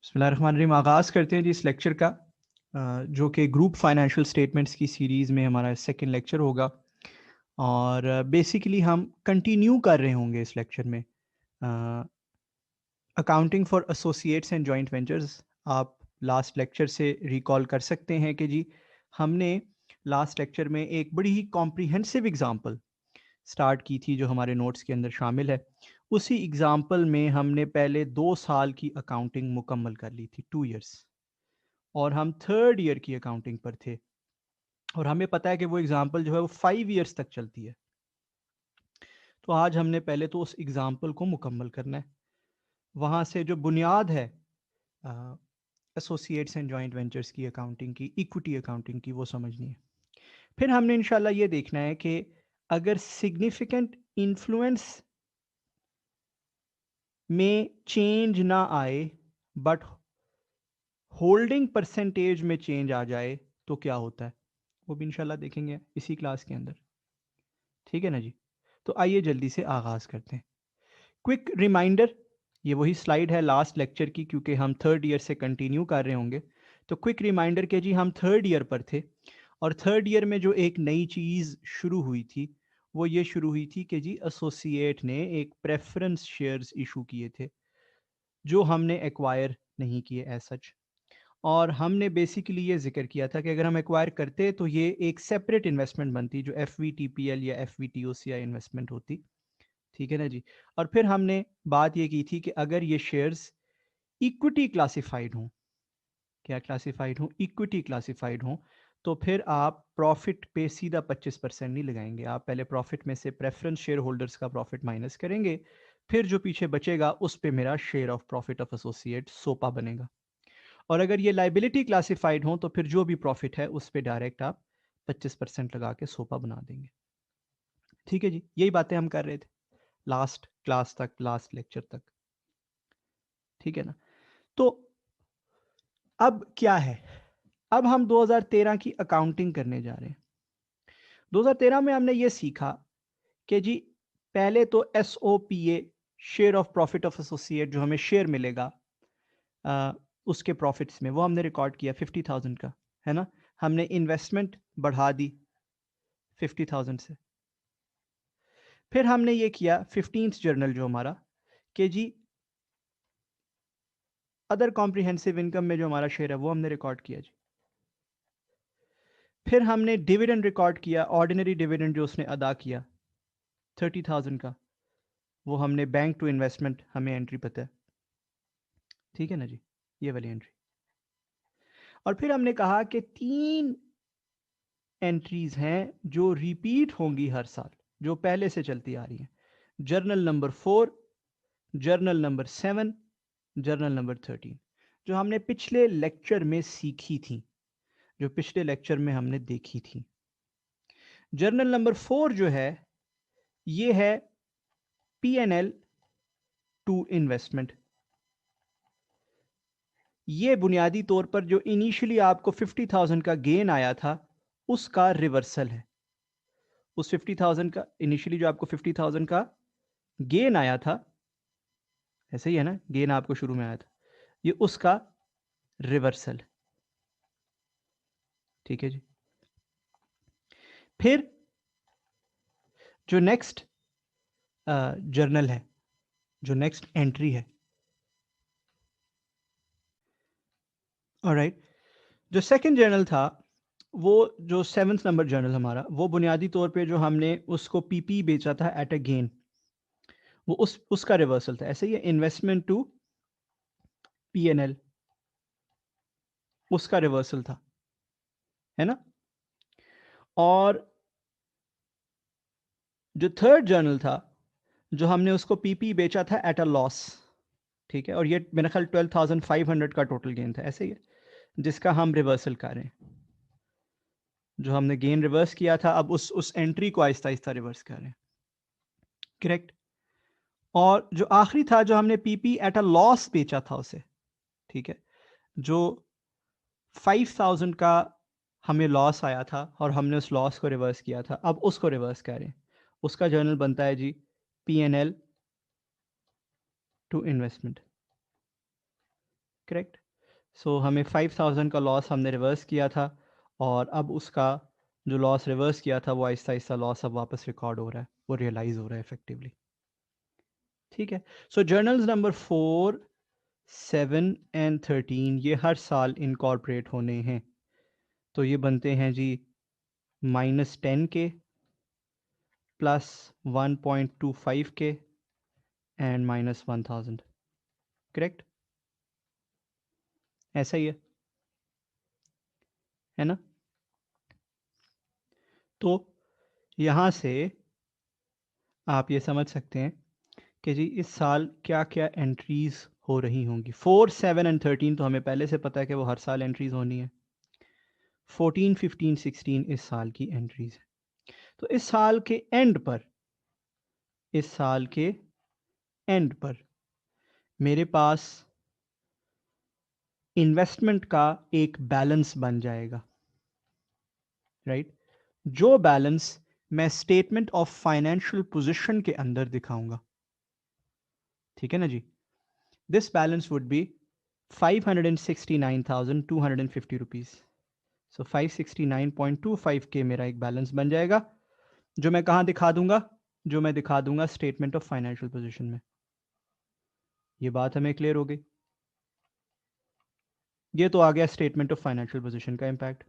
बिस्मिल्लाहिर्रहमानिर्रहीम। आगाज़ करते हैं जी इस लेक्चर का, जो कि ग्रुप फाइनेंशियल स्टेटमेंट्स की सीरीज़ में हमारा सेकंड लेक्चर होगा। और बेसिकली हम कंटिन्यू कर रहे होंगे इस लेक्चर में accounting for associates and joint ventures. आप लास्ट लेक्चर से रिकॉल कर सकते हैं कि जी हमने लास्ट लेक्चर में एक बड़ी ही कॉम्प्रिहेंसिव एग्जांपल स्टार्ट की थी जो हमारे नोट्स के अंदर शामिल है। उसी एग्जांपल में हमने पहले 2 साल की अकाउंटिंग मुकम्मल कर ली थी, 2 इयर्स, और हम थर्ड ईयर की अकाउंटिंग पर थे। और हमें पता है कि वो एग्जांपल जो है वो 5 इयर्स तक चलती है। तो आज हमने पहले तो उस एग्जांपल को मुकम्मल करना है, वहाँ से जो बुनियाद है एसोसिएट्स एंड जॉइंट वेंचर्स की अकाउंटिंग की, इक्विटी अकाउंटिंग की, वो समझनी है। फिर हमने इंशाल्लाह ये देखना है कि अगर सिग्निफिकेंट इन्फ्लुएंस में चेंज ना आए बट होल्डिंग परसेंटेज में चेंज आ जाए तो क्या होता है, वो भी इंशाल्लाह देखेंगे इसी क्लास के अंदर। ठीक है ना जी। तो आइए जल्दी से आगाज़ करते हैं। क्विक रिमाइंडर, ये वही स्लाइड है लास्ट लेक्चर की, क्योंकि हम थर्ड ईयर से कंटिन्यू कर रहे होंगे। तो क्विक रिमाइंडर के जी हम थर्ड ईयर पर थे, और थर्ड ईयर में जो एक नई चीज़ शुरू हुई थी वो ये शुरू हुई थी कि जी एसोसिएट ने एक प्रेफरेंस शेयर्स इशू किए थे जो हमने एक्वायर नहीं किए एज सच। और हमने बेसिकली ये जिक्र किया था कि अगर हम एक्वायर करते तो ये एक सेपरेट इन्वेस्टमेंट बनती जो FVTPL या FVTOCI इन्वेस्टमेंट होती। ठीक है ना जी। और फिर हमने बात ये की थी कि अगर ये शेयर्स इक्विटी क्लासिफाइड हों, क्या क्लासिफाइड हों, इक्विटी क्लासिफाइड हों, तो फिर आप प्रॉफिट पे सीधा 25% नहीं लगाएंगे। आप पहले प्रॉफिट में से प्रेफरेंस शेयर होल्डर्स का प्रॉफिट माइनस करेंगे, फिर जो पीछे बचेगा उस पे मेरा share of profit of associate सोपा बनेगा। और अगर ये लाइबिलिटी क्लासिफाइड हो तो फिर जो भी प्रॉफिट है उस पे डायरेक्ट आप 25% लगा के सोपा बना देंगे। ठीक है जी, यही बातें हम कर रहे थे लास्ट क्लास तक, लास्ट लेक्चर तक। ठीक है ना। तो अब क्या है, अब हम 2013 की अकाउंटिंग करने जा रहे हैं। 2013 में हमने ये सीखा कि जी पहले तो SOPA, share of profit of associate, जो हमें शेयर मिलेगा उसके प्रॉफिट्स में, वो हमने रिकॉर्ड किया 50,000 का, है ना। हमने इन्वेस्टमेंट बढ़ा दी 50,000 से। फिर हमने ये किया 15th जर्नल जो हमारा, कि जी अदर कॉम्प्रिहेंसिव इनकम में जो हमारा शेयर है वो हमने रिकॉर्ड किया जी। फिर हमने डिविडेंड रिकॉर्ड किया, ऑर्डिनरी डिविडेंड जो उसने अदा किया 30,000 का, वो हमने बैंक टू इन्वेस्टमेंट, हमें एंट्री पता है। ठीक है ना जी, ये वाली एंट्री। और फिर हमने कहा कि 3 एंट्रीज हैं जो रिपीट होंगी हर साल, जो पहले से चलती आ रही हैं। Journal number 4, journal number 7, journal number 13, जो हमने पिछले लेक्चर में सीखी थी, जो पिछले लेक्चर में हमने देखी थी। जर्नल नंबर 4 जो है ये है P&L टू इन्वेस्टमेंट। ये बुनियादी तौर पर जो इनिशियली आपको 50,000 का गेन आया था उसका रिवर्सल है। उस 50,000 का इनिशियली जो आपको 50,000 का गेन आया था, ऐसे ही है ना, गेन आपको शुरू में आया था, ये उसका रिवर्सल। ठीक है जी। फिर जो नेक्स्ट जर्नल है, जो नेक्स्ट एंट्री है, ऑलराइट, जो सेकंड जर्नल था, वो जो 7th नंबर जर्नल हमारा, वो बुनियादी तौर पे जो हमने उसको PP बेचा था एट अ गेन, वो उसका रिवर्सल था। ऐसे ही इन्वेस्टमेंट टू P&L, उसका रिवर्सल था, है ना। और जो थर्ड जर्नल था, जो हमने उसको PP बेचा था एट अ लॉस, ठीक है, और ये मेरा ख्याल 12,500 का टोटल गेन था, ऐसे ही है, जिसका हम रिवर्सल कर रहे हैं। जो हमने गेन रिवर्स किया था, अब उस एंट्री को आहिस्ता आहिस्ता रिवर्स कर रहे हैं। करेक्ट। और जो आखिरी था, जो हमने PP एट अ लॉस बेचा था उसे, ठीक है, जो 5,000 का हमें लॉस आया था और हमने उस लॉस को रिवर्स किया था, अब उसको रिवर्स कर रहे हैं। उसका जर्नल बनता है जी P&L टू इन्वेस्टमेंट। करेक्ट। सो हमें 5000 का लॉस हमने रिवर्स किया था, और अब उसका जो लॉस रिवर्स किया था वो आहिस्ता आहिस्ता लॉस अब वापस रिकॉर्ड हो रहा है, वो रियलाइज हो रहा है इफेक्टिवली। ठीक है। सो जर्नल्स नंबर 4, 7 एंड 13 ये हर साल इनकॉर्पोरेट होने हैं। तो ये बनते हैं जी -10 के प्लस 1.25 के एंड -1000। करेक्ट, ऐसा ही है ना? तो यहां से आप ये समझ सकते हैं कि जी इस साल क्या क्या एंट्रीज हो रही होंगी। 4, 7 एंड 13 तो हमें पहले से पता है कि वो हर साल एंट्रीज होनी है। 14, 15, 16 इस साल की एंट्रीज है। तो इस साल के एंड पर, इस साल के एंड पर मेरे पास इन्वेस्टमेंट का एक बैलेंस बन जाएगा, राइट? जो बैलेंस मैं स्टेटमेंट ऑफ फाइनेंशियल पोजीशन के अंदर दिखाऊंगा। ठीक है ना जी? This balance would be 569,250 rupees. So 569.25 के मेरा एक बैलेंस बन जाएगा, जो मैं कहां दिखा दूंगा? जो मैं दिखा दूंगा स्टेटमेंट ऑफ फाइनेंशियल पोजीशन में। ये बात हमें क्लियर हो गई? ये तो आ गया स्टेटमेंट ऑफ फाइनेंशियल पोजीशन का इंपैक्ट।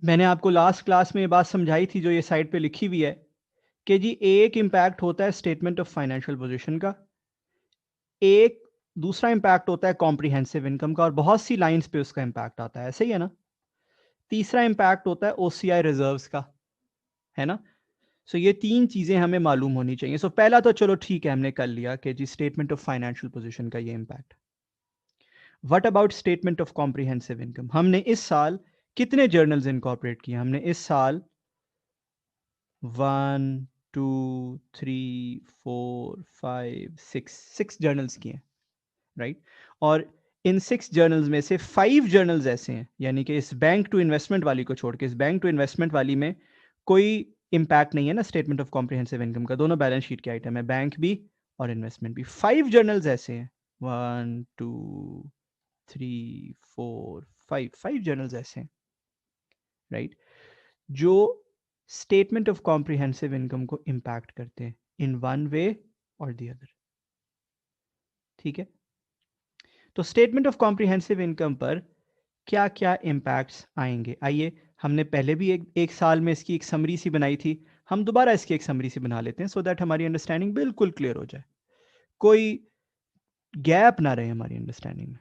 मैंने आपको लास्ट क्लास में ये बात समझाई थी, जो ये साइड पे लिखी हुई है, कि जी एक इंपैक्ट होता है स्टेटमेंट ऑफ फाइनेंशियल पोजीशन का, एक दूसरा इंपैक्ट होता है कॉम्प्रिहेंसिव इनकम का, और बहुत सी लाइंस पे उसका इंपैक्ट आता है, ऐसे ही है ना? तीसरा इंपैक्ट होता है ओसीआई रिजर्व्स का, है ना? सो ये तीन चीजें हमें मालूम होनी चाहिए। सो पहला तो चलो ठीक है, हमने कर लिया कि जी स्टेटमेंट ऑफ फाइनेंशियल पोजीशन का ये impact. What about statement of comprehensive income? हमने इस साल कितने जर्नल्स इनकॉर्पोरेट किए? हमने इस साल 1, 2, 3, 4, 5, 6 जर्नल्स किए, राइट? और इन 6 जर्नल्स में से 5 जर्नल्स ऐसे हैं, यानी कि इस बैंक टू इन्वेस्टमेंट वाली को छोड़ के, इस बैंक टू इन्वेस्टमेंट वाली में कोई इंपैक्ट नहीं है ना स्टेटमेंट ऑफ कॉम्प्रिहेंसिव इनकम का, दोनों बैलेंस शीट के आइटम है, बैंक भी और इन्वेस्टमेंट भी। 5 जर्नल्स ऐसे हैं, 1, 2, 3, 4, 5 जर्नल्स ऐसे हैं, राइट, जो स्टेटमेंट ऑफ कॉम्प्रिहेंसिव इनकम को इंपैक्ट करते हैं इन वन वे और द अदर। ठीक है। तो स्टेटमेंट ऑफ कॉम्प्रिहेंसिव इनकम पर क्या क्या इम्पैक्ट्स आएंगे? आइए, हमने पहले भी एक साल में इसकी एक समरी सी बनाई थी, हम दोबारा इसकी एक समरी सी बना लेते हैं, सो दैट हमारी अंडरस्टैंडिंग बिल्कुल क्लियर हो जाए, कोई गैप ना रहे हमारी अंडरस्टैंडिंग में।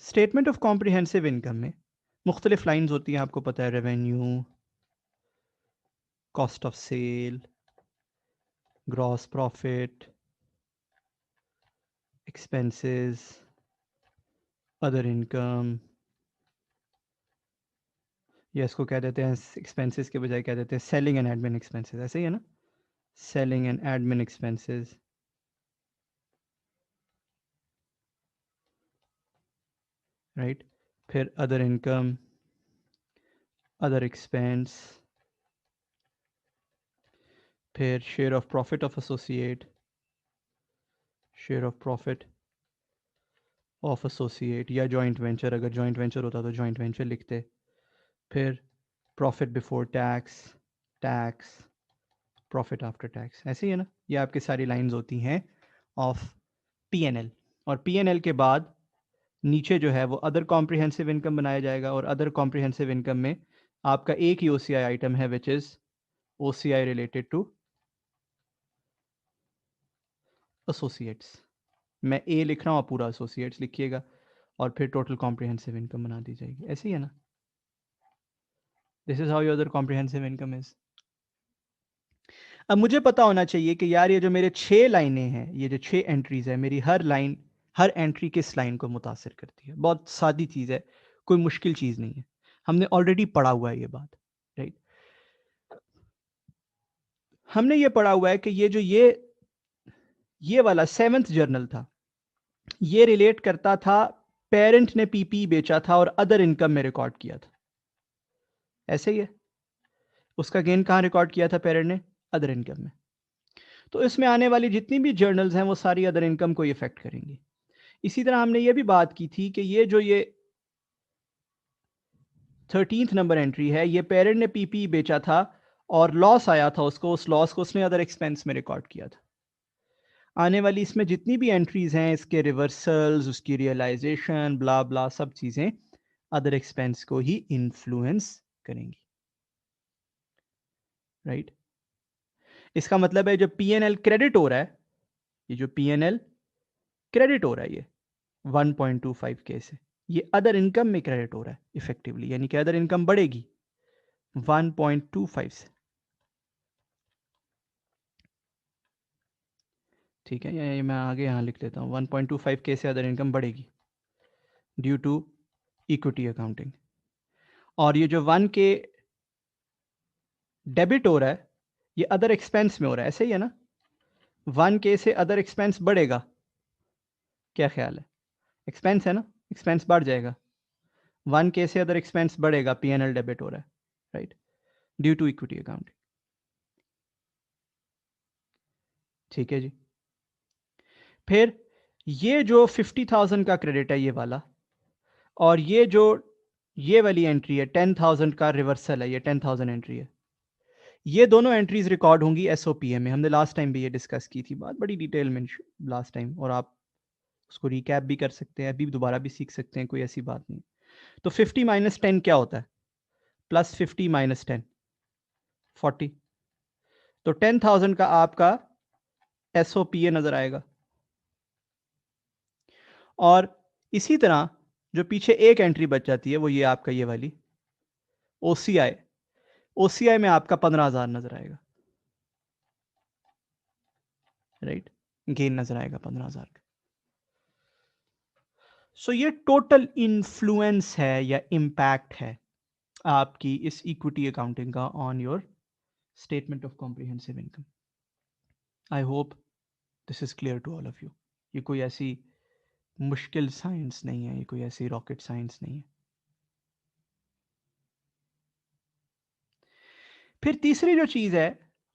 स्टेटमेंट ऑफ कॉम्प्रिहेंसिव इनकम में मुख्तलिफ लाइन्स होती हैं, आपको पता है, revenue, cost of sale, gross profit, expenses, other income, या इसको कह देते हैं एक्सपेंसेस के बजाय कह देते हैं सेलिंग एंड एडमिन एक्सपेंसेस, ऐसे ही है ना? Selling and admin expenses, right? फिर अदर इनकम, अदर एक्सपेंस, फिर share of profit of associate, share of profit of associate या जॉइंट वेंचर, अगर जॉइंट वेंचर होता तो जॉइंट वेंचर लिखते। फिर profit before tax, tax, profit after tax, ऐसे ही है ना? ये आपकी सारी लाइंस होती हैं ऑफ पीएनएल, और पीएनएल के बाद नीचे जो है वो अदर कॉम्प्रिहेंसिव इनकम बनाया जाएगा, और अदर कॉम्प्रिहेंसिव इनकम में आपका एक ही ओसीआई आइटम है, which is OCI related to associates. मैं ए लिख रहा हूँ, आप पूरा एसोसिएट्स लिखिएगा, और फिर टोटल कॉम्प्रिहेंसिव इनकम बना दी जाएगी, ऐसे ही है ना? This is how your other comprehensive income is. अब मुझे पता होना चाहिए कि यार ये जो मेरे 6 लाइनें हैं, ये जो 6 एंट्रीज है, मेरी हर लाइन, हर एंट्री किस लाइन को मुतासिर करती है। बहुत सादी चीज़ है, कोई मुश्किल चीज़ नहीं है, हमने ऑलरेडी पढ़ा हुआ है ये बात, राइट? हमने ये पढ़ा हुआ है कि ये जो ये वाला 7th जर्नल था, ये रिलेट करता था पेरेंट ने पीपी बेचा था और अदर इनकम में रिकॉर्ड किया था, ऐसे ही है? उसका गेन कहां रिकॉर्ड किया था पेरेंट ने? अदर इनकम में। तो इसमें आने वाली जितनी भी जर्नल्स हैं वो सारी अदर इनकम को इफेक्ट करेंगी। इसी तरह हमने ये भी बात की थी कि ये जो ये 13th नंबर एंट्री है, ये पेरेंट ने पीपी बेचा था और लॉस आया था उसको, उस लॉस को उसने अदर एक्सपेंस में रिकॉर्ड किया था। आने वाली इसमें जितनी भी एंट्रीज हैं, इसके रिवर्सल्स, उसकी रियलाइजेशन, ब्ला ब्ला, सब चीजें अदर एक्सपेंस को ही इन्फ्लुएंस करेंगी, राइट? इसका मतलब है जब पीएनएल क्रेडिट हो रहा है, ये जो पीएनएल क्रेडिट हो रहा है ये 1.25 के से, ये अदर इनकम में क्रेडिट हो रहा है इफेक्टिवली, यानी कि अदर इनकम बढ़ेगी 1.25 से, ठीक है? ये मैं आगे यहाँ लिख लेता हूँ, 1.25 के से अदर इनकम बढ़ेगी ड्यू टू इक्विटी अकाउंटिंग। और ये जो 1 के डेबिट हो रहा है, ये अदर एक्सपेंस में हो रहा है, ऐसे ही है ना? 1 के से अदर एक्सपेंस बढ़ेगा, क्या ख्याल है? एक्सपेंस है ना, एक्सपेंस बढ़ जाएगा। 1 के से अदर एक्सपेंस बढ़ेगा, पीएनएल डेबिट हो रहा है, right? Due to equity accounting, ठीक है जी। फिर ये जो 50,000 का क्रेडिट है ये वाला, और ये जो ये वाली एंट्री है 10,000 का रिवर्सल है, ये 10,000 एंट्री है, ये दोनों एंट्रीज रिकॉर्ड होंगी एसओपीए में। हमने लास्ट टाइम भी ये डिस्कस की थी, बात बड़ी डिटेल में लास्ट टाइम, और आप उसको रिकैप भी कर सकते हैं, अभी दोबारा भी सीख सकते हैं, कोई ऐसी बात नहीं। तो 50 माइनस 10 क्या होता है? Plus 50 minus 10 40। तो 10,000 का आपका एसओपीए नजर आएगा। और इसी तरह जो पीछे एक एंट्री बच जाती है वो ये आपका ये वाली ओसीआई, ओसीआई में आपका 15,000 नजर आएगा, राइट? गेन नजर आएगा 15,000 का। सो ये टोटल इन्फ्लुएंस है या इम्पैक्ट है आपकी इस इक्विटी अकाउंटिंग का on your statement of comprehensive income. I hope this is clear to all of you. ये कोई ऐसी मुश्किल साइंस नहीं है, ये कोई ऐसी रॉकेट साइंस नहीं है। फिर तीसरी जो चीज है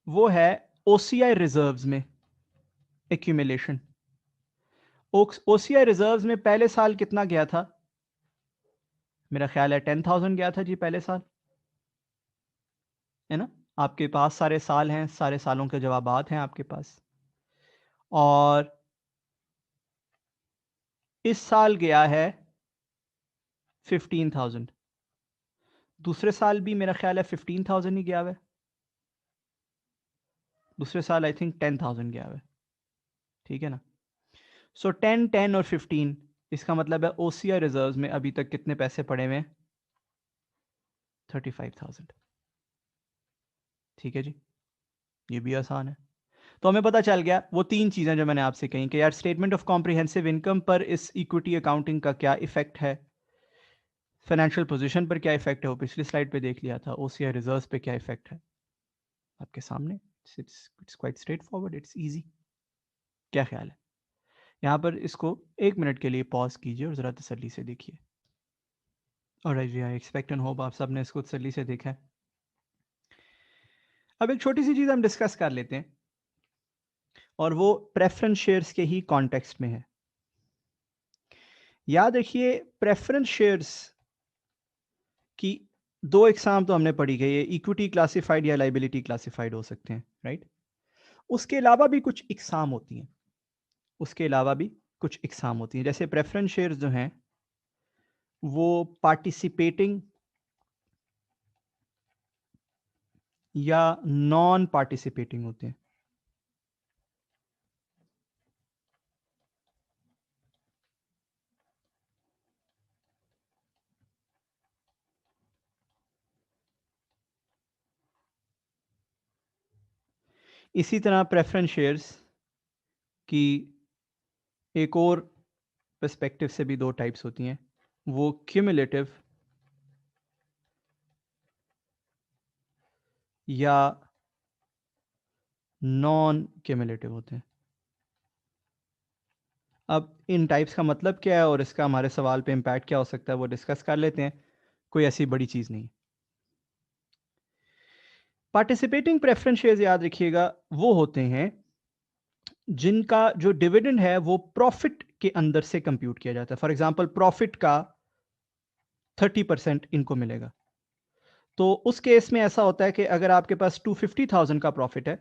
वो है ओसीआई रिजर्व्स में एक्यूमुलेशन। ओसीआई रिजर्व्स में पहले साल कितना गया था? मेरा ख्याल है 10,000 गया था जी पहले साल, है ना? आपके पास सारे साल हैं, सारे सालों के जवाबात हैं आपके पास, और इस साल गया है 15,000। दूसरे साल भी मेरा ख्याल है 15,000 ही गया हुआ है, दूसरे साल आई थिंक 10,000 गया हुआ है, ठीक है ना? सो 10, 10 और 15, इसका मतलब है ओसीआई रिजर्व्स में अभी तक कितने पैसे पड़े हुए हैं? 35,000, ठीक है जी। ये भी आसान है। तो हमें पता चल गया वो तीन चीज़ें जो मैंने आपसे कही कि यार स्टेटमेंट ऑफ कॉम्प्रिहेंसिव इनकम पर इस इक्विटी अकाउंटिंग का क्या इफेक्ट है, फाइनेंशियल पोजीशन पर क्या इफेक्ट है, वो पिछली स्लाइड पे देख लिया था, ओसीआई रिजर्व्स पे क्या इफेक्ट है आपके सामने। It's quite straight forward, it's easy. क्या ख्याल है? यहाँ पर इसको 1 मिनट के लिए पॉज कीजिए और ज़रा तसल्ली से देखिए। ऑलराइट जी, आई एक्सपेक्ट एंड होप आप सब ने इसको तसल्ली से देखा है। अब एक छोटी सी चीज़ हम डिस्कस कर लेते हैं, और वो प्रेफरेंस शेयर्स के ही कॉन्टेक्स्ट में है। याद रखिए प्रेफरेंस शेयर्स की दो एग्जाम तो हमने पढ़ी गई है, इक्विटी क्लासिफाइड या लाइबिलिटी क्लासिफाइड हो सकते हैं, राइट? उसके अलावा भी कुछ इकसाम होती हैं, उसके अलावा भी कुछ इकसाम होती हैं, जैसे प्रेफरेंस शेयर्स जो हैं वो पार्टिसिपेटिंग या नॉन पार्टिसिपेटिंग होते हैं। इसी तरह प्रेफरेंस शेयर्स की एक और पर्सपेक्टिव से भी दो टाइप्स होती हैं, वो क्यूमुलेटिव या नॉन क्यूमुलेटिव होते हैं। अब इन टाइप्स का मतलब क्या है और इसका हमारे सवाल पे इम्पैक्ट क्या हो सकता है वो डिस्कस कर लेते हैं। कोई ऐसी बड़ी चीज़ नहीं। पार्टिसिपेटिंग प्रेफरेंस शेयर्स याद रखिएगा वो होते हैं जिनका जो डिविडेंड है वो प्रॉफिट के अंदर से कंप्यूट किया जाता है। फॉर एग्जांपल प्रॉफिट का 30% इनको मिलेगा। तो उस केस में ऐसा होता है कि अगर आपके पास 250,000 का प्रॉफिट है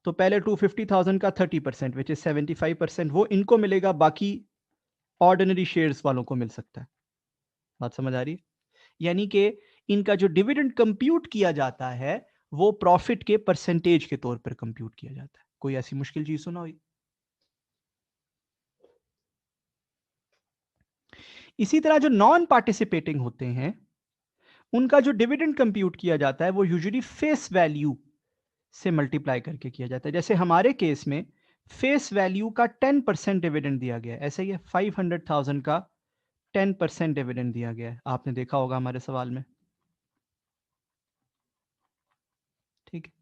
तो पहले 250,000 का 30% विच इज 75% वो इनको मिलेगा, बाकी ऑर्डिनरी शेयर्स वालों को मिल सकता है। बात समझ आ रही है? यानी कि इनका जो डिविडेंड कंप्यूट किया जाता है वो प्रॉफिट के परसेंटेज के तौर पर कंप्यूट किया जाता है। कोई ऐसी मुश्किल चीज सुना हुई? इसी तरह जो नॉन पार्टिसिपेटिंग होते हैं उनका जो डिविडेंड कंप्यूट किया जाता है वो यूजुअली फेस वैल्यू से मल्टीप्लाई करके किया जाता है। जैसे हमारे केस में फेस वैल्यू का 10% डिविडेंड दिया गया है, ऐसे ही 500,000 का 10% डिविडेंड दिया गया है, आपने देखा होगा हमारे सवाल में। ठीक है,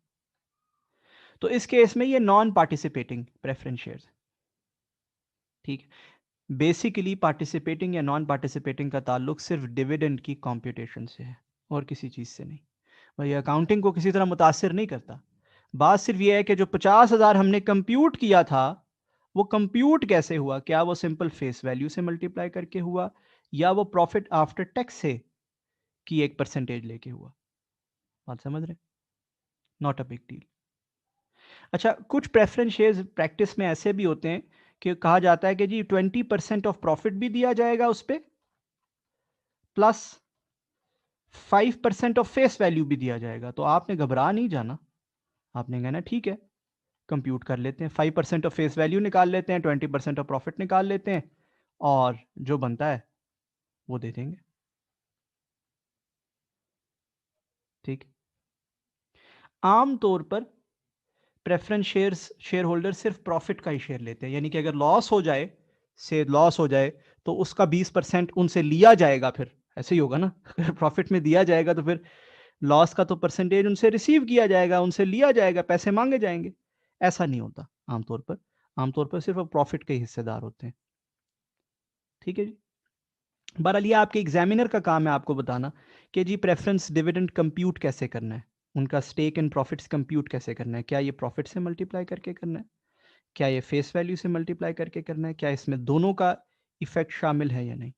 तो इस केस में ये नॉन पार्टिसिपेटिंग प्रेफरेंस शेयर्स। ठीक है, बेसिकली पार्टिसिपेटिंग या नॉन पार्टिसिपेटिंग का ताल्लुक सिर्फ डिविडेंड की कंप्यूटेशन से है और किसी चीज से नहीं। भाई अकाउंटिंग को किसी तरह मुतासिर नहीं करता। बात सिर्फ ये है कि जो 50,000 हमने कंप्यूट किया था वो कंप्यूट कैसे हुआ, क्या वो सिंपल फेस वैल्यू से मल्टीप्लाई करके हुआ या वो प्रॉफिट आफ्टर टैक्स से की एक परसेंटेज लेके हुआ। बात समझ रहे? Not a big deal. अच्छा, कुछ प्रेफरेंस शेयर्स प्रैक्टिस में ऐसे भी होते हैं कि कहा जाता है कि जी 20% ऑफ प्रॉफिट भी दिया जाएगा उस पर, प्लस 5% ऑफ फेस वैल्यू भी दिया जाएगा। तो आपने घबरा नहीं जाना, आपने कहना ठीक है कंप्यूट कर लेते हैं, 5% ऑफ फेस वैल्यू निकाल लेते हैं, 20% ऑफ प्रॉफिट निकाल लेते हैं और जो बनता है वो दे देंगे। ठीक। आमतौर पर प्रेफरेंस शेयर होल्डर सिर्फ प्रॉफिट का ही शेयर लेते हैं, यानी कि अगर लॉस हो जाए, से लॉस हो जाए तो उसका 20% उनसे लिया जाएगा। फिर ऐसे ही होगा ना अगर प्रॉफिट में दिया जाएगा तो फिर लॉस का तो परसेंटेज उनसे रिसीव किया जाएगा, उनसे लिया जाएगा, पैसे मांगे जाएंगे। ऐसा नहीं होता आमतौर पर। आमतौर पर सिर्फ प्रॉफिट के हिस्सेदार होते हैं। ठीक है जी। बहरहाल ये आपके एग्जामिनर का काम है आपको बताना कि जी प्रेफरेंस डिविडेंड कंप्यूट कैसे करना है, उनका स्टेक इन प्रॉफिट्स कंप्यूट कैसे करना है, क्या ये प्रॉफिट से मल्टीप्लाई करके करना है, क्या ये फेस वैल्यू से मल्टीप्लाई करके करना है, क्या इसमें दोनों का इफेक्ट शामिल है या नहीं।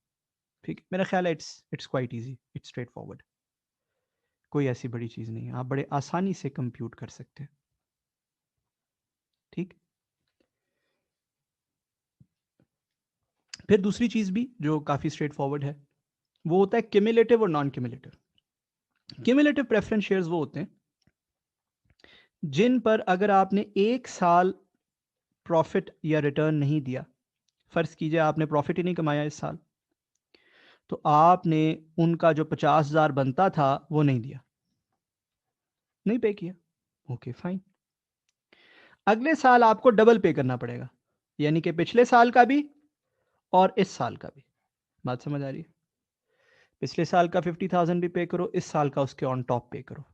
ठीक है, मेरा ख्याल है it's quite easy, it's straight forward. कोई ऐसी बड़ी चीज़ नहीं है, आप बड़े आसानी से कंप्यूट कर सकते हैं। ठीक। फिर दूसरी चीज़ भी जो काफ़ी स्ट्रेट फॉरवर्ड है वो होता है क्यूमुलेटिव और non cumulative. Cumulative preference shares वो होते हैं जिन पर अगर आपने एक साल प्रॉफिट या रिटर्न नहीं दिया, फर्ज कीजिए आपने प्रॉफिट ही नहीं कमाया इस साल, तो आपने उनका जो 50,000 बनता था वो नहीं दिया, नहीं पे किया। ओके फाइन, अगले साल आपको डबल पे करना पड़ेगा, यानी कि पिछले साल का भी और इस साल का भी। बात समझ आ रही है? पिछले साल का 50,000 भी पे करो, इस साल का उसके ऑन टॉप पे करो।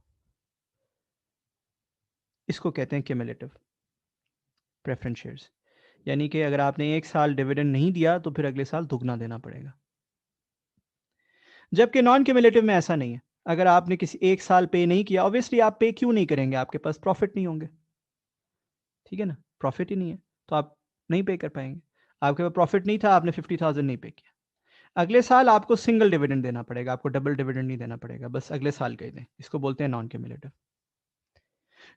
इसको कहते हैं क्यूमुलेटिव प्रेफरेंस शेयर्स। यानी कि अगर आपने एक साल डिविडेंड नहीं दिया तो फिर अगले साल दुगना देना पड़ेगा। जबकि नॉन क्यूमुलेटिव में ऐसा नहीं है। अगर आपने किसी एक साल पे नहीं किया, ऑब्वियसली आप पे क्यों नहीं करेंगे, आपके पास प्रॉफिट नहीं होंगे। ठीक है ना, प्रॉफिट ही नहीं है तो आप नहीं पे कर पाएंगे। आपके पास प्रॉफिट नहीं था, आपने 50,000 नहीं पे किया, अगले साल आपको सिंगल डिविडेंड देना पड़ेगा, आपको डबल डिविडेंड नहीं देना पड़ेगा, बस अगले साल का ही दें। इसको बोलते हैं नॉन क्यूमुलेटिव।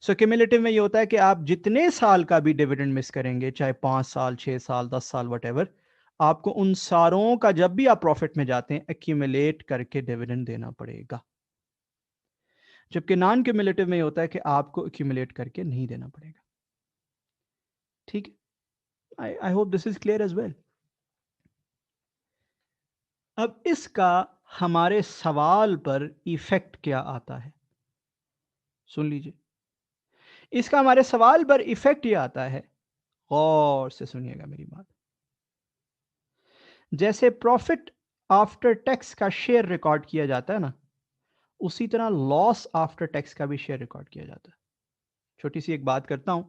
सो क्यूमुलेटिव में ये होता है कि आप जितने साल का भी डिविडेंड मिस करेंगे, चाहे 5 साल 6 साल 10 साल वट, आपको उन सारों का जब भी आप प्रॉफिट में जाते हैं एक्यूमुलेट करके डिविडेंड देना पड़ेगा। जबकि नॉन क्यूमुलेटिव में होता है कि आपको एक्यूमुलेट करके नहीं देना पड़ेगा। ठीक है, I hope this is clear as well. अब इसका हमारे सवाल पर इफेक्ट क्या आता है, सुन लीजिए। इसका हमारे सवाल पर इफेक्ट ये आता है, गौर से सुनिएगा मेरी बात। जैसे प्रॉफिट आफ्टर टैक्स का शेयर रिकॉर्ड किया जाता है ना, उसी तरह लॉस आफ्टर टैक्स का भी शेयर रिकॉर्ड किया जाता है। छोटी सी एक बात करता हूं,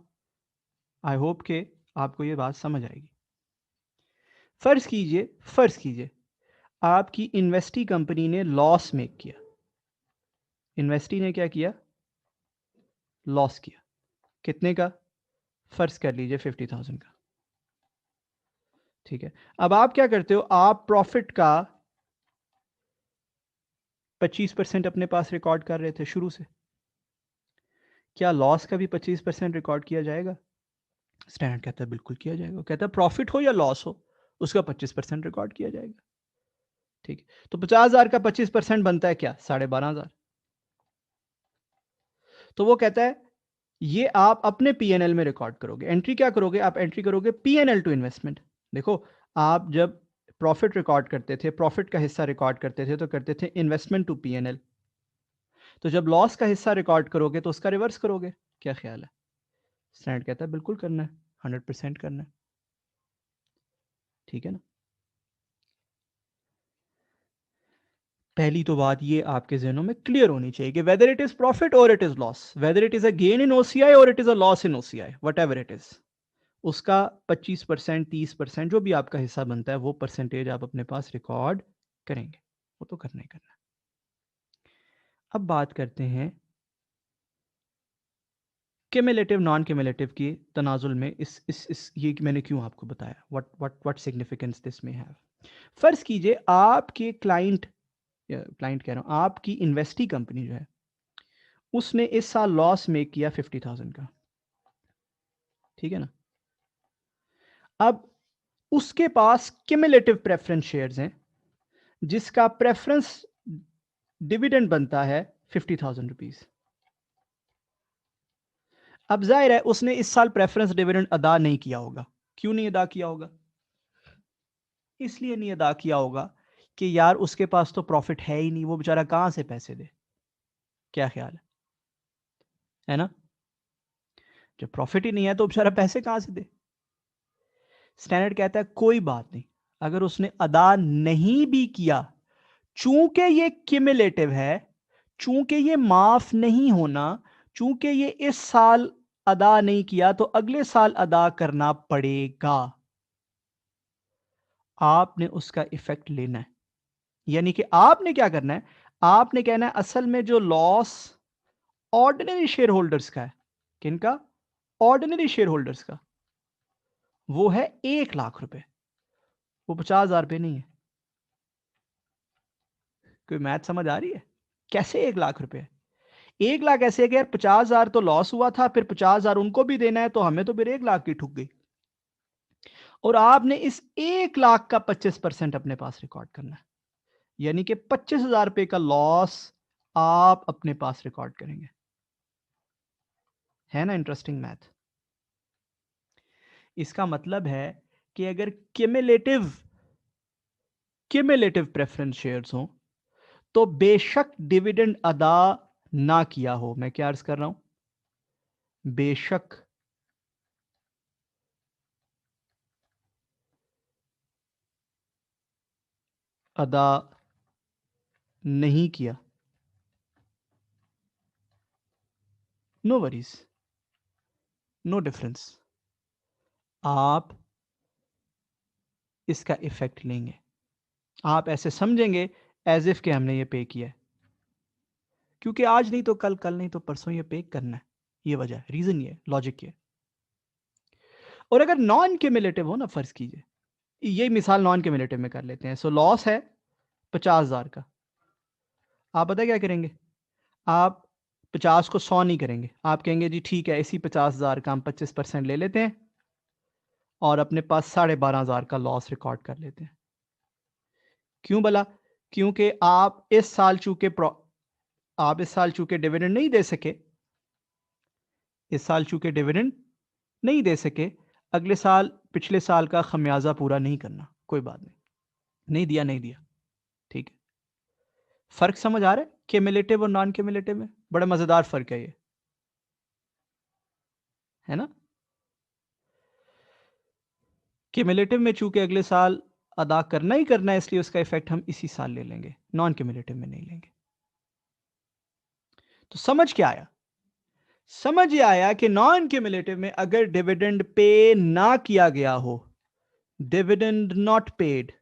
आई होप के आपको ये बात समझ आएगी। फर्ज कीजिए आपकी इन्वेस्टी कंपनी ने लॉस मेक किया। इन्वेस्टी ने क्या किया? लॉस किया। कितने का? फर्ज कर लीजिए 50,000 का, ठीक है। अब आप क्या करते हो, आप प्रॉफिट का 25% अपने पास रिकॉर्ड कर रहे थे शुरू से, क्या लॉस का भी 25% रिकॉर्ड किया जाएगा? स्टैंडर्ड कहता है बिल्कुल किया जाएगा, कहता है प्रॉफिट हो या लॉस हो उसका 25% रिकॉर्ड किया जाएगा, ठीक है। तो 50,000 का 25% बनता है क्या, 12,500। तो वो कहता है ये आप अपने पीएनएल में रिकॉर्ड करोगे। एंट्री क्या करोगे, आप एंट्री करोगे पीएनएल टू इन्वेस्टमेंट। देखो, आप जब प्रॉफिट रिकॉर्ड करते थे, प्रॉफिट का हिस्सा रिकॉर्ड करते थे, तो करते थे इन्वेस्टमेंट टू पीएनएल। तो जब लॉस का हिस्सा रिकॉर्ड करोगे तो उसका रिवर्स करोगे। क्या ख्याल है? स्टैंडर्ड कहता है बिल्कुल करना है, 100% करना है, ठीक है ना। पहली तो बात ये आपके जहनों में क्लियर होनी चाहिए कि वेदर इट इज प्रॉफिट और it is loss, whether it is a gain in OCI और it is a loss in OCI, whatever it is, उसका 25%, 30% जो भी आपका हिस्सा बनता है वो परसेंटेज आप अपने पास रिकॉर्ड करेंगे, वो तो करना ही करना है। अब बात करते हैं क्यूमुलेटिव नॉन क्यूमुलेटिव की तनाजुल में। इस ये मैंने क्यों आपको बताया, व्हाट सिग्निफिकेंस दिस में हैव। फर्ज कीजिए आपके क्लाइंट कह रहा हूं, आपकी इन्वेस्टी कंपनी जो है उसने इस साल लॉस मेक किया 50,000 का, ठीक है ना। अब उसके पास क्यूमुलेटिव प्रेफरेंस शेयर्स हैं जिसका प्रेफरेंस डिविडेंड बनता है 50,000 रुपीज। अब जाहिर है उसने इस साल प्रेफरेंस डिविडेंड अदा नहीं किया होगा। क्यों नहीं अदा किया होगा? इसलिए नहीं अदा किया होगा कि यार उसके पास तो प्रॉफिट है ही नहीं, वो बेचारा कहां से पैसे दे। क्या ख्याल है ना? जब प्रॉफिट ही नहीं है तो बेचारा पैसे कहां से दे। स्टैंडर्ड कहता है कोई बात नहीं, अगर उसने अदा नहीं भी किया, चूंकि ये क्यूमुलेटिव है, चूंकि ये माफ नहीं होना, चूंकि ये इस साल अदा नहीं किया तो अगले साल अदा करना पड़ेगा, आपने उसका इफेक्ट लेना है। यानी कि आपने क्या करना है, आपने कहना है असल में जो लॉस ऑर्डिनरी शेयर होल्डर्स का है, किनका? ऑर्डिनरी शेयर होल्डर्स का, वो है 1 लाख रुपए, वो 50,000 रुपए नहीं है। कोई मैथ समझ आ रही है? कैसे 1 लाख रुपए? 1 लाख ऐसे है कि यार 50,000 तो लॉस हुआ था, फिर 50,000 उनको भी देना है, तो हमें तो फिर 1 लाख की ठुक गई। और आपने इस 1 लाख का 25% अपने पास रिकॉर्ड करना है, यानी कि 25,000 रुपए का लॉस आप अपने पास रिकॉर्ड करेंगे। है ना इंटरेस्टिंग मैथ? इसका मतलब है कि अगर क्यूमुलेटिव प्रेफरेंस शेयर्स हो तो बेशक डिविडेंड अदा ना किया हो, मैं क्या अर्ज कर रहा हूं, बेशक अदा नहीं किया, नो वरीज, नो डिफरेंस, आप इसका इफेक्ट लेंगे। आप ऐसे समझेंगे एज इफ के हमने ये पे किया है, क्योंकि आज नहीं तो कल, कल नहीं तो परसों ये पे करना है। ये वजह, रीजन ये, लॉजिक ये। और अगर नॉन क्यूमुलेटिव हो ना, फर्ज कीजिए ये मिसाल नॉन क्यूमुलेटिव में कर लेते हैं। सो लॉस है 50,000 का, आप पता क्या करेंगे, आप 50 को 100 नहीं करेंगे, आप कहेंगे जी ठीक है इसी 50,000 का हम 25% ले लेते हैं और अपने पास 12,500 का लॉस रिकॉर्ड कर लेते हैं। क्यों भला? क्योंकि आप इस साल चूंकि डिविडेंड नहीं दे सके, इस साल चूंकि डिविडेंड नहीं दे सके, अगले साल पिछले साल का खमियाजा पूरा नहीं करना, कोई बात नहीं, नहीं दिया नहीं दिया, ठीक है। फर्क समझ आ रहा है क्यूमुलेटिव और नॉन क्यूमुलेटिव में? बड़ा मजेदार फर्क है ये, है ना। क्यूमुलेटिव में चूंकि अगले साल अदा करना ही करना है, इसलिए उसका इफेक्ट हम इसी साल ले लेंगे, नॉन क्यूमुलेटिव में नहीं लेंगे। तो समझ क्या आया? समझ ये आया कि नॉन क्यूमुलेटिव में अगर डिविडेंड पे ना किया गया हो, डिविडेंड नॉट पेड,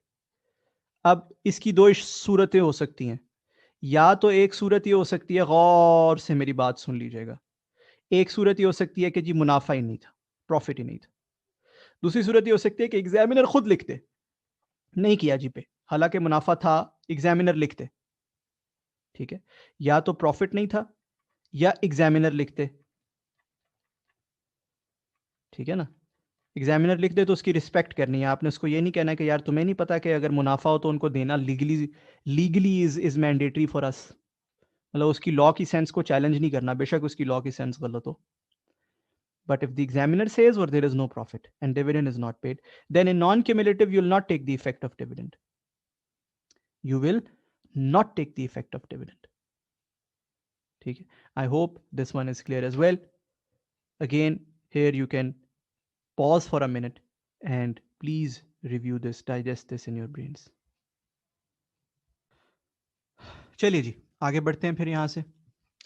अब इसकी दो सूरतें हो सकती हैं। या तो एक सूरत ये हो सकती है, गौर से मेरी बात सुन लीजिएगा, एक सूरत ये हो सकती है कि जी मुनाफा ही नहीं था, प्रॉफिट ही नहीं था। दूसरी सूरत ये हो सकती है कि एग्जामिनर खुद लिखते, नहीं किया जी पे, हालांकि मुनाफा था, एग्जामिनर लिखते, ठीक है, या तो प्रॉफिट नहीं था या एग्जामिनर लिखते, ठीक है ना। एग्जामिनर लिख दे तो उसकी रिस्पेक्ट करनी है, आपने उसको ये नहीं कहना कि यार तुम्हें नहीं पता कि अगर मुनाफा हो तो उनको देना legally is mandatory for us, मतलब उसकी लॉ की सेंस को चैलेंज नहीं करना, बेशक उसकी लॉ की सेंस गलत हो। But if the examiner says, or there is no profit and dividend is not paid, then in non-cumulative, you will not take the effect of dividend. You will not take the effect of dividend. Okay. I hope this one is clear as well. Again, here you can pause for a minute and please review this, digest this in your brains. चलिए जी, आगे बढ़ते हैं फिर यहां से।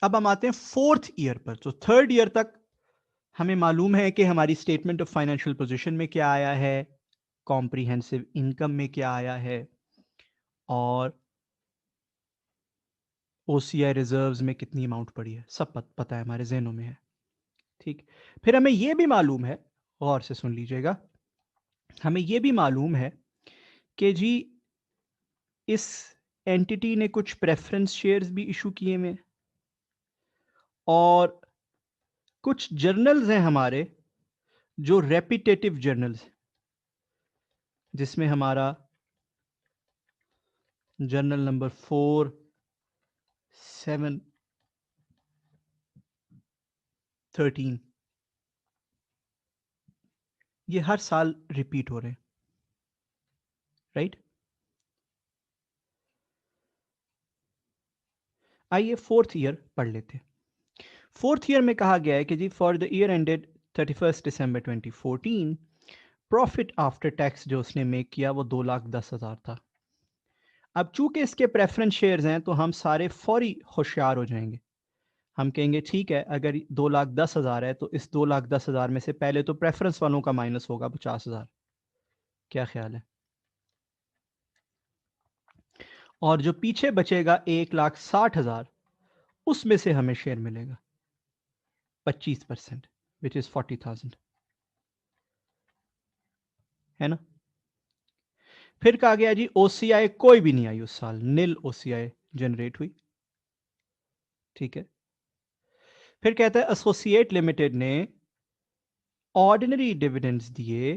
अब हम आते हैं फोर्थ ईयर पर। तो थर्ड ईयर तक हमें मालूम है कि हमारी स्टेटमेंट ऑफ फाइनेंशियल पोजीशन में क्या आया है, कॉम्प्रिहेंसिव इनकम में क्या आया है, और ओसीआई रिजर्व्स में कितनी अमाउंट पड़ी है, सब पता है, हमारे जहनों में है, ठीक। फिर हमें यह भी मालूम है, गौर से सुन लीजिएगा, हमें यह भी मालूम है कि जी इस एंटिटी ने कुछ प्रेफरेंस शेयर्स भी इशू किए हुए, और कुछ जर्नल्स हैं हमारे जो रेपिटेटिव जर्नल्स, जिसमें हमारा जर्नल नंबर 4, 7, 13 ये हर साल रिपीट हो रहे हैं, राइट। आइए फोर्थ ईयर पढ़ लेते हैं। फोर्थ ईयर में कहा गया है कि जी for the year ended 31 December 2014 profit after tax जो उसने मेक किया वो 2,10,000 था। अब चूंकि इसके प्रेफरेंस शेयर्स हैं तो हम सारे फौरी होशियार हो जाएंगे, हम कहेंगे ठीक है अगर 2,10,000 है तो इस 2,10,000 में से पहले तो प्रेफरेंस वालों का माइनस होगा 50,000, क्या ख्याल है, और जो पीछे बचेगा 1,60,000 उसमें से हमें शेयर मिलेगा 25%, विच इज 40,000, है ना। फिर कहा गया जी ओसीआई कोई भी नहीं आई उस साल, नील ओसीआई जनरेट हुई, ठीक है। फिर कहता है एसोसिएट लिमिटेड ने ऑर्डिनरी डिविडेंड्स दिए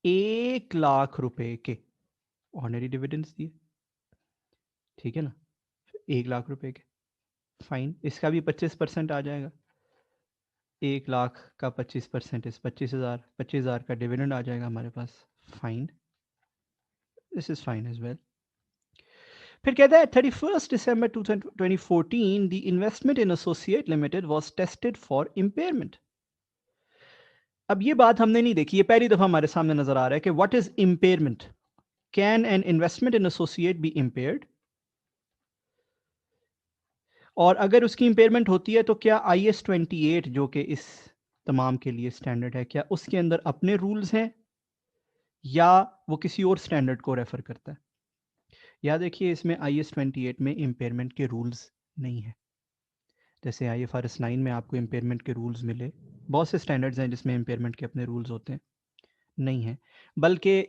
1,00,000 रुपए के, ऑर्डिनरी डिविडेंड्स दिए, ठीक है ना, 1,00,000 रुपए के, फाइन, इसका भी 25% आ जाएगा, 1,00,000 का 25% इस 25,000 का डिविडेंड आ जाएगा हमारे पास, fine, this is fine as well. फिर कहता है 31 December 2014 the investment in associate limited was tested for impairment. अब ये बात हमने नहीं देखी, ये पहली दफा हमारे सामने नजर आ रहा है कि what is impairment, can an investment in associate be impaired, और अगर उसकी इम्पेयरमेंट होती है तो क्या IAS 28 जो कि इस तमाम के लिए स्टैंडर्ड है, क्या उसके अंदर अपने रूल्स हैं या वो किसी और स्टैंडर्ड को रेफर करता है। याद देखिए इसमें IAS 28 में इम्पेयरमेंट के रूल्स नहीं है, जैसे IFRS 9 में आपको इम्पेयरमेंट के रूल्स मिले, बहुत से स्टैंडर्ड्स हैं जिसमें इम्पेयरमेंट के अपने रूल्स होते हैं, नहीं है, बल्कि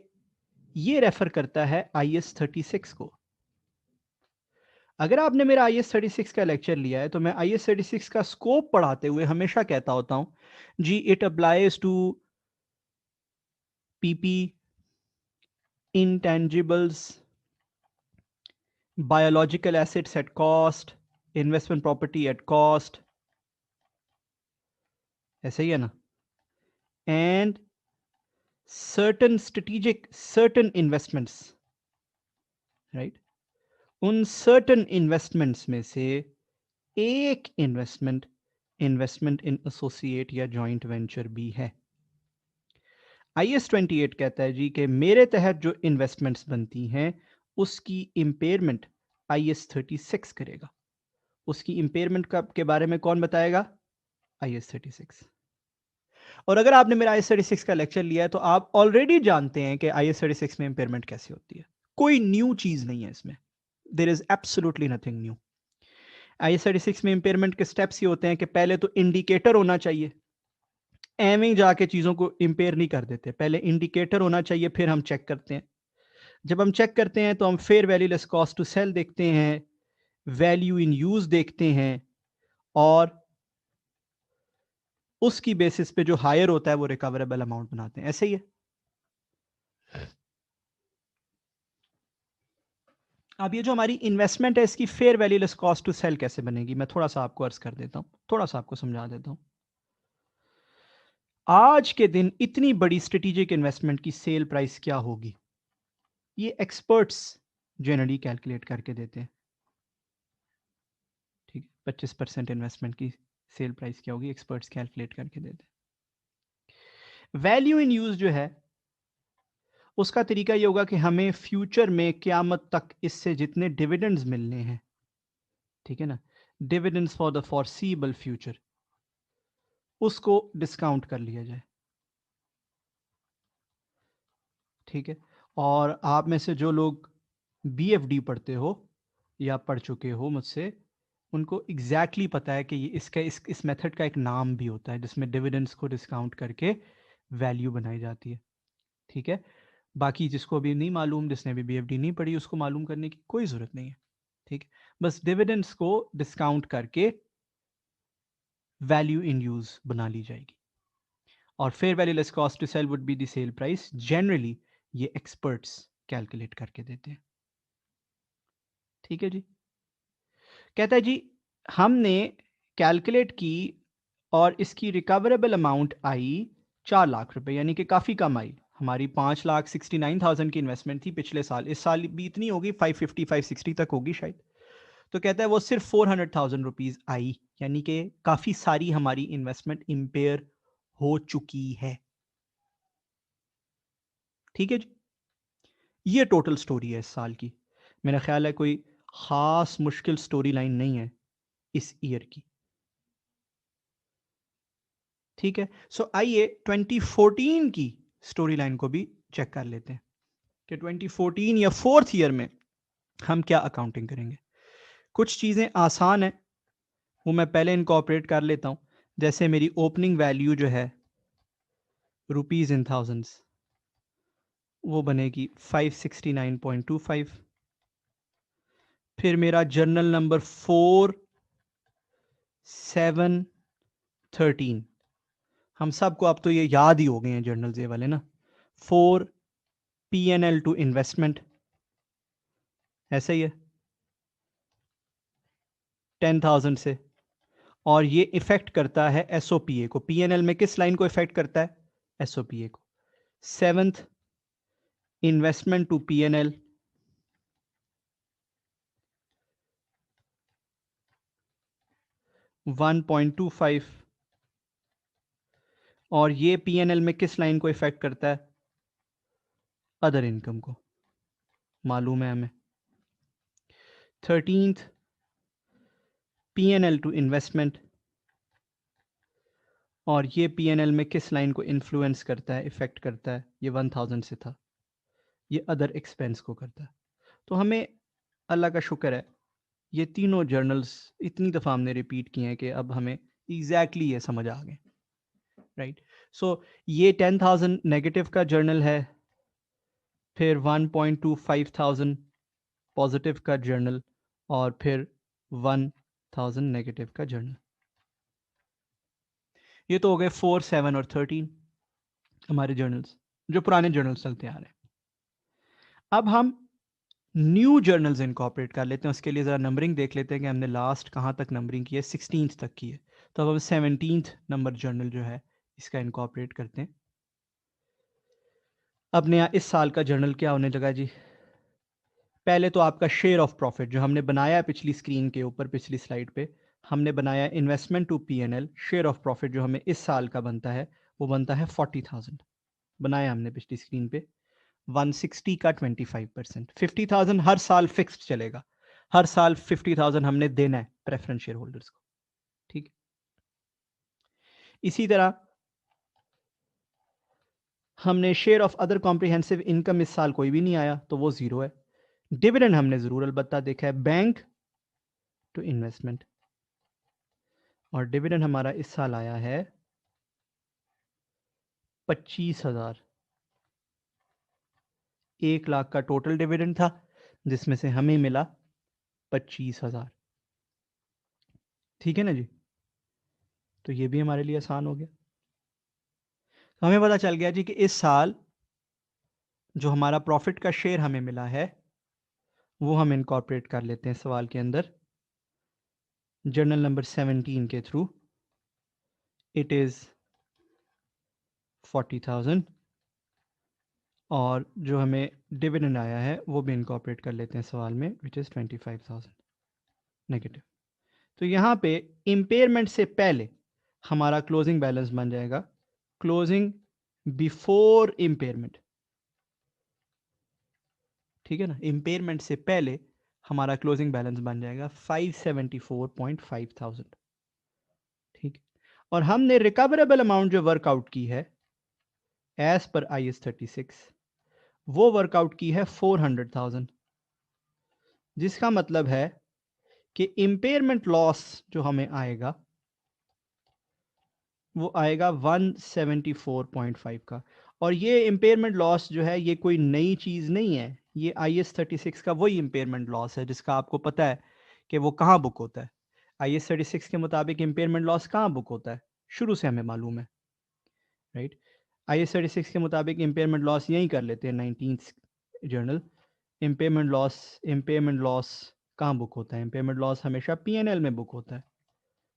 ये रेफर करता है IAS 36 को। अगर आपने मेरा IAS 36 का लेक्चर लिया है तो मैं IAS 36 का स्कोप पढ़ाते हुए हमेशा कहता होता हूं जी it applies to PP, intangibles, biological assets at cost, investment property at cost, ऐसे ही है ना, and certain strategic certain investments, right, उन certain investments में से एक इन्वेस्टमेंट इन एसोसिएट या जॉइंट वेंचर भी है। IAS 28 कहता है जी कि मेरे तहत जो इन्वेस्टमेंट्स बनती हैं उसकी इम्पेयरमेंट IAS 36 करेगा। उसकी इम्पेयरमेंट का के बारे में कौन बताएगा, IAS 36। और अगर आपने मेरा IAS 36 का लेक्चर लिया है तो आप ऑलरेडी जानते हैं कि IAS 36 में इम्पेयरमेंट कैसी होती है, कोई न्यू चीज नहीं है इसमें, there is absolutely nothing new. IAS 36 में इम्पेयरमेंट के स्टेप्स ये होते हैं कि पहले तो इंडिकेटर होना चाहिए, एवं ही जाके चीज़ों को इम्पेयर नहीं कर देते, पहले इंडिकेटर होना चाहिए, फिर हम चेक करते हैं। जब हम चेक करते हैं तो हम fair value less cost to sell देखते हैं, वैल्यू इन यूज देखते हैं, और उसकी बेसिस पे जो हायर होता है वो रिकवरेबल अमाउंट बनाते हैं। ऐसे ही है। अब ये जो हमारी इन्वेस्टमेंट है, इसकी fair value less cost to sell कैसे बनेगी, मैं थोड़ा सा आपको अर्ज कर देता हूं, थोड़ा सा आपको समझा देता हूं। आज के दिन इतनी बड़ी स्ट्रेटेजिक इन्वेस्टमेंट की सेल प्राइस क्या होगी, ये एक्सपर्ट्स जनरली कैलकुलेट करके देते हैं। ठीक है, 25% इन्वेस्टमेंट की सेल प्राइस क्या होगी, एक्सपर्ट्स कैलकुलेट करके देते हैं। वैल्यू इन यूज जो है उसका तरीका ये होगा कि हमें फ्यूचर में क़यामत तक इससे जितने डिविडेंड्स मिलने हैं, ठीक है ना, डिविडेंड्स फॉर द फॉरसीबल फ्यूचर, उसको डिस्काउंट कर लिया जाए। ठीक है, और आप में से जो लोग बीएफडी पढ़ते हो या पढ़ चुके हो मुझसे, उनको एग्जैक्टली पता है कि ये इसका इस मेथड का एक नाम भी होता है जिसमें डिविडेंड्स को डिस्काउंट करके वैल्यू बनाई जाती है। ठीक है, बाकी जिसको अभी नहीं मालूम, जिसने अभी बीएफडी नहीं पढ़ी, उसको मालूम करने की कोई ज़रूरत नहीं है। ठीक है, बस डिविडेंड्स को डिस्काउंट करके वैल्यू इन यूज बना ली जाएगी, और fair value less cost to sell would be the sale price. Generally ये एक्सपर्ट्स कैलकुलेट करके देते हैं। ठीक है जी, कहता है जी हमने कैलकुलेट की और इसकी रिकवरेबल अमाउंट आई 4 लाख रुपए, यानी कि काफ़ी कम आई। हमारी 5,69,000 की इन्वेस्टमेंट थी पिछले साल, इस साल भी इतनी होगी, 550 560 तक होगी शायद। तो कहता है वो सिर्फ 400,000 रुपीज आई, यानी कि काफ़ी सारी हमारी इन्वेस्टमेंट इम्पेयर हो चुकी है। ठीक है जी, ये टोटल स्टोरी है इस साल की। मेरा ख्याल है कोई ख़ास मुश्किल स्टोरी लाइन नहीं है इस ईयर की। ठीक है, सो आइए 2014 की स्टोरी लाइन को भी चेक कर लेते हैं कि 2014 या फोर्थ ईयर में हम क्या अकाउंटिंग करेंगे। कुछ चीज़ें आसान है, वो मैं पहले इनकॉर्पोरेट कर लेता हूँ। जैसे मेरी ओपनिंग वैल्यू जो है रुपीज़ इन थाउजेंड्स, वो बनेगी 569.25। फिर मेरा जर्नल नंबर 4713, हम सबको अब तो ये याद ही हो गए हैं जर्नल्स ये वाले ना। 4 PNL टू इन्वेस्टमेंट, ऐसा ही है 10,000 से, और ये इफेक्ट करता है एसओपीए को। पीएनएल में किस लाइन को इफेक्ट करता है, एसओपीए को। 7th इन्वेस्टमेंट टू पीएनएल, 1.25, और ये पीएनएल में किस लाइन को इफेक्ट करता है, अदर इनकम को, मालूम है हमें। 13th पीएनएल टू इन्वेस्टमेंट, और ये पीएनएल में किस लाइन को इन्फ्लुएंस करता है, इफेक्ट करता है, ये 1000 से था, ये अदर एक्सपेंस को करता है। तो हमें अल्लाह का शुक्र है ये तीनों जर्नल्स इतनी दफ़ा हमने रिपीट किए हैं कि अब हमें एग्जैक्टली ये समझ आ गए। राइट, सो ये 10,000 नेगेटिव का जर्नल है, फिर 1.25,000 पॉजिटिव का जर्नल, और फिर 1,000 नेगेटिव का जर्नल। ये तो हो गए 4, 7 और 13 हमारे जर्नल्स, जो पुराने जर्नल्स चलते आ रहे हैं। अब हम न्यू जर्नल्स इनकॉर्पोरेट कर लेते हैं। उसके लिए ज़रा नंबरिंग देख लेते हैं कि हमने लास्ट कहाँ तक नंबरिंग की है, 16th तक की है। तो अब हम 17th नंबर जर्नल जो है इसका इनकॉर्पोरेट करते हैं। अब नया इस साल का जर्नल क्या होने लगा जी, पहले तो आपका शेयर ऑफ प्रॉफिट जो हमने बनाया है पिछली स्क्रीन के ऊपर, पिछली स्लाइड पे हमने बनाया investment to PNL. Share of profit जो हमें इस साल का बनता है वो बनता है 40,000, बनाया हमने पिछली स्क्रीन पे। 160 का 25%, 50,000 हर साल फिक्स्ड चलेगा, हर साल 50,000 हमने देना है प्रेफरेंस शेयर होल्डर्स को। ठीक है, इसी तरह हमने share of other comprehensive income इस साल कोई भी नहीं आया तो वो जीरो है। डिविडेंड हमने जरूर अलबत्ता देखा है, बैंक टू इन्वेस्टमेंट, और डिविडेंड हमारा इस साल आया है 25,000। 1 लाख का टोटल डिविडेंड था जिसमें से हमें मिला 25,000। ठीक है ना जी? तो ये भी हमारे लिए आसान हो गया। तो हमें पता चल गया जी कि इस साल जो हमारा प्रॉफिट का शेयर हमें मिला है वो हम इनकॉर्पोरेट कर लेते हैं सवाल के अंदर जर्नल नंबर 17 के थ्रू। इट इज़ 40,000 और जो हमें डिविडेंड आया है वो भी इनकॉर्पोरेट कर लेते हैं सवाल में, विच इज़ 25,000 नेगेटिव। तो यहाँ पे इम्पेयरमेंट से पहले हमारा क्लोजिंग बैलेंस बन जाएगा, क्लोजिंग बिफोर इम्पेयरमेंट। ठीक है ना? इम्पेयरमेंट से पहले हमारा क्लोजिंग बैलेंस बन जाएगा 574,500। ठीक। और हमने रिकवरेबल अमाउंट जो वर्कआउट की है एज पर IAS 36 वो वर्कआउट की है 400,000, जिसका मतलब है कि इम्पेयरमेंट लॉस जो हमें आएगा वो आएगा 174.5 का। और ये इम्पेयरमेंट लॉस जो है ये कोई नई चीज़ नहीं है, ये IAS 36 का वही इम्पेयरमेंट लॉस है जिसका आपको पता है कि वो कहाँ बुक होता है। IAS 36 के मुताबिक इम्पेयरमेंट लॉस कहाँ बुक होता है, शुरू से हमें मालूम है, राइट? IAS 36 के मुताबिक इम्पेयरमेंट लॉस यहीं कर लेते हैं 19th जर्नल। इम्पेयरमेंट लॉस कहाँ बुक होता है? इम्पेयरमेंट लॉस हमेशा P&L में बुक होता है।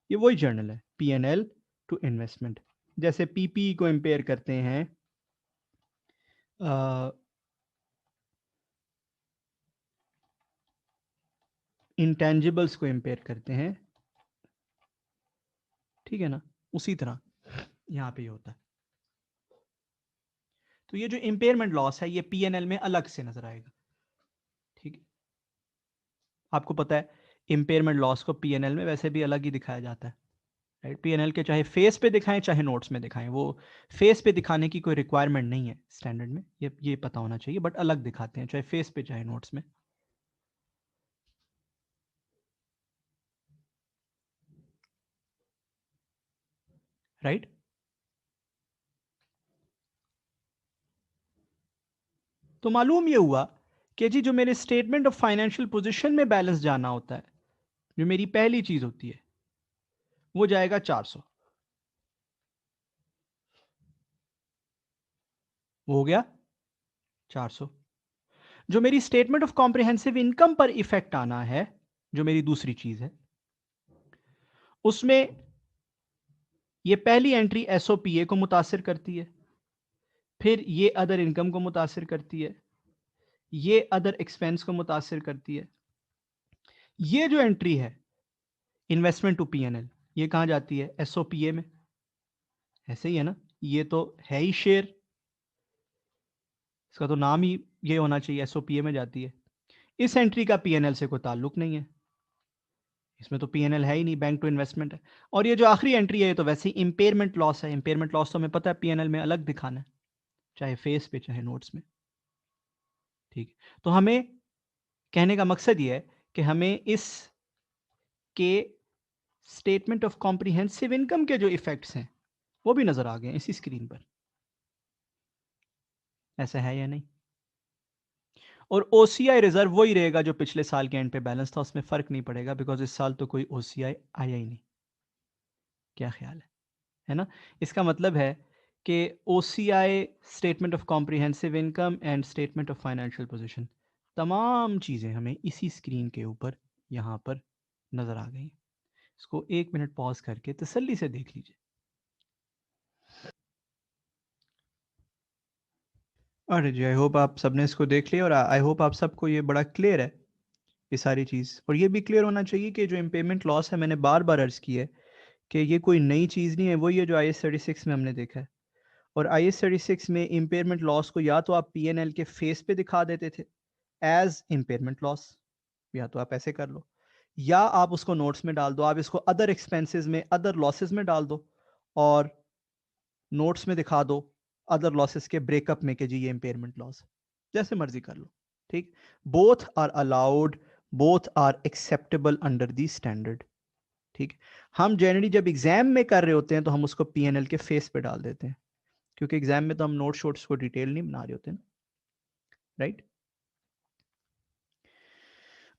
ये वही जर्नल है, P&L टू इन्वेस्टमेंट। जैसे PPE को इम्पेयर करते हैं इंटेंजिबल्स को इम्पेयर करते हैं, ठीक है ना? उसी तरह यहाँ पे होता है। तो ये जो इम्पेयरमेंट लॉस है ये P&L में अलग से नजर आएगा। ठीक है, आपको पता है इम्पेयरमेंट लॉस को P&L में वैसे भी अलग ही दिखाया जाता है, राइट? P&L के चाहे फेस पे दिखाएं चाहे नोट्स में दिखाएं, वो फेस पे दिखाने की कोई रिक्वायरमेंट नहीं है स्टैंडर्ड में, ये पता होना चाहिए, बट अलग दिखाते हैं चाहे फेस पे चाहे नोट्स में, राइट? तो मालूम ये हुआ कि जी जो मेरे स्टेटमेंट ऑफ फाइनेंशियल पोजीशन में बैलेंस जाना होता है, जो मेरी पहली चीज होती है, वो जाएगा 400। वो हो गया 400। जो मेरी स्टेटमेंट ऑफ कॉम्प्रिहेंसिव इनकम पर इफेक्ट आना है, जो मेरी दूसरी चीज है, उसमें ये पहली एंट्री SOPA को मुतासिर करती है, फिर ये अदर इनकम को मुतासिर करती है, ये अदर एक्सपेंस को मुतासिर करती है। ये जो एंट्री है इन्वेस्टमेंट टू P&L, ये कहां जाती है? SOPA में। ऐसे ही है ना? ये तो है ही शेयर, इसका तो नाम ही ये होना चाहिए, SOPA में जाती है। इस एंट्री का P&L से कोई ताल्लुक नहीं है, इसमें तो P&L है ही नहीं, बैंक टू इन्वेस्टमेंट है। और ये जो आखिरी एंट्री है ये तो वैसे ही इम्पेयरमेंट लॉस है। इम्पेयरमेंट लॉस तो हमें पता है P&L में अलग दिखाना है, चाहे फेस पे चाहे नोट्स में। ठीक, तो हमें कहने का मकसद ये है कि हमें इस के स्टेटमेंट ऑफ कॉम्प्रिहेंसिव इनकम के जो इफेक्ट्स हैं वो भी नजर आ गए इसी स्क्रीन पर। ऐसा है या नहीं? और OCI रिजर्व वही रहेगा जो पिछले साल के एंड पे बैलेंस था, उसमें फर्क नहीं पड़ेगा, बिकॉज इस साल तो कोई OCI आया ही नहीं। क्या ख्याल है ना? इसका मतलब है कि OCI, statement of comprehensive income and statement of financial position, तमाम चीज़ें हमें इसी स्क्रीन के ऊपर यहाँ पर नज़र आ गई। इसको 1 मिनट पॉज करके तसल्ली से देख लीजिए। अरे जी, आई होप आप सबने इसको देख लिया और आई होप आप सबको ये बड़ा क्लियर है ये सारी चीज़। और ये भी क्लियर होना चाहिए कि जो इम्पेयरमेंट लॉस है, मैंने बार बार अर्ज़ की है कि ये कोई नई चीज़ नहीं है, वही है जो IAS 36 में हमने देखा है। और IAS 36 में इम्पेयरमेंट लॉस को या तो आप P&L के फेस पे दिखा देते थे एज इम्पेयरमेंट लॉस, या तो आप ऐसे कर लो, या आप उसको नोट्स में डाल दो, आप इसको अदर एक्सपेंसेस में, अदर लॉसेस में डाल दो और नोट्स में दिखा दो अदर लॉसेस के ब्रेकअप में कि जी ये इम्पेयरमेंट लॉस, जैसे मर्जी कर लो। ठीक, both are allowed, both are acceptable under the standard. ठीक, हम जनरली जब एग्जाम में कर रहे होते हैं तो हम उसको P&L के फेस पे डाल देते हैं, क्योंकि एग्जाम में तो हम नोट शोट्स को डिटेल नहीं बना रहे होते ना, राइट।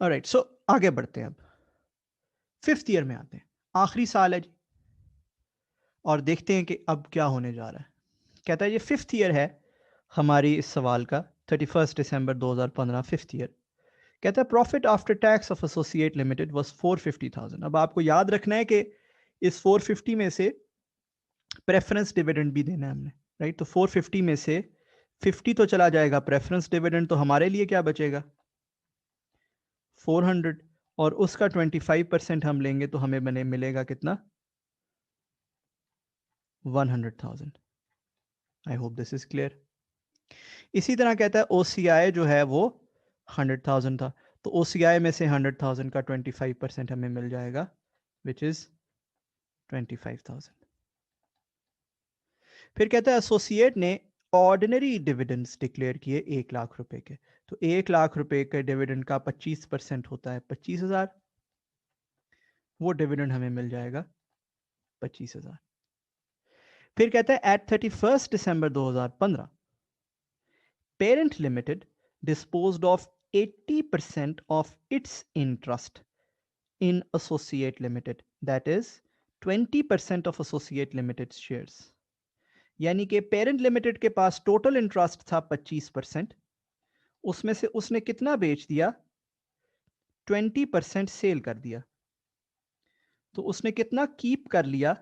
ऑलराइट, सो आगे बढ़ते हैं। अब 5th ईयर में आते हैं, आखिरी साल है जी, और देखते हैं कि अब क्या होने जा रहा है। कहता है ये 5th ईयर है हमारी इस सवाल का, 31 दिसंबर 2015, 5th ईयर। कहता है profit after tax of associate limited was 450,000। अब आपको याद रखना है कि इस 450 में से प्रेफरेंस डिविडेंड भी देना है हमने, राइट। तो 450 में से 50 तो चला जाएगा प्रेफरेंस डिविडेंड, तो हमारे लिए क्या बचेगा 400, और उसका 25% हम लेंगे तो हमें मिलेगा कितना 100,000। आई होप दिस इज क्लियर। इसी तरह कहता है OCI जो है वो 100,000 था, तो OCI में से 100,000 का 25% हमें मिल जाएगा, विच इज 25,000। फिर कहता है एसोसिएट ने ऑर्डिनरी डिविडेंड्स डिक्लेयर किए 1 लाख रुपए के, तो 1 लाख रुपए के डिविडेंड का 25% होता है 25,000, वो डिविडेंड हमें मिल जाएगा 25,000। फिर कहता है at 31 December 2015 parent limited disposed of 80% of its interest in associate limited, that is 20% of associate limited shares। यानी कि पेरेंट लिमिटेड के पास टोटल इंटरेस्ट था 25%, उसमें से उसने कितना बेच दिया 20% सेल कर दिया, तो उसने कितना कीप कर लिया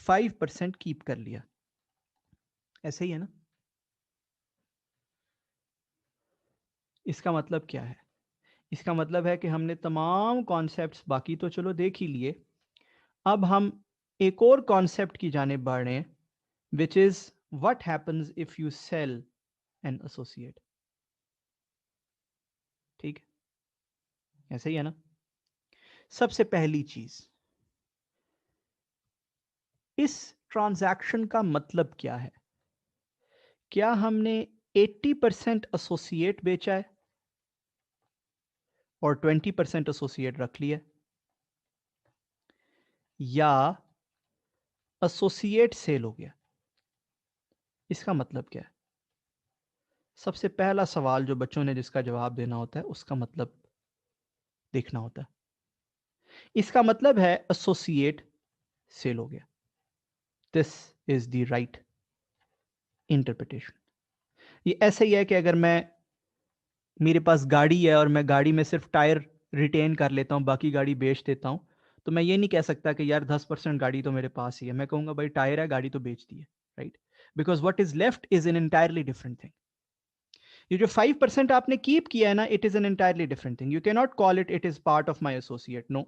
5% कीप कर लिया। ऐसे ही है ना। इसका मतलब क्या है, इसका मतलब है कि हमने तमाम कॉन्सेप्ट्स बाकी तो चलो देख ही लिए, अब हम एक और कॉन्सेप्ट की जानिब बढ़ रहे हैं, which is what happens if you sell an associate. ठीक है, ऐसे ही है ना। सबसे पहली चीज, इस ट्रांजैक्शन का मतलब क्या है। क्या हमने 80% एसोसिएट बेचा है और 20% एसोसिएट रख लिया, या एसोसिएट सेल हो गया। इसका मतलब क्या है। सबसे पहला सवाल जो बच्चों ने जिसका जवाब देना होता है उसका मतलब देखना होता है। इसका मतलब है एसोसिएट सेल हो गया। This is the right interpretation. ये ऐसे ही है कि अगर मेरे पास गाड़ी है और मैं गाड़ी में सिर्फ टायर रिटेन कर लेता हूँ, बाकी गाड़ी बेच देता हूँ, तो मैं ये नहीं कह सकता कि यार 10% गाड़ी तो मेरे पास ही है। मैं कहूंगा भाई टायर है, गाड़ी तो बेच दी है, right. Because what is left is an entirely different thing. ये जो 5% आपने कीप किया है ना, it is an entirely different thing. You can not call it is part of my associate, no,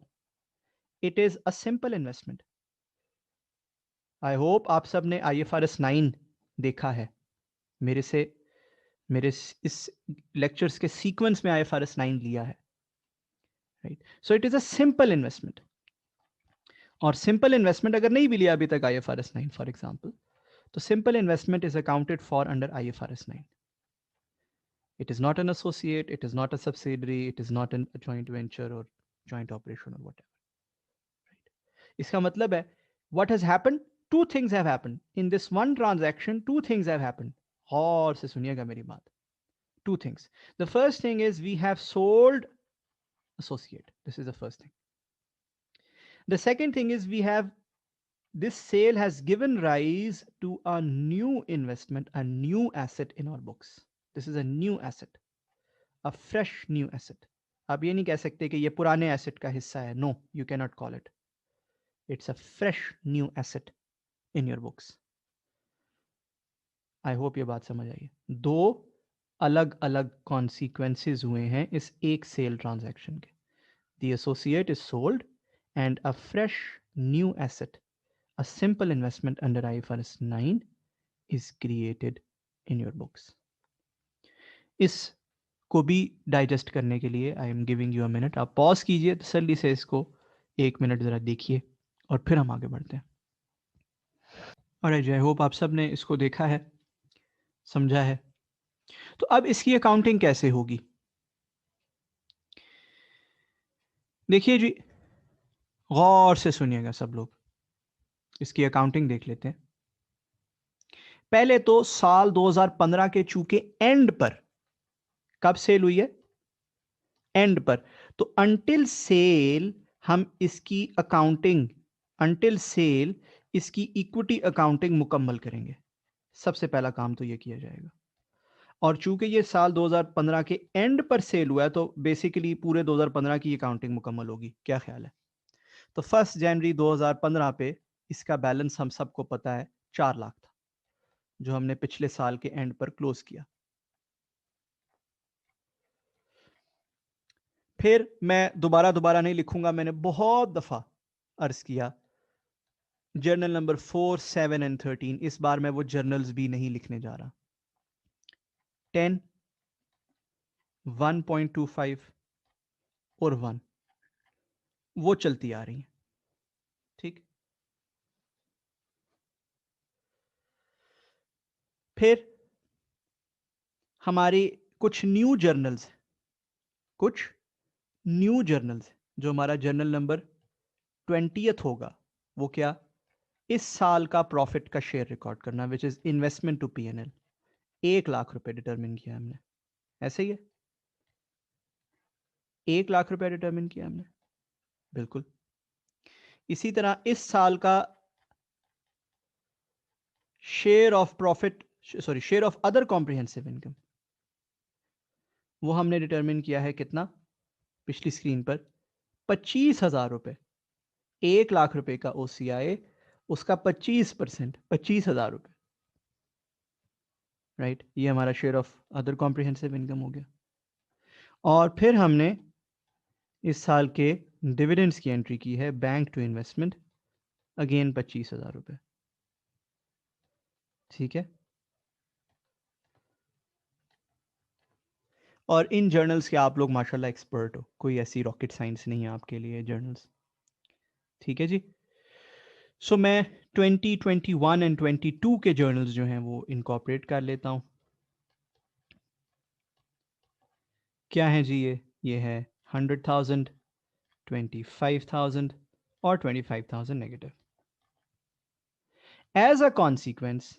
it is a simple investment. I hope आप सब ने IFRS 9 देखा है। मेरे इस लेक्चर्स के सीक्वेंस में IFRS 9 लिया है, right. So it is a simple investment, और सिंपल इन्वेस्टमेंट अगर नहीं भी लिया अभी तक IFRS 9 फॉर एग्जांपल, तो simple investment is accounted for under IFRS 9। It is not an associate, it is not a subsidiary, it is not a joint venture or joint operation or whatever, right? इसका मतलब है what has happened, two things have happened in this one transaction, two things have happened। और से सुनिएगा मेरी बात। Two things, the first thing is we have sold associate, this is the first thing। The second thing is we have, this sale has given rise to a new investment, a new asset in our books। This is a new asset, a fresh new asset। आप ये नहीं कह सकते कि ये पुराने asset का हिस्सा है, no, you can not call it, it's a fresh new asset in your books. I hope ये बात समझ आई। दो अलग अलग कॉन्सिक्वेंसेज हुए हैं इस एक सेल ट्रांजैक्शन के। The associate is sold and a fresh new asset, a simple investment under IFRS 9 is created in your books। इस को भी डाइजेस्ट करने के लिए I am giving you a minute. आप पॉज कीजिए तसल्ली से, इसको 1 मिनट ज़रा देखिए और फिर हम आगे बढ़ते हैं। और आई होप आप सब ने इसको देखा है, समझा है। तो अब इसकी अकाउंटिंग कैसे होगी। देखिए जी, गौर से सुनिएगा सब लोग, इसकी अकाउंटिंग देख लेते हैं। पहले तो साल 2015 के चूंकि एंड पर, कब सेल हुई है? एंड पर। तो अंटिल सेल हम इसकी अकाउंटिंग, अंटिल सेल इसकी इक्विटी अकाउंटिंग मुकम्मल करेंगे। सबसे पहला काम तो यह किया जाएगा। और चूंकि ये साल 2015 के एंड पर सेल हुआ है तो बेसिकली पूरे 2015 की अकाउंटिंग मुकम्मल होगी। क्या ख्याल है? तो 1 जनवरी 2015 पे इसका बैलेंस हम सबको पता है 4 लाख था, जो हमने पिछले साल के एंड पर क्लोज किया। फिर मैं दोबारा नहीं लिखूंगा, मैंने बहुत दफा अर्ज किया, जर्नल नंबर 4, 7 एंड 13, इस बार मैं वो जर्नल्स भी नहीं लिखने जा रहा। 10, 1.25 और 1 वो चलती आ रही है। ठीक। फिर हमारी कुछ न्यू जर्नल्स, कुछ न्यू जर्नल्स, जो हमारा जर्नल नंबर 20th होगा, वो क्या? इस साल का प्रॉफिट का शेयर रिकॉर्ड करना, which is investment to PNL. 1 lakh रुपए डिटरमिन किया हमने, ऐसे ही है, 1 लाख रुपए डिटरमिन किया हमने, बिल्कुल। इसी तरह इस साल का share of profit, sorry share of other comprehensive income, वो हमने डिटरमिन किया है कितना? पिछली स्क्रीन पर 25,000 रुपए। 1 लाख रुपए का ओसीआई, उसका 25%, 25,000 रुपए, राइट। ये हमारा share of other comprehensive income हो गया। और फिर हमने इस साल के डिविडेंड्स की एंट्री की है, बैंक टू इन्वेस्टमेंट, अगेन 25,000 रुपए। ठीक है। और इन जर्नल्स के आप लोग माशाल्लाह एक्सपर्ट हो, कोई ऐसी रॉकेट साइंस नहीं है आपके लिए जर्नल्स। ठीक है जी। सो मैं 2021 एंड 22 के जर्नल्स जो हैं वो इनकॉर्पोरेट कर लेता हूं। क्या है जी? ये है 100,000, 25,000 और 25,000 नेगेटिव। एज अ कॉन्सिक्वेंस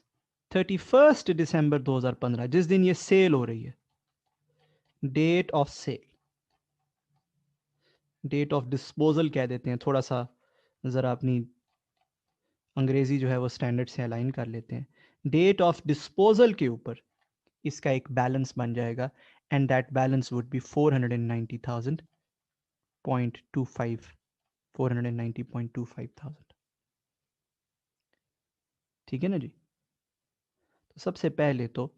31 दिसंबर 2015, जिस दिन ये सेल हो रही है, date of sale, date of disposal कह देते हैं, थोड़ा सा ज़रा अपनी अंग्रेजी जो है वो स्टैंडर्ड से अलाइन कर लेते हैं। डेट ऑफ डिस्पोजल के ऊपर इसका एक बैलेंस बन जाएगा, and that balance would B 490,000.25, 490.25,000। ठीक है ना जी। तो सबसे पहले तो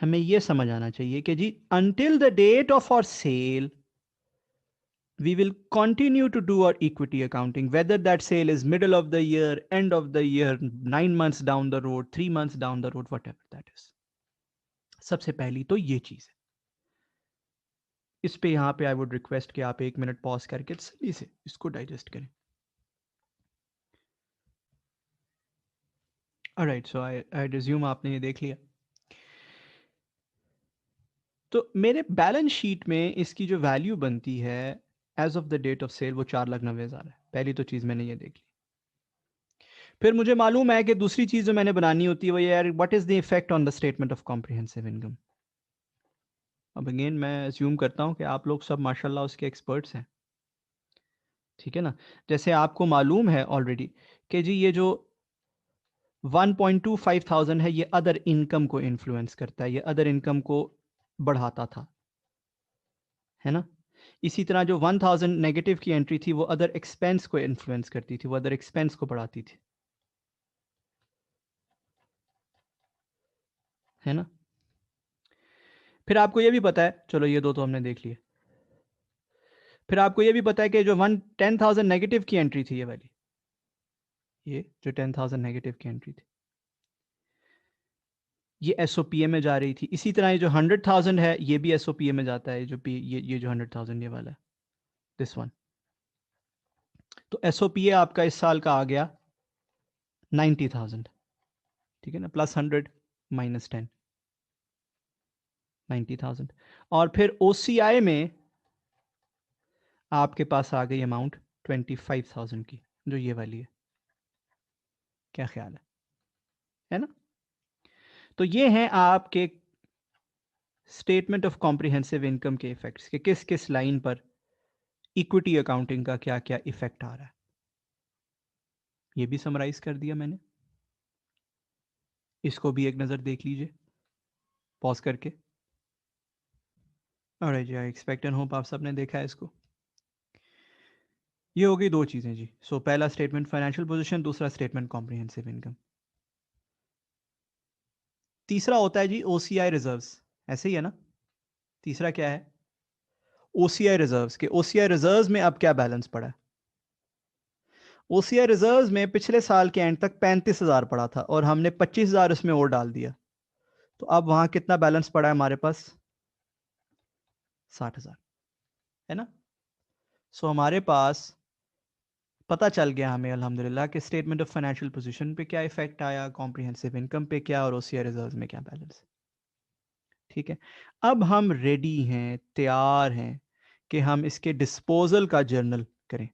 हमें यह समझ आना चाहिए कि जी until the date of our sale we will continue to do our equity accounting, whether that sale is middle of the year, end of the year, 9 months down the road, 3 months down the road, whatever that is. सबसे पहली तो ये चीज है। इस पे यहां पे आई वुड रिक्वेस्ट कि आप 1 मिनट पॉज करके सही से इसको डाइजेस्ट करें। ऑलराइट, सो आई रिज्यूम, आपने ये देख लिया। तो मेरे बैलेंस शीट में इसकी जो वैल्यू बनती है as of the date of sale वो 4,90,000 है। पहली तो चीज मैंने ये देख ली। फिर मुझे मालूम है कि दूसरी चीज जो मैंने बनानी होती है वो यार, what is the effect on the statement of comprehensive income. अब अगेन मैं अज्यूम करता हूं कि आप लोग सब माशाल्लाह उसके एक्सपर्ट्स हैं। ठीक है ना। जैसे आपको मालूम है ऑलरेडी कि जी ये जो 1.25,000 है, ये अदर इनकम को इन्फ्लुएंस करता है, ये अदर इनकम को बढ़ाता था, है ना। इसी तरह जो 1,000 नेगेटिव की एंट्री थी वो अदर एक्सपेंस को इन्फ्लुएंस करती थी, वो अदर एक्सपेंस को बढ़ाती थी, है ना। फिर आपको ये भी पता है, चलो ये दो तो हमने देख लिए। फिर आपको ये भी पता है कि जो 10,000 नेगेटिव की एंट्री थी, ये वाली, ये जो 10,000 नेगेटिव की एंट्री थी, ये एसओपीए में जा रही थी। इसी तरह ये जो 100,000 है ये भी एसओपीए में जाता है, जो ये जो 100,000 ये वाला है, दिस वन। तो एसओपीए आपका इस साल का आ गया 90,000। ठीक है ना, +100 -10, 90,000। और फिर ओसीआई में आपके पास आ गई अमाउंट 25,000 की, जो ये वाली है। क्या ख्याल है? है ना। तो ये हैं आपके स्टेटमेंट ऑफ कॉम्प्रिहेंसिव इनकम के इफेक्ट्स के किस किस लाइन पर इक्विटी अकाउंटिंग का क्या क्या इफेक्ट आ रहा है, ये भी समराइज कर दिया मैंने। इसको भी एक नज़र देख लीजिए पॉज करके। अरे जी, आई एक्सपेक्ट एंड होप आप सबने देखा है इसको। ये हो गई दो चीज़ें जी। सो पहला स्टेटमेंट फाइनेंशियल पोजीशन, दूसरा स्टेटमेंट कॉम्प्रिहेंसिव इनकम। तीसरा होता है जी ओसीआई रिजर्व्स, ऐसे ही है ना। तीसरा क्या है, ओसीआई रिजर्व्स के। ओसीआई रिजर्व्स में अब क्या बैलेंस पड़ा है, ओसीआई रिजर्व्स में पिछले साल के एंड तक 35,000 पड़ा था और हमने 25,000 उसमें और डाल दिया, तो अब वहां कितना बैलेंस पड़ा है हमारे पास, 60,000, है ना। सो हमारे पास पता चल गया हमें अल्हम्दुलिल्लाह कि स्टेटमेंट ऑफ फाइनेंशियल पोजीशन पे क्या इफेक्ट आया, कॉम्प्रिहेंसिव इनकम पे क्या, और ओसीआई रिजर्व्स में क्या बैलेंस। ठीक है, अब हम रेडी हैं, तैयार हैं कि हम इसके डिस्पोजल का जर्नल करें।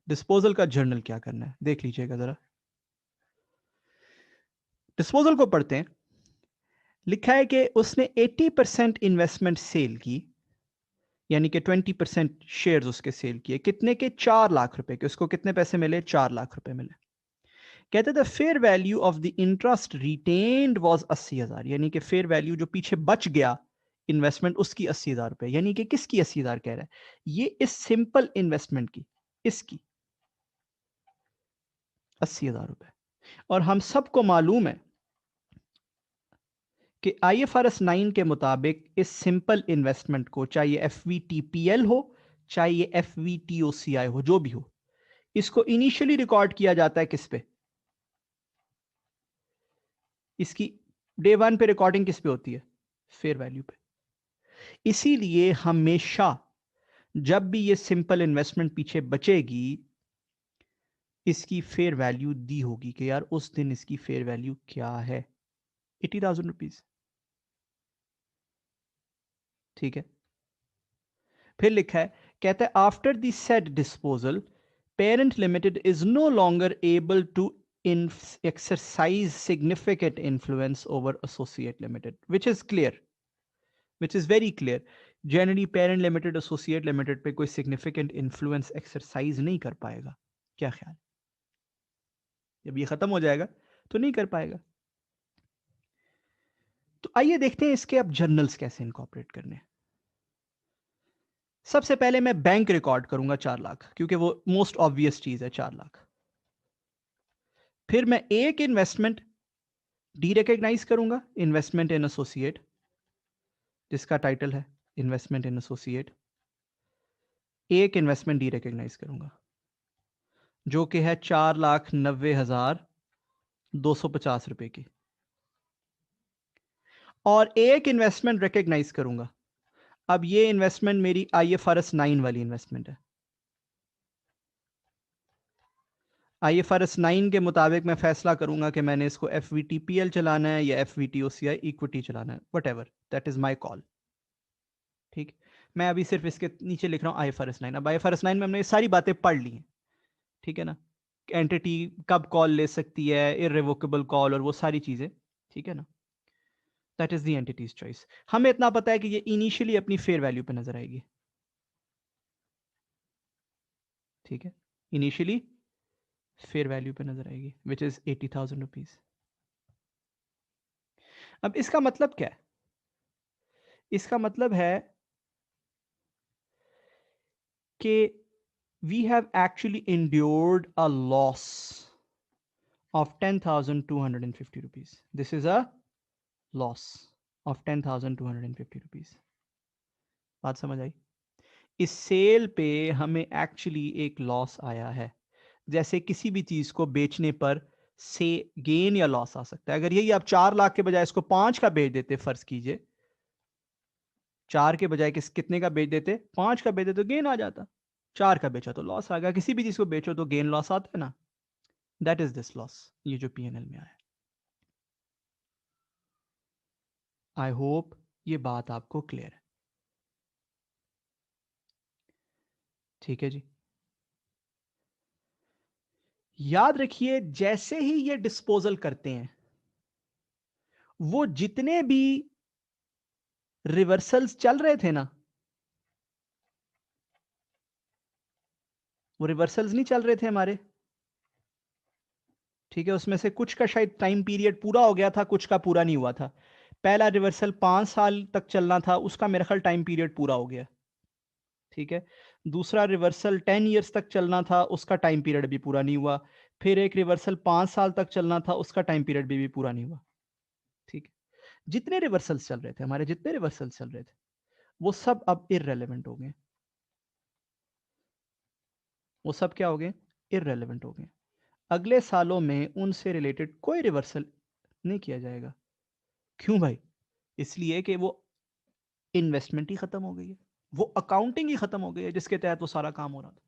डिस्पोजल का जर्नल क्या करना है देख लीजिएगा जरा। डिस्पोजल को पढ़ते हैं। लिखा है कि उसने 80% इन्वेस्टमेंट सेल की, यानी कि 20% शेयर्स उसके सेल किए, कितने के, 4 लाख रुपए के। उसको कितने पैसे मिले, 4 लाख रुपए मिले। कहते थे fair value of the interest retained was 80,000, यानी कि फेयर वैल्यू जो पीछे बच गया इन्वेस्टमेंट उसकी 80,000 रुपए, यानी कि किसकी 80,000 कह रहा है, ये इस सिंपल इन्वेस्टमेंट की, इसकी 80,000 रुपए। और हम सबको मालूम है कि IFRS 9 के मुताबिक इस सिंपल इन्वेस्टमेंट को, चाहे FVTPL हो चाहे FVTOCI हो, जो भी हो, इसको इनिशियली रिकॉर्ड किया जाता है किस पे, इसकी डे वन पे रिकॉर्डिंग किस पे होती है, फेयर वैल्यू पे। इसीलिए हमेशा जब भी ये सिंपल इन्वेस्टमेंट पीछे बचेगी, इसकी फेयर वैल्यू दी होगी कि यार उस दिन इसकी फेयर वैल्यू क्या है, 80,000 रुपीज। ठीक है, फिर लिखा है, कहता है after the said disposal parent limited is no longer able to exercise significant influence over associate limited, which is clear, which is very clear। Generally parent limited associate limited पे कोई सिग्निफिकेंट इन्फ्लुएंस एक्सरसाइज नहीं कर पाएगा। क्या ख्याल, जब ये खत्म हो जाएगा तो नहीं कर पाएगा। तो आइए देखते हैं इसके अब जर्नल्स कैसे इनकॉर्पोरेट करने हैं। सबसे पहले मैं बैंक रिकॉर्ड करूंगा 4 लाख, क्योंकि वो मोस्ट ऑब्वियस चीज है, 4 लाख। फिर मैं एक इन्वेस्टमेंट डी रिकॉग्नाइज करूंगा, इन्वेस्टमेंट इन एसोसिएट, जिसका टाइटल है इन्वेस्टमेंट इन एसोसिएट। एक इन्वेस्टमेंट डी रिकॉग्नाइज करूंगा जो कि है 4,90,250 रुपए की, और एक इन्वेस्टमेंट रिकॉग्नाइज करूंगा। अब ये इन्वेस्टमेंट मेरी IFRS 9 वाली इन्वेस्टमेंट है। IFRS 9 के मुताबिक मैं फैसला करूंगा कि मैंने इसको FVTPL चलाना है या FVTOCI इक्विटी चलाना है, what ever, that is my call. ठीक, मैं अभी सिर्फ इसके नीचे लिख रहा हूँ IFRS 9। अब IFRS 9 में हमने ये सारी बातें पढ़ ली हैं, ठीक है ना, एंटिटी कब कॉल ले सकती है, इररिवोकेबल कॉल, और वो सारी चीजें, ठीक है ना। That is the entities choice. हमें इतना पता है कि ये इनिशियली अपनी फेयर वैल्यू पे नजर आएगी, ठीक है, इनिशियली फेयर वैल्यू पे नजर आएगी, विच इज 80,000 रुपीज। अब इसका मतलब क्या है, इसका मतलब है कि we have actually endured a loss of 10,250 rupees. This is a loss of 10,250 rupees। बात समझ आई। इस सेल पे हमें एक्चुअली एक लॉस आया है। जैसे किसी भी चीज को बेचने पर से गेन या लॉस आ सकता है। अगर यही आप 4 लाख के बजाय इसको 5 का बेच देते, फर्ज कीजिए 4 के बजाय कितने का बेच देते, 5 का बेच देते, तो गेन आ जाता। 4 का बेचा तो लॉस आ गया। किसी भी चीज को बेचो तो गेन लॉस आता है ना, दैट इज दिस लॉस, ये जो PNL में आया। आई होप ये बात आपको क्लियर है, ठीक है जी। याद रखिए जैसे ही ये डिस्पोजल करते हैं, वो जितने भी रिवर्सल्स चल रहे थे ना, वो रिवर्सल्स नहीं चल रहे थे हमारे, ठीक है, उसमें से कुछ का शायद टाइम पीरियड पूरा हो गया था, कुछ का पूरा नहीं हुआ था। पहला रिवर्सल 5 साल तक चलना था, उसका मेरे ख्याल टाइम पीरियड पूरा हो गया, ठीक है। दूसरा रिवर्सल 10 ईयर्स तक चलना था, उसका टाइम पीरियड भी पूरा नहीं हुआ। फिर एक रिवर्सल 5 साल तक चलना था, उसका टाइम पीरियड भी पूरा नहीं हुआ, ठीक है। जितने रिवर्सल्स चल रहे थे हमारे, जितने रिवर्सल्स चल रहे थे, वो सब अब इररेलेवेंट हो गए। वो सब क्या हो गए? इररेलेवेंट हो गए। अगले सालों में उनसे रिलेटेड कोई रिवर्सल नहीं किया जाएगा। क्यों भाई? इसलिए कि वो इन्वेस्टमेंट ही खत्म हो गई है, वो अकाउंटिंग ही खत्म हो गई है जिसके तहत वो सारा काम हो रहा था।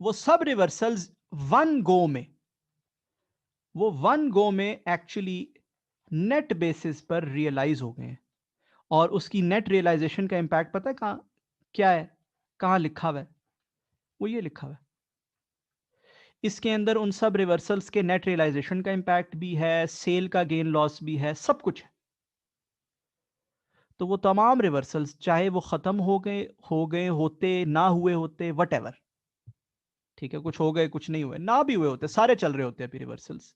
वो सब रिवर्सल्स वन गो में, वो वन गो में एक्चुअली नेट बेसिस पर रियलाइज हो गए हैं। और उसकी नेट रियलाइजेशन का इंपैक्ट पता है कहां क्या है, कहां लिखा हुआ है? वो ये लिखा हुआ है, इसके अंदर उन सब रिवर्सल्स के नेट रियलाइजेशन का इंपैक्ट भी है, सेल का गेन लॉस भी है, सब कुछ है। तो वो तमाम रिवर्सल्स, चाहे वो खत्म हो गए होते, ना हुए होते, वट एवर, ठीक है, कुछ हो गए कुछ नहीं हुए, ना भी हुए होते, सारे चल रहे होते हैं reversals,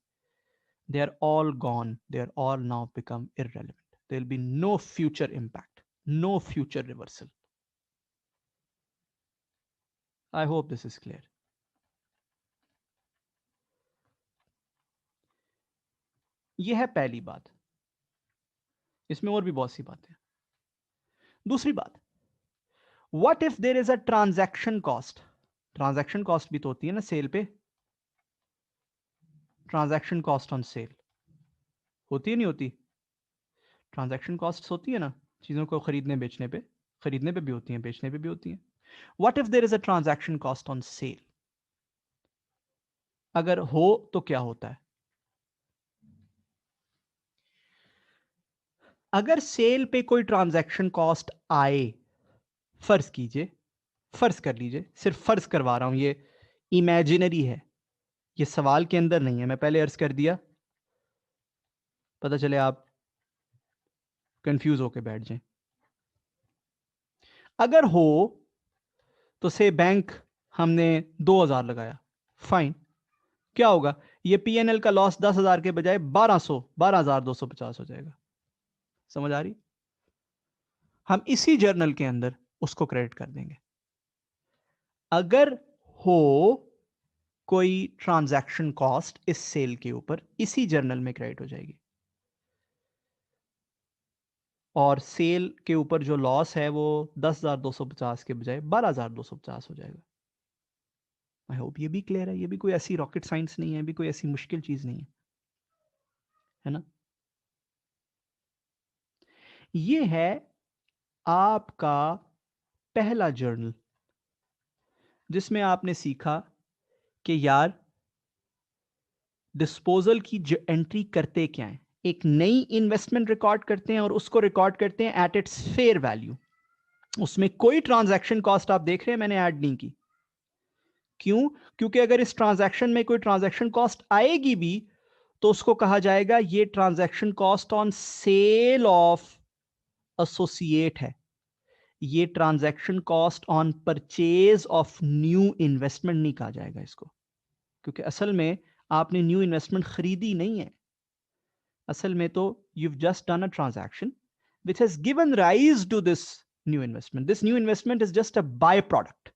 they are all gone, they are all now become irrelevant, there will be no future impact, no future reversal. I hope this is clear. यह है पहली बात, इसमें और भी बहुत सी बातें। दूसरी बात, what if there is a transaction cost? Transaction cost भी तो होती है ना सेल पे, ट्रांजैक्शन कॉस्ट ऑन सेल होती है नहीं होती? ट्रांजैक्शन कॉस्ट होती है ना चीजों को खरीदने बेचने पे, खरीदने पे भी होती हैं, बेचने पे भी होती हैं। What if there is a transaction cost on sale? अगर हो तो क्या होता है? अगर सेल पे कोई ट्रांजैक्शन कॉस्ट आए, फर्ज कीजिए, फर्ज कर लीजिए, सिर्फ फर्ज करवा रहा हूं, ये इमेजिनरी है, ये सवाल के अंदर नहीं है, मैं पहले अर्ज कर दिया, पता चले आप कंफ्यूज होकर बैठ जाएं। अगर हो तो से बैंक हमने 2000 लगाया, फाइन, क्या होगा? ये पीएनएल का लॉस 10,000 के बजाय 12,250 हो जाएगा। समझ आ रही? हम इसी जर्नल के अंदर उसको क्रेडिट कर देंगे। अगर हो कोई ट्रांजैक्शन कॉस्ट इस सेल के ऊपर, इसी जर्नल में क्रेडिट हो जाएगी, और सेल के ऊपर जो लॉस है वो 10,250 के बजाय 12,250 हो जाएगा। आई होप ये भी क्लियर है, ये भी कोई ऐसी रॉकेट साइंस नहीं है, भी कोई ऐसी मुश्किल चीज नहीं है ना? ये है आपका पहला जर्नल, जिसमें आपने सीखा कि यार डिस्पोजल की एंट्री करते क्या है, एक नई इन्वेस्टमेंट रिकॉर्ड करते हैं और उसको रिकॉर्ड करते हैं एट इट्स फेयर वैल्यू। उसमें कोई ट्रांजैक्शन कॉस्ट आप देख रहे हैं मैंने ऐड नहीं की। क्यों? क्योंकि अगर इस ट्रांजैक्शन में कोई ट्रांजैक्शन कॉस्ट आएगी भी तो उसको कहा जाएगा ये transaction cost on cell of associate है, ये transaction cost on purchase of new investment नहीं कहा जाएगा इसको, क्योंकि असल में आपने न्यू इन्वेस्टमेंट खरीदी नहीं है। असल में तो you've just done a transaction which has given rise to this new investment. This new investment is just a byproduct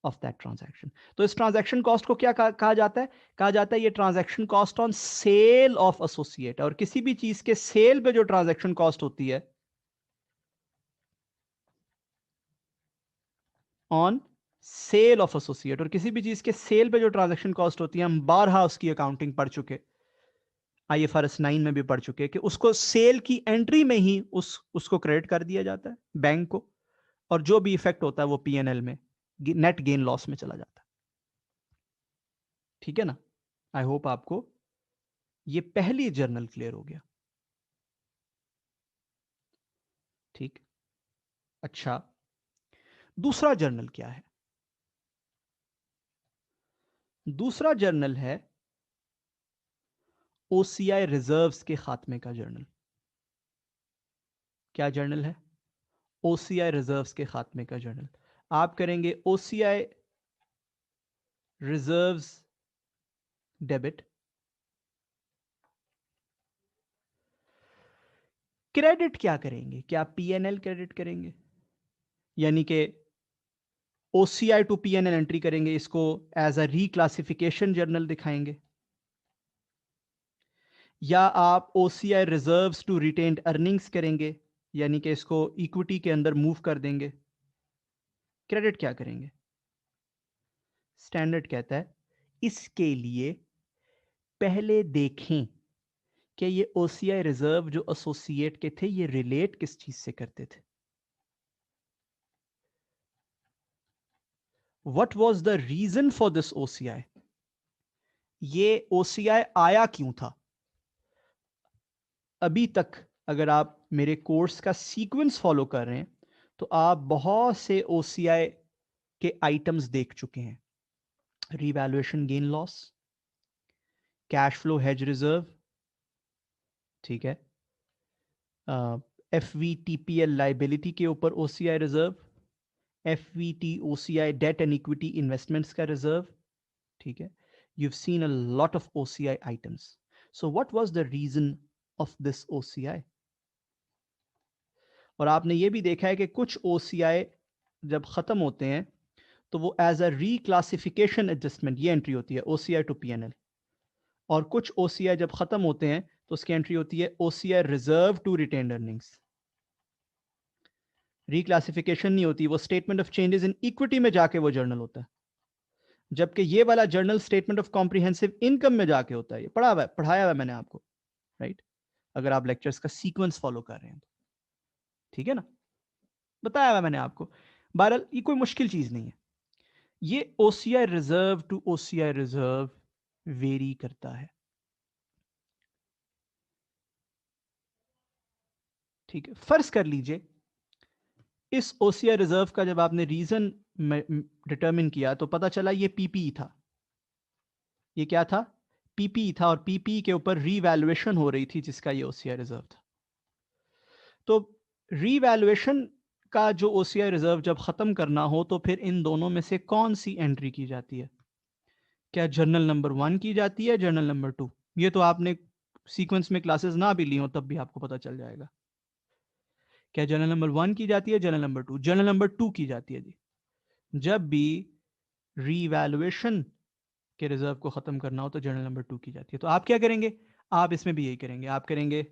of that transaction. तो इस ट्रांजैक्शन कॉस्ट को क्या कहा जाता है? कहा जाता है ये transaction cost on cell of associate. और किसी भी चीज के सेल पे जो ट्रांजैक्शन कॉस्ट होती है, ऑन सेल ऑफ एसोसिएट, और किसी भी चीज के सेल पे जो ट्रांजैक्शन कॉस्ट होती है, हम बारहा उसकी अकाउंटिंग पढ़ चुके, IFRS 9 में भी पढ़ चुके हैं कि उसको सेल की एंट्री में ही उसको क्रेडिट कर दिया जाता है बैंक को, और जो भी इफेक्ट होता है वो पीएनएल में नेट गेन लॉस में चला जाता है। ठीक है ना? आई होप आपको ये पहली जर्नल क्लियर हो गया। ठीक, अच्छा, दूसरा जर्नल क्या है? दूसरा जर्नल है OCI रिजर्व्स के खात्मे का जर्नल। क्या जर्नल है? OCI रिजर्व्स के खात्मे का जर्नल। आप करेंगे OCI रिजर्व्स डेबिट। क्रेडिट क्या करेंगे? क्या PNL क्रेडिट करेंगे? यानी कि OCI टू PNL एंट्री करेंगे, इसको एज अ रीक्लासिफिकेशन जर्नल दिखाएंगे, या आप OCI reserves to retained earnings करेंगे, यानी कि इसको इक्विटी के अंदर मूव कर देंगे। क्रेडिट क्या करेंगे? स्टैंडर्ड कहता है इसके लिए पहले देखें कि ये OCI रिजर्व जो एसोसिएट के थे ये रिलेट किस चीज से करते थे। What was the reason for this OCI? ये OCI आया क्यों था? अभी तक अगर आप मेरे कोर्स का सीक्वेंस फॉलो कर रहे हैं तो आप बहुत से OCI के आइटम्स देख चुके हैं। Revaluation gain loss, cash flow hedge reserve, ठीक है, FVTPL लाइबिलिटी के ऊपर OCI reserve, FVT OCI debt and equity investments का रिजर्व, ठीक है। You've seen a lot of OCI items. So what was the reason of this OCI? और आपने ये भी देखा है कि कुछ OCI जब खत्म होते हैं तो वो एज अ रीक्लासिफिकेशन एडजस्टमेंट ये एंट्री होती है OCI टू PNL, और कुछ OCI जब खत्म होते हैं तो उसकी एंट्री होती है OCI reserve to retained earnings. Reclassification नहीं होती, वो statement of changes in equity में जाके वो जर्नल होता है, जबकि ये वाला journal statement of comprehensive income में जाके होता है। ये पढ़ाया हुआ है मैंने आपको, राइट? अगर आप लेक्चर्स का सीक्वेंस फॉलो कर रहे हैं तो, ठीक है ना, बताया हुआ मैंने आपको। बहरहाल ये कोई मुश्किल चीज नहीं है। ये OCI reserve to OCI reserve very करता है, ठीक है। फर्ज कर लीजिए इस OCI रिजर्व का जब आपने रीजन डिटरमिन किया तो पता चला ये PPE था। ये क्या था? PPE था, और PPE के ऊपर रीवैल्यूएशन हो रही थी जिसका ये OCI रिजर्व था। तो रीवैल्यूएशन का जो OCI रिजर्व जब खत्म करना हो तो फिर इन दोनों में से कौन सी एंट्री की जाती है? क्या जर्नल नंबर 1 की जाती है, जर्नल नंबर 2? ये तो आपने सीक्वेंस में क्लासेस ना भी ली हो तब भी आपको पता चल जाएगा। क्या जर्नल नंबर 1 की जाती है, जर्नल नंबर 2? जर्नल नंबर 2 की जाती है जी। जब भी रीवैल्यूएशन के रिजर्व को खत्म करना हो तो जर्नल नंबर 2 की जाती है। तो आप क्या करेंगे? आप इसमें भी यही करेंगे, आप करेंगे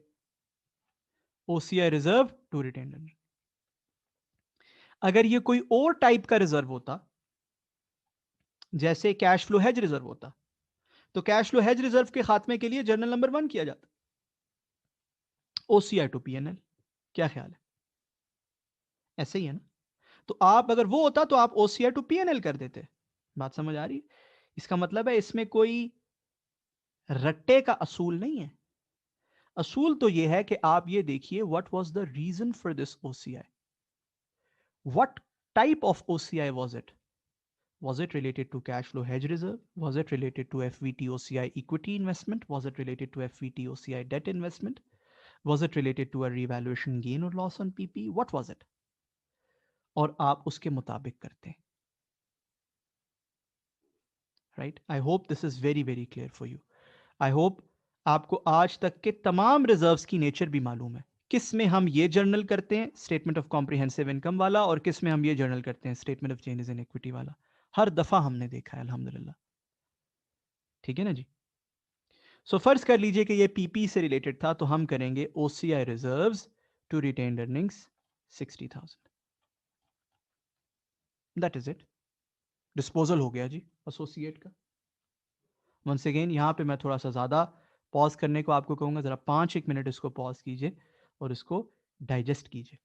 OCI reserve to retained earning. अगर ये कोई और टाइप का रिजर्व होता, जैसे कैश फ्लो हेज रिजर्व होता, तो कैश फ्लो हेज रिजर्व के खात्मे के लिए जर्नल नंबर 1 किया जाता, OCI टू PNL। क्या ख्याल है? ऐसे ही है ना? तो आप अगर वो होता तो आप OCI टू PNL कर देते। बात समझ आ रही? इसका मतलब है इसमें कोई रट्टे का असूल नहीं है। असूल तो ये है कि आप ये देखिए what was the reason for this OCI, what type of OCI was it? Was it related to cash flow hedge reserve? Was it related to FVTOCI equity investment? Was it related to FVTOCI debt investment? Was it related to a revaluation gain or loss on PP? What was it? और आप उसके मुताबिक करते हैं, right? I hope this is very very clear for you. I hope आपको आज तक के तमाम रिजर्व्स की नेचर भी मालूम है। किस में हम ये जर्नल करते हैं, स्टेटमेंट ऑफ कॉम्प्रिहेंसिव इनकम वाला, और किस में हम ये जर्नल करते हैं, statement of changes in equity वाला। हर दफा हमने देखा है अल्हम्दुलिल्लाह, ठीक है ना जी। सो फर्ज कर लीजिए कि ये पीपी से रिलेटेड था, तो हम करेंगे OCI reserves to retained earnings 60,000। That is it, disposal हो गया जी एसोसिएट का। वंस अगेन यहाँ पे मैं थोड़ा सा ज़्यादा पॉज करने को आपको कहूँगा, ज़रा 5-1 मिनट इसको पॉज कीजिए और इसको डाइजेस्ट कीजिए।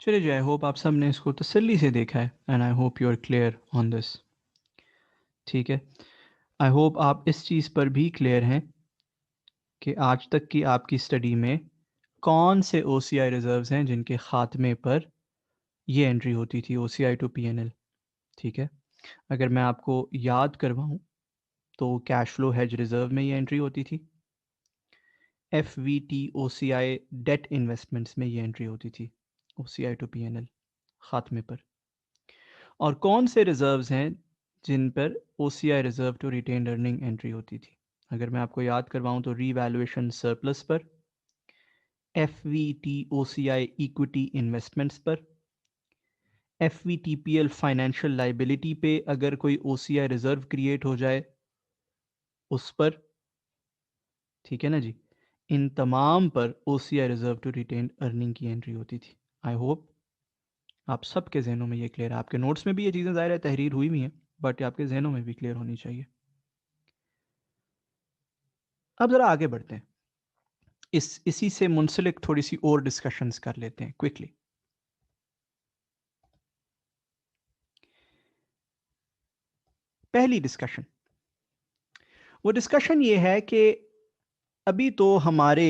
चलिए जी, आई होप आप सब ने इसको तसल्ली से देखा है, and I hope you are clear on this, ठीक है। आई होप आप इस चीज़ पर भी क्लियर हैं कि आज तक की आपकी स्टडी में कौन से OCI रिजर्व्स हैं जिनके खात्मे पर ये एंट्री होती थी OCI टू PNL, ठीक है। अगर मैं आपको याद करवाऊं तो कैश फ्लो हेज रिजर्व में ये एंट्री होती थी। FVT OCI डेट इन्वेस्टमेंट्स में ये एंट्री होती थी, OCI टू PNL खात्मे पर। और कौन से रिजर्व्स हैं जिन पर OCI reserve to retained earning entry होती थी? अगर मैं आपको याद करवाऊं तो रीवैल्यूएशन सरप्लस पर, FVT OCI इक्विटी इन्वेस्टमेंट्स पर, FVTPL फाइनेंशियल लाइबिलिटी पे अगर कोई OCI रिजर्व क्रिएट हो जाए उस पर, ठीक है ना जी। इन तमाम पर OCI reserve to retained earning की एंट्री होती थी। आई होप आप सबके जहनों में ये क्लियर है। आपके नोट्स में भी ये चीज़ें ज़ाहिर है तहरीर हुई हुई हैं, बट आपके जहनों में भी क्लियर होनी चाहिए। अब ज़रा आगे बढ़ते हैं, इसी से मुंसलिक थोड़ी सी और डिस्कशंस कर लेते हैं क्विकली। पहली डिस्कशन, वो डिस्कशन ये है कि अभी तो हमारे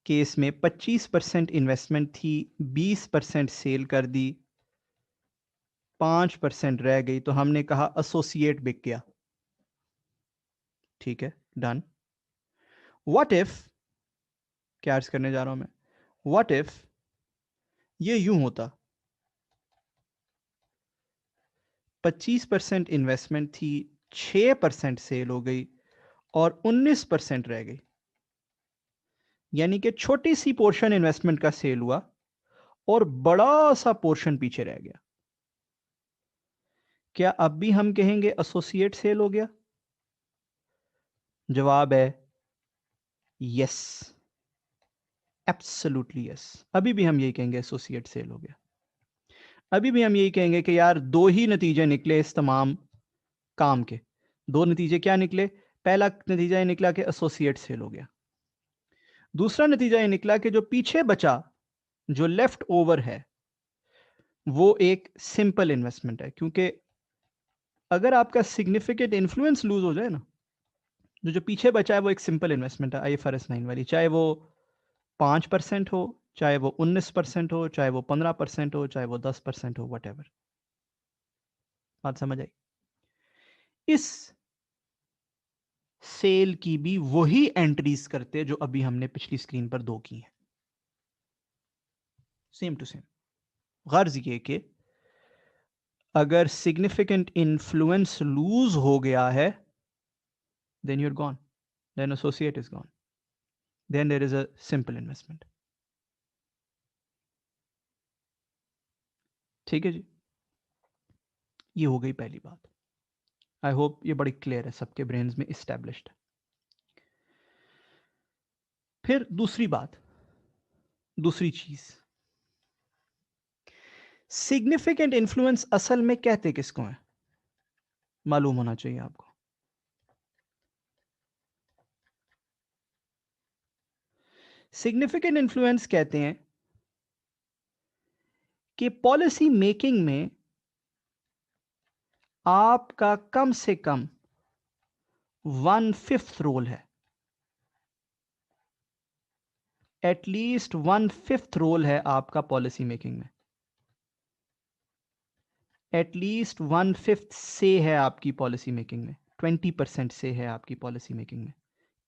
केस में 25% इन्वेस्टमेंट थी, 20% सेल कर दी, 5% रह गई, तो हमने कहा एसोसिएट बिक गया। ठीक है, डन। व्हाट इफ, क्या अर्ज करने जा रहा हूं मैं, व्हाट इफ ये यूं होता, 25% इन्वेस्टमेंट थी, 6% सेल हो गई और 19% रह गई, यानी कि छोटी सी पोर्शन इन्वेस्टमेंट का सेल हुआ और बड़ा सा पोर्शन पीछे रह गया। क्या अब भी हम कहेंगे एसोसिएट सेल हो गया? जवाब है यस, एब्सोल्युटली यस। अभी भी हम यही कहेंगे एसोसिएट सेल हो गया। अभी भी हम यही कहेंगे कि यार दो ही नतीजे निकले इस तमाम काम के। दो नतीजे क्या निकले? पहला नतीजा ये निकला कि एसोसिएट सेल हो गया। दूसरा नतीजा ये निकला कि जो पीछे बचा, जो लेफ्ट ओवर है, वो एक सिंपल इन्वेस्टमेंट है। क्योंकि अगर आपका सिग्निफिकेंट इन्फ्लुएंस लूज हो जाए ना, तो जो पीछे बचा है वो एक सिंपल इन्वेस्टमेंट है, IFRS 9 वाली। चाहे वो 5% हो, चाहे वो 19% हो, चाहे वो 15% हो, चाहे वो 10% हो, वट एवर। बात समझ आई? इस सेल की भी वही एंट्रीज करते जो अभी हमने पिछली स्क्रीन पर दो की हैं, सेम टू सेम। गर्ज ये कि अगर सिग्निफिकेंट इन्फ्लुएंस लूज हो गया है, then you're gone, then associate is gone, then there is a simple investment। ठीक है जी, ये हो गई पहली बात। आई होप ये बड़ी क्लियर है, सबके ब्रेन्स में इस्टेब्लिश्ड। फिर दूसरी बात, दूसरी चीज, सिग्निफिकेंट इन्फ्लुएंस असल में कहते किसको है? मालूम होना चाहिए आपको। सिग्निफिकेंट इन्फ्लुएंस कहते हैं कि पॉलिसी मेकिंग में आपका कम से कम 1/5 रोल है, एटलीस्ट 1/5 रोल है आपका पॉलिसी मेकिंग में। एटलीस्ट 1/5 से है आपकी पॉलिसी मेकिंग में, 20% से है आपकी पॉलिसी मेकिंग में।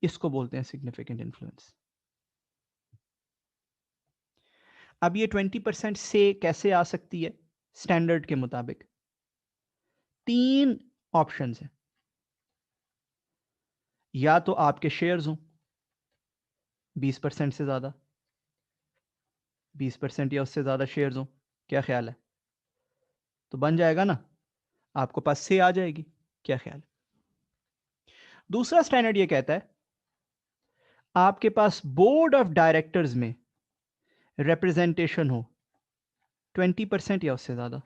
इसको बोलते हैं सिग्निफिकेंट इन्फ्लुएंस। अब ये 20% से कैसे आ सकती है? स्टैंडर्ड के मुताबिक 3 ऑप्शंस हैं। या तो आपके शेयर्स हों 20% से ज्यादा, 20% या उससे ज्यादा शेयर्स हों, क्या ख्याल है? तो बन जाएगा ना, आपको पास से आ जाएगी, क्या ख्याल है? दूसरा स्टैंडर्ड ये कहता है आपके पास बोर्ड ऑफ डायरेक्टर्स में रिप्रेजेंटेशन हो 20% या उससे ज्यादा।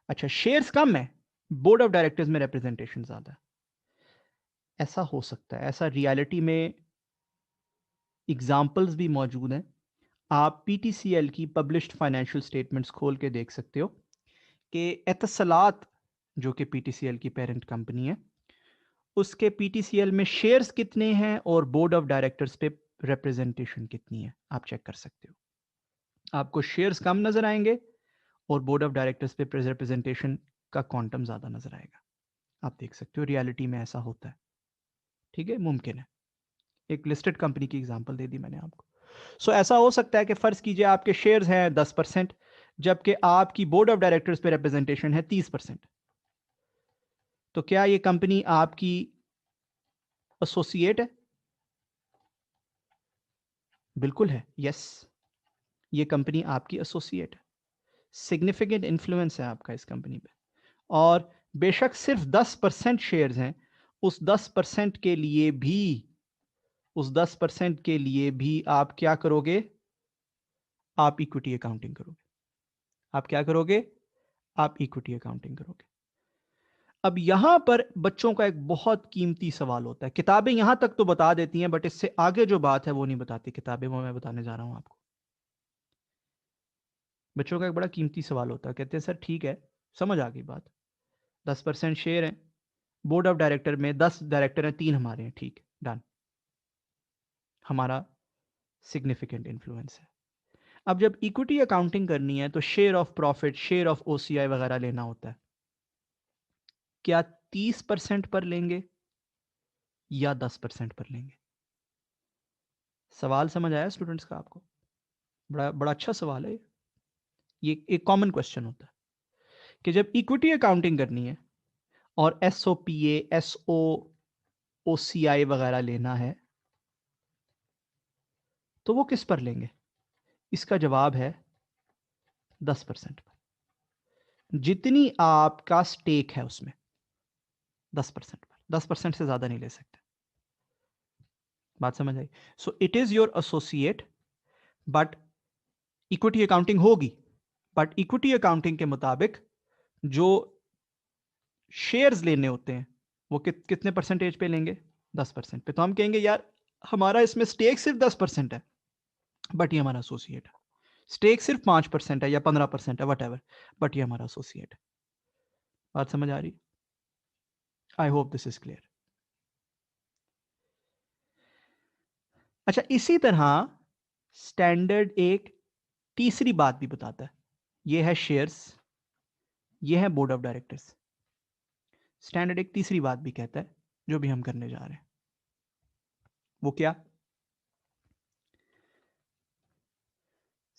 अच्छा, शेयर्स कम है, बोर्ड ऑफ डायरेक्टर्स में रिप्रेजेंटेशन ज्यादा है। ऐसा हो सकता है, ऐसा रियलिटी में एग्जाम्पल्स भी मौजूद हैं। आप PTCL की पब्लिश्ड फाइनेंशियल स्टेटमेंट्स खोल के देख सकते हो कि एतसलात, जो कि PTCL की पेरेंट कंपनी है, उसके PTCL में शेयर्स कितने हैं और बोर्ड ऑफ डायरेक्टर्स पे रिप्रेजेंटेशन कितनी है, आप चेक कर सकते हो। आपको शेयर्स कम नजर आएंगे और बोर्ड ऑफ डायरेक्टर्स पे रिप्रेजेंटेशन का क्वांटम ज़्यादा नज़र आएगा। आप देख सकते हो रियलिटी में ऐसा होता है, ठीक है, मुमकिन है। एक लिस्टेड कंपनी की एग्जांपल दे दी मैंने आपको। सो ऐसा हो सकता है कि फ़र्ज़ कीजिए आपके शेयर्स हैं 10%, जबकि आपकी बोर्ड ऑफ डायरेक्टर्स पे रिप्रेजेंटेशन है 30%। तो क्या ये कंपनी आपकी एसोसिएट है? बिल्कुल है, यस, ये कंपनी आपकी एसोसिएट है। सिग्निफिकेंट इन्फ्लुएंस है आपका इस कंपनी पे। और बेशक सिर्फ 10% शेयर्स हैं, उस 10% के लिए भी, उस 10% के लिए भी आप क्या करोगे? आप इक्विटी अकाउंटिंग करोगे। आप क्या करोगे? आप इक्विटी अकाउंटिंग करोगे। अब यहां पर बच्चों का एक बहुत कीमती सवाल होता है। किताबें यहां तक तो बता देती हैं, बट इससे आगे जो बात है वो नहीं बताती किताबें, वो मैं बताने जा रहा हूं आपको। बच्चों का एक बड़ा कीमती सवाल होता है, कहते हैं सर ठीक है, समझ आ गई बात, 10% शेयर है, बोर्ड ऑफ डायरेक्टर में 10 डायरेक्टर हैं, 3 हमारे हैं, ठीक डन, हमारा सिग्निफिकेंट इन्फ्लुएंस है। अब जब इक्विटी अकाउंटिंग करनी है तो share of profit, share of OCI वगैरह लेना होता है। क्या 30% पर लेंगे या 10% पर लेंगे? सवाल समझ आया स्टूडेंट्स का आपको? बड़ा बड़ा अच्छा सवाल है ये एक कॉमन क्वेश्चन होता है कि जब इक्विटी अकाउंटिंग करनी है और एसओपीए, एसओ, ओसीआई वगैरह लेना है तो वो किस पर लेंगे? इसका जवाब है 10% पर। जितनी आपका स्टेक है उसमें 10% पर, 10% से ज्यादा नहीं ले सकते। बात समझ आई? So it is your associate, but equity accounting होगी, बट इक्विटी अकाउंटिंग के मुताबिक जो शेयर्स लेने होते हैं वो कितने परसेंटेज पे लेंगे? 10% पे। तो हम कहेंगे यार हमारा इसमें स्टेक सिर्फ 10% है, बट ये हमारा एसोसिएट है। स्टेक सिर्फ 5% है या 15% है, वट, बट ये हमारा एसोसिएट है। बात समझ आ रही? आई होप दिस इज क्लियर। अच्छा, इसी तरह स्टैंडर्ड एक तीसरी बात भी बताता है। ये है शेयर्स, ये है बोर्ड ऑफ डायरेक्टर्स। स्टैंडर्ड एक तीसरी बात भी कहता है जो भी हम करने जा रहे हैं। वो क्या?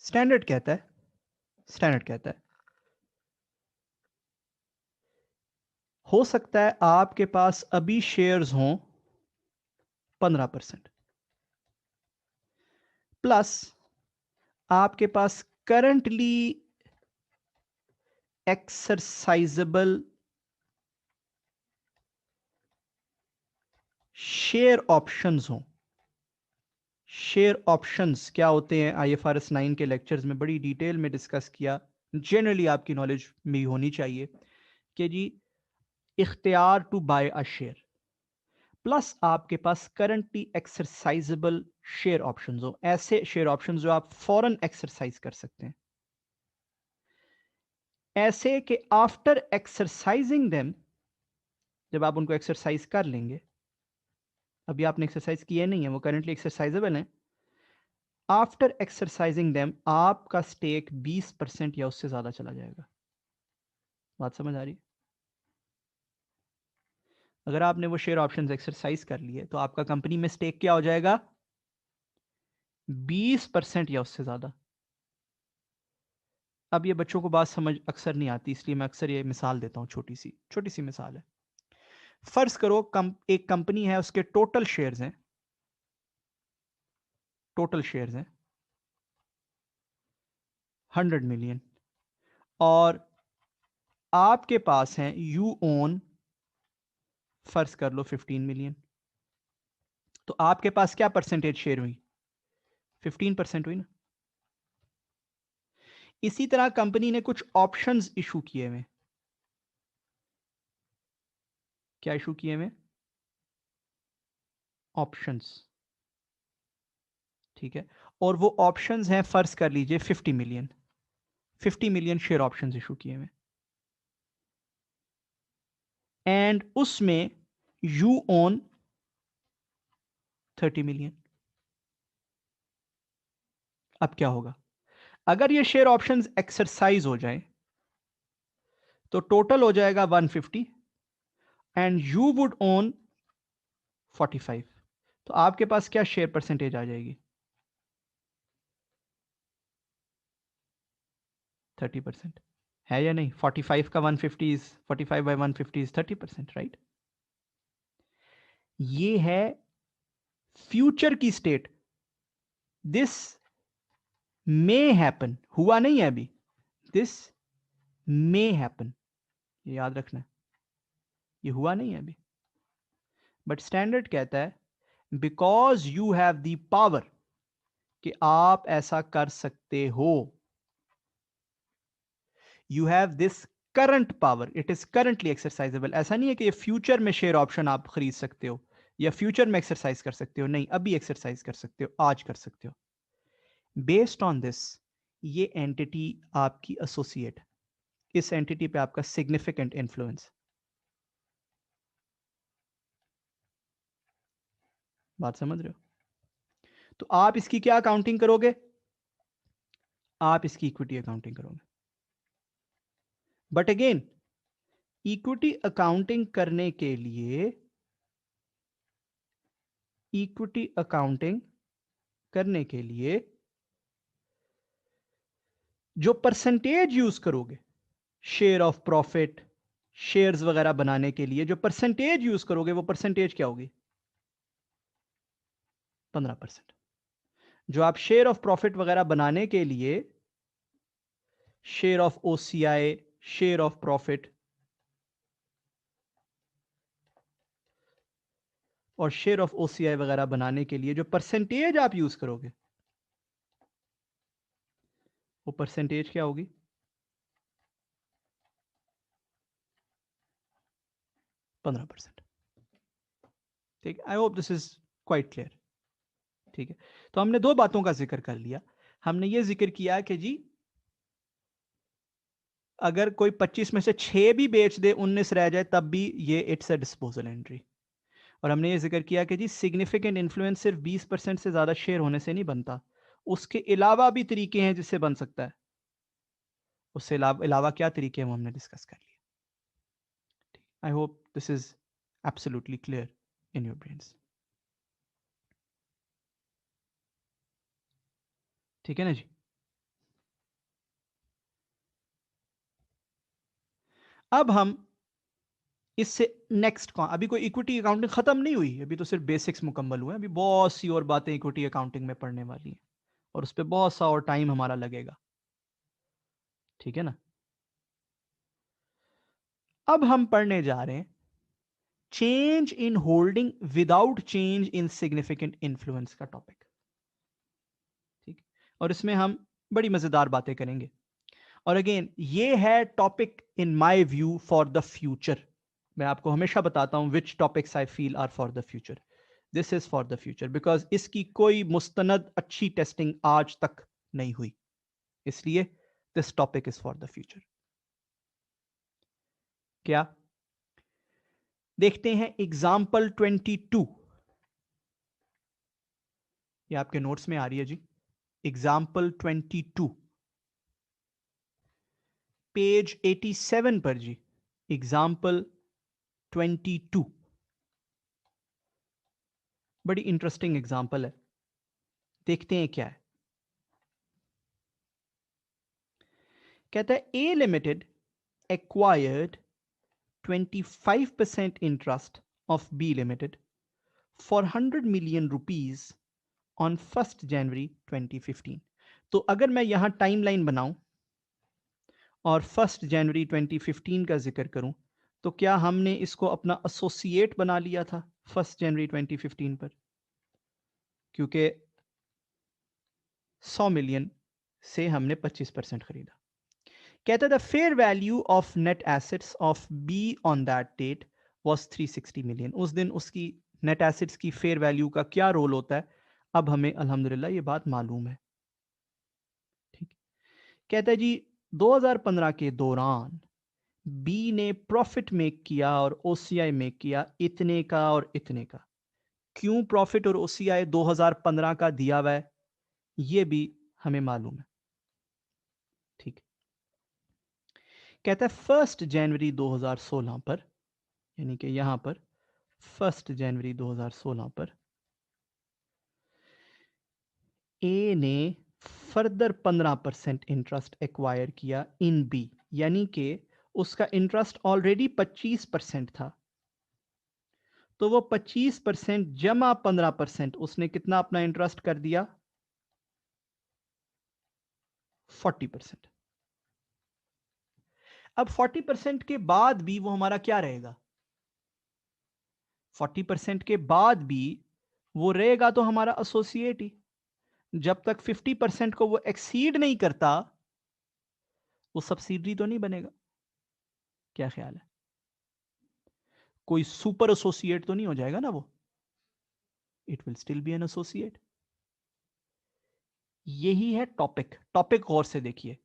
स्टैंडर्ड कहता है, स्टैंडर्ड कहता है हो सकता है आपके पास अभी शेयर्स हों 15%, प्लस आपके पास करंटली एक्सरसाइजेबल शेयर ऑप्शंस हों। शेयर ऑप्शंस क्या होते हैं? आईएफआरएस 9 के लेक्चर्स में बड़ी डिटेल में डिस्कस किया, जनरली आपकी नॉलेज में होनी चाहिए कि जी इख्तियार to buy a share, plus आपके पास करंटली एक्सरसाइजेबल शेयर ऑप्शंस हो, ऐसे शेयर ऑप्शंस जो आप फौरन एक्सरसाइज कर सकते हैं, ऐसे कि आफ्टर एक्सरसाइजिंग देम, जब आप उनको एक्सरसाइज कर लेंगे, अभी आपने एक्सरसाइज किए नहीं है, वो करंटली एक्सरसाइजेबल है, आफ्टर एक्सरसाइजिंग देम आपका स्टेक 20% या उससे ज्यादा चला जाएगा। बात समझ आ रही? अगर आपने वो शेयर ऑप्शंस एक्सरसाइज कर लिए तो आपका कंपनी में स्टेक क्या हो जाएगा? 20% या उससे ज्यादा। अब ये बच्चों को बात समझ अक्सर नहीं आती, इसलिए मैं अक्सर ये मिसाल देता हूं, छोटी सी मिसाल है। फर्ज करो एक कंपनी है, उसके टोटल शेयर्स हैं, टोटल शेयर्स हैं 100 मिलियन, और आपके पास हैं, यू ओन, फर्ज कर लो 15 मिलियन। तो आपके पास क्या परसेंटेज शेयर हुई? 15% हुई ना। इसी तरह कंपनी ने कुछ ऑप्शंस इशू किए हुए। क्या इशू किए हुए? ऑप्शंस, ठीक है। और वो ऑप्शंस हैं, फर्ज कर लीजिए 50 million, 50 million share options issue किए हुए, एंड उसमें यू ओन 30 मिलियन। अब क्या होगा? अगर ये शेयर ऑप्शंस एक्सरसाइज हो जाए तो टोटल हो जाएगा 150 एंड यू वुड ओन 45। तो आपके पास क्या शेयर परसेंटेज आ जाएगी? 30% है या नहीं? 45 का 150 इज 45 बाई 150 इज 30%, राइट? ये है फ्यूचर की स्टेट। दिस मे हैपन, हुआ नहीं है अभी, दिस मे हैपन, ये याद रखना है, ये हुआ नहीं है अभी। बट स्टैंडर्ड कहता है because you have the power, कि आप ऐसा कर सकते हो, you have this current power, it is currently exercisable. ऐसा नहीं है कि ये फ्यूचर में शेयर ऑप्शन आप खरीद सकते हो या फ्यूचर में एक्सरसाइज कर सकते हो, नहीं, अभी एक्सरसाइज कर सकते हो, आज कर सकते हो। बेस्ड ऑन दिस, ये एंटिटी आपकी एसोसिएट, इस एंटिटी पे आपका सिग्निफिकेंट इन्फ्लुएंस। बात समझ रहे हो? तो आप इसकी क्या अकाउंटिंग करोगे? आप इसकी इक्विटी अकाउंटिंग करोगे। बट अगेन, इक्विटी अकाउंटिंग करने के लिए, इक्विटी अकाउंटिंग करने के लिए जो परसेंटेज यूज करोगे शेयर ऑफ प्रॉफिट, शेयर्स वगैरह बनाने के लिए जो परसेंटेज यूज करोगे, वो परसेंटेज क्या होगी? 15%। जो आप शेयर ऑफ प्रॉफिट वगैरह बनाने के लिए share of OCI, share of profit और शेयर ऑफ ओसीआई वगैरह बनाने के लिए जो परसेंटेज आप यूज करोगे, वो परसेंटेज क्या होगी? 15%। ठीक है, I hope this is quite clear. ठीक है, तो हमने दो बातों का जिक्र कर लिया। हमने ये जिक्र किया कि जी अगर कोई 25 में से 6 भी बेच दे, 19 रह जाए, तब भी ये इट्स अ डिस्पोजल एंट्री। और हमने ये जिक्र किया कि जी सिग्निफिकेंट इन्फ्लुएंस सिर्फ 20% से ज्यादा शेयर होने से नहीं बनता, उसके अलावा भी तरीके हैं जिससे बन सकता है। उससे अलावा क्या तरीके हैं वो हमने डिस्कस कर लिए। आई hope this is absolutely clear in your brains. ठीक है ना जी? अब हम इससे नेक्स्ट कौन, अभी कोई इक्विटी अकाउंटिंग खत्म नहीं हुई, अभी तो सिर्फ बेसिक्स मुकम्मल हुए हैं, अभी बहुत सी और बातें इक्विटी अकाउंटिंग में पढ़ने वाली हैं और उस पर बहुत सा और टाइम हमारा लगेगा। ठीक है ना? अब हम पढ़ने जा रहे हैं change in holding without change in significant influence का टॉपिक। ठीक, और इसमें हम बड़ी मजेदार बातें करेंगे। और अगेन ये है topic in my view for the future. मैं आपको हमेशा बताता हूं which topics I feel are for the future. This is for the future because इसकी कोई मुस्तनद अच्छी टेस्टिंग आज तक नहीं हुई, इसलिए this topic is for the future. क्या? देखते हैं एग्जाम्पल 22। ये आपके नोट्स में आ रही है जी, एग्जाम्पल 22 पेज 87 पर जी। एग्जाम्पल 22 बड़ी इंटरेस्टिंग एग्जाम्पल है, देखते हैं क्या है। कहता है A limited acquired 25% interest of B limited for 100 million rupees on 1 January 2015। तो अगर मैं यहां टाइमलाइन बनाऊं और 1 जनवरी 2015 का जिक्र करूं, तो क्या हमने इसको अपना एसोसिएट बना लिया था 1 जनवरी 2015 पर? क्योंकि 100 मिलियन से हमने 25% खरीदा। कहता the fair value of net assets of B on that date was 360 million. उस दिन उसकी नेट एसेट्स की फेयर वैल्यू का क्या रोल होता है, अब हमें अल्हम्दुलिल्लाह ये बात मालूम है। ठीक, कहता है जी 2015 के दौरान बी ने प्रॉफिट मेक किया और ओसीआई मेक किया इतने का और इतने का। क्यों प्रॉफिट और ओसीआई 2015 का दिया हुआ है, ये भी हमें मालूम है। ठीक, कहता है 1 जनवरी 2016 पर, यानी कि यहां पर 1 जनवरी 2016 पर ए ने फर्दर 15% इंटरेस्ट एक्वायर किया इन बी, यानी कि उसका इंटरेस्ट ऑलरेडी 25% था, तो वो 25% जमा 15%, उसने कितना अपना इंटरेस्ट कर दिया? 40%। अब 40% के बाद भी वो हमारा क्या रहेगा? 40% के बाद भी वो रहेगा तो हमारा एसोसिएट ही। जब तक 50% को वो एक्सीड नहीं करता, वो सब्सिडरी तो नहीं बनेगा। क्या ख्याल है? कोई सुपर एसोसिएट तो नहीं हो जाएगा ना वो? It will still be an associate. यही है टॉपिक। टॉपिक गौर से देखिए।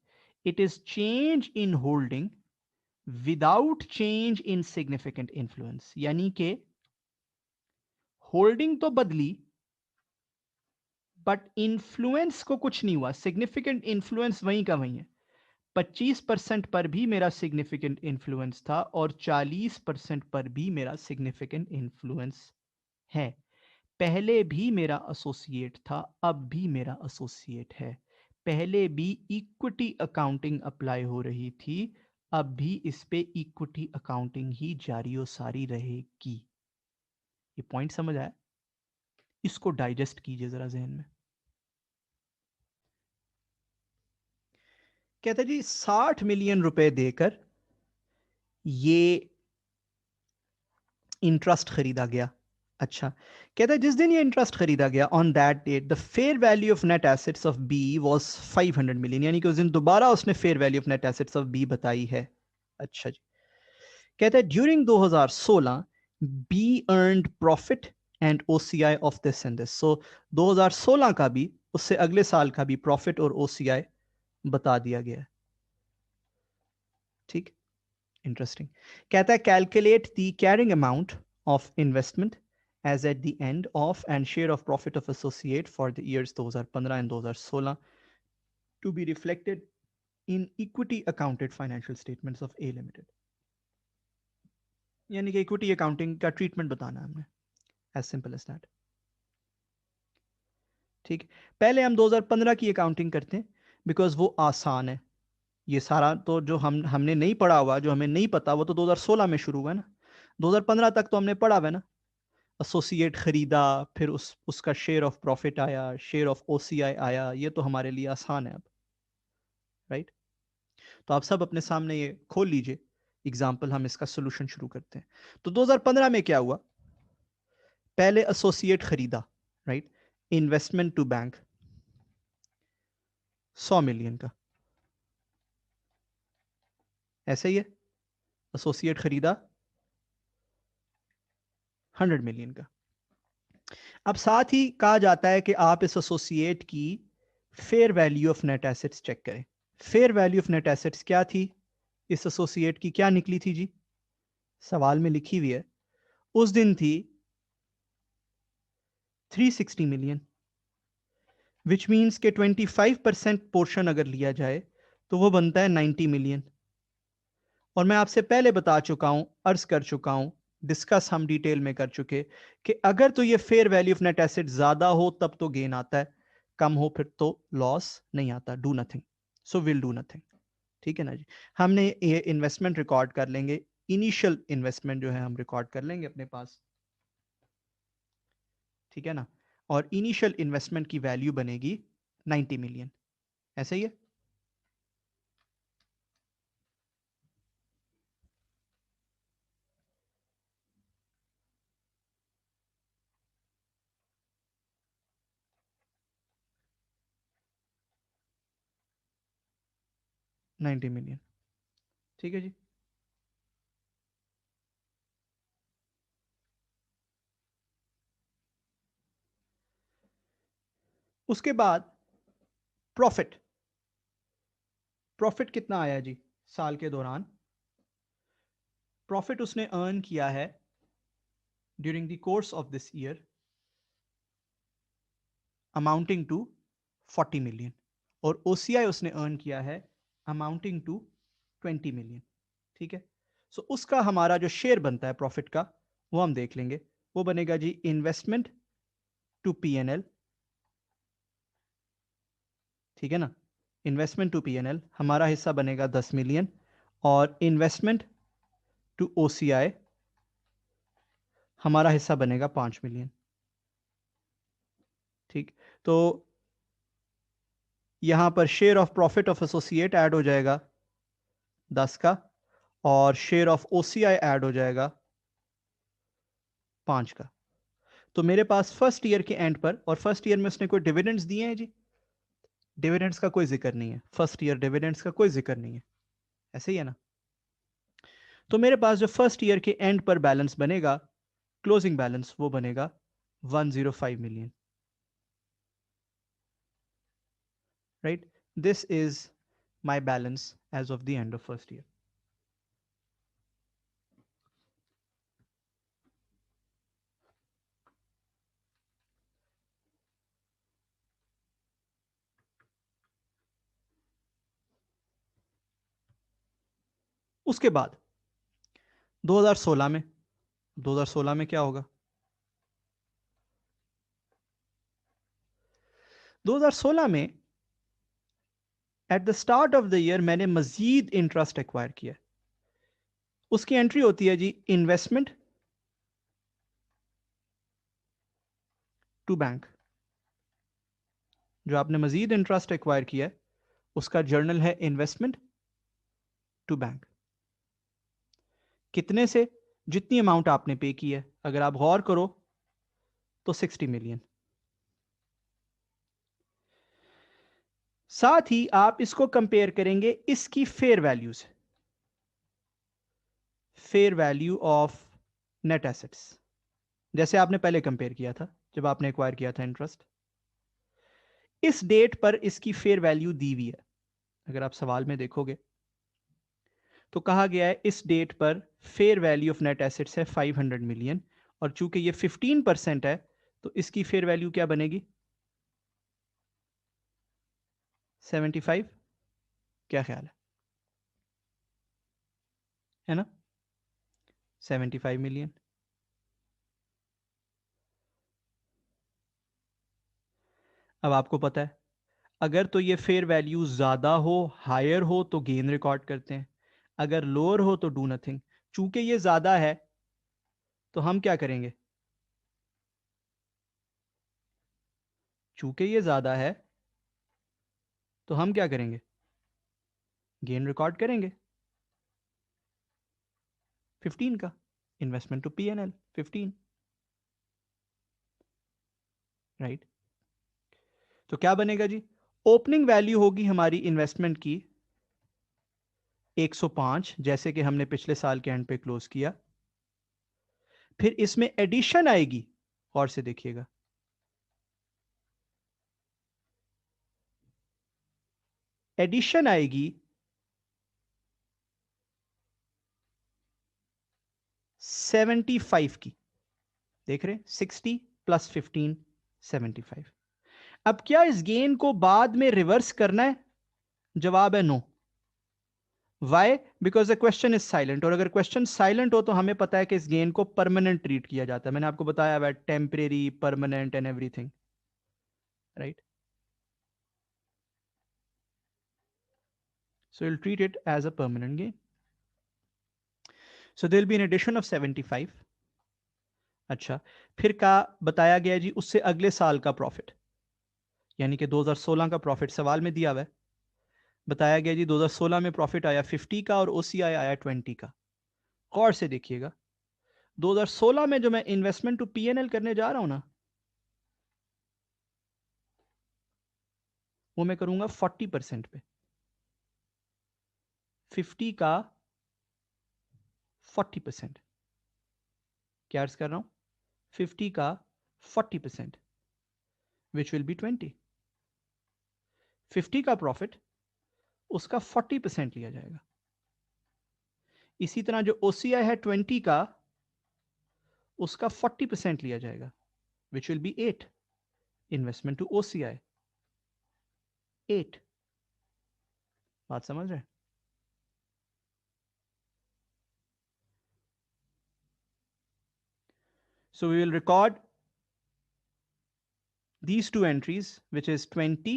It is change in holding without change in significant influence, यानी कि होल्डिंग तो बदली बट इन्फ्लुएंस को कुछ नहीं हुआ, सिग्निफिकेंट इन्फ्लुएंस वहीं का वहीं है। 25% पर भी मेरा सिग्निफिकेंट इन्फ्लुएंस था और 40% पर भी मेरा सिग्निफिकेंट इन्फ्लुएंस है। पहले भी मेरा एसोसिएट था, अब भी मेरा एसोसिएट है। पहले भी इक्विटी अकाउंटिंग अप्लाई हो रही थी, अब भी इस पे इक्विटी अकाउंटिंग ही जारी और सारी रहेगी। ये पॉइंट समझ आया? इसको डाइजेस्ट कीजिए जरा जहन में। कहता जी 60 मिलियन रुपए देकर ये इंटरेस्ट खरीदा गया। अच्छा, कहता है जिस दिन ये इंटरेस्ट खरीदा गया on that date the fair value of net assets of B was 500 million, यानी कि उस दिन दोबारा उसने fair value of net assets of B बताई है। अच्छा जी, कहता है during 2016 B earned profit and OCI of this and this. So 2016 का भी, उससे अगले साल का भी प्रॉफिट और ओसीआई बता दिया गया है। ठीक, इंटरेस्टिंग। कहता है calculate the carrying amount of investment as at the end of and share of profit of associate for the years 2015 and 2016 to be reflected in equity accounted financial statements of A Limited। यानी कि equity accounting का treatment बताना है हमने, as simple as that. ठीक, पहले हम 2015 की अकाउंटिंग करते हैं बिकॉज वो आसान है। ये सारा तो जो हमने नहीं पढ़ा हुआ, जो हमें नहीं पता, वो तो 2016 में शुरू हुआ ना। 2015 तक तो हमने पढ़ा हुआ ना। एसोसिएट खरीदा, फिर उसका शेयर ऑफ प्रॉफिट आया, शेयर ऑफ ओसीआई आया, ये तो हमारे लिए आसान है अब, राइट? तो आप सब अपने सामने ये खोल लीजिए एग्जाम्पल, हम इसका सोल्यूशन शुरू करते हैं। तो 2015 में क्या हुआ? पहले एसोसिएट खरीदा, right? Investment to bank 100 million का, ऐसे ही है। एसोसिएट खरीदा 100 मिलियन का। अब साथ ही कहा जाता है कि आप इस एसोसिएट की fair value of net assets check करें। Fair value of net assets क्या थी? इस एसोसिएट की क्या निकली थी जी? सवाल में लिखी हुई है, उस दिन थी 360 मिलियन, विच मीन्स के 25% पोर्शन अगर लिया जाए तो वो बनता है 90 मिलियन। और मैं आपसे पहले बता चुका हूं, अर्ज कर चुका हूं, डिस्कस हम डिटेल में कर चुके कि अगर तो ये fair value of net asset ज्यादा हो तब तो गेन आता है, कम हो फिर तो लॉस नहीं आता। Do nothing, so will do nothing. ठीक है ना जी? हमने ये इन्वेस्टमेंट रिकॉर्ड कर लेंगे, इनिशियल इन्वेस्टमेंट जो है हम रिकॉर्ड कर लेंगे अपने पास, ठीक है ना? और इनिशियल इन्वेस्टमेंट की वैल्यू बनेगी 90 मिलियन, ऐसे ही है। नाइन्टी मिलियन, ठीक है जी। उसके बाद प्रॉफिट, प्रॉफिट कितना आया जी साल के दौरान? प्रॉफिट उसने अर्न किया है during the course of this year amounting to 40 million, और ओसीआई उसने अर्न किया है अमाउंटिंग टू 20 मिलियन। ठीक है, सो उसका हमारा जो शेयर बनता है प्रॉफिट का वो हम देख लेंगे। वो बनेगा जी इन्वेस्टमेंट टू पीएनएल, ठीक है ना। इन्वेस्टमेंट टू पीएनएल हमारा हिस्सा बनेगा 10 मिलियन, और इन्वेस्टमेंट टू ओसीआई हमारा हिस्सा बनेगा 5 मिलियन। ठीक, तो यहां पर share of profit of associate add हो जाएगा 10 का, और शेयर ऑफ ओसीआई ऐड हो जाएगा 5 का। तो मेरे पास फर्स्ट ईयर के एंड पर, और फर्स्ट ईयर में उसने कोई डिविडेंड्स दिए हैं जी? डिविडेंड्स का कोई जिक्र नहीं है, फर्स्ट ईयर डिविडेंड्स का कोई जिक्र नहीं है, ऐसे ही है ना। तो मेरे पास जो फर्स्ट ईयर के एंड पर बैलेंस बनेगा, क्लोजिंग बैलेंस, वो बनेगा 105 million, right. This is my balance as of the end of first year. उसके बाद 2016 में, 2016 में क्या होगा? 2016 में at the start of the year मैंने मजीद इंटरेस्ट एक्वायर किया। उसकी एंट्री होती है जी इन्वेस्टमेंट टू बैंक। जो आपने मजीद इंटरेस्ट एक्वायर किया है उसका जर्नल है इन्वेस्टमेंट टू बैंक। कितने से? जितनी अमाउंट आपने पे की है, अगर आप गौर करो तो 60 मिलियन। साथ ही आप इसको कंपेयर करेंगे इसकी फेयर वैल्यू से, fair value of net assets, जैसे आपने पहले कंपेयर किया था जब आपने एक्वायर किया था इंटरेस्ट। इस डेट पर इसकी फेयर वैल्यू दी हुई है, अगर आप सवाल में देखोगे तो कहा गया है इस डेट पर fair value of net assets है 500 मिलियन, और चूंकि ये 15% है तो इसकी फेयर वैल्यू क्या बनेगी? 75। क्या ख्याल है ना? 75 मिलियन। अब आपको पता है अगर तो ये फेयर वैल्यू ज्यादा हो, हायर हो, तो गेन रिकॉर्ड करते हैं, अगर लोअर हो तो डू नथिंग। चूंकि ये ज्यादा है तो हम क्या करेंगे? चूंकि ये ज्यादा है तो हम क्या करेंगे? गेन रिकॉर्ड करेंगे 15 का। Investment to PNL 15, right. तो क्या बनेगा जी? ओपनिंग वैल्यू होगी हमारी इन्वेस्टमेंट की 105, जैसे कि हमने पिछले साल के एंड पे क्लोज किया। फिर इसमें एडिशन आएगी, और से देखिएगा, एडिशन आएगी 75 की। देख रहे हैं 60 प्लस 15, 75। अब क्या इस गेन को बाद में रिवर्स करना है? जवाब है no. Why? Because the question is silent, और अगर क्वेश्चन साइलेंट हो तो हमें पता है कि इस गेन को परमानेंट ट्रीट किया जाता है। मैंने आपको बताया हुआ temporary, permanent and everything, right. So you'll treat it as a permanent gain. So there'll be an addition of 75. अच्छा, फिर का बताया गया जी उससे अगले साल का प्रॉफिट, यानी कि 2016 का प्रॉफिट सवाल में दिया हुआ है। बताया गया जी 2016 में प्रॉफिट आया 50 का और ओसीआई आया 20 का। गौर से देखिएगा 2016 में जो मैं इन्वेस्टमेंट टू पीएनएल करने जा रहा हूं ना, वो मैं करूंगा 40% पे। 50 का 40%, क्या अर्ज कर रहा हूं? 50 का 40%, विच विल बी 20। 50 का प्रॉफिट, उसका 40% लिया जाएगा। इसी तरह जो ओसीआई है 20 का, उसका 40% लिया जाएगा, which will be 8। Investment to OCI 8। बात समझ रहे हैं? So we will record these two entries, which is 20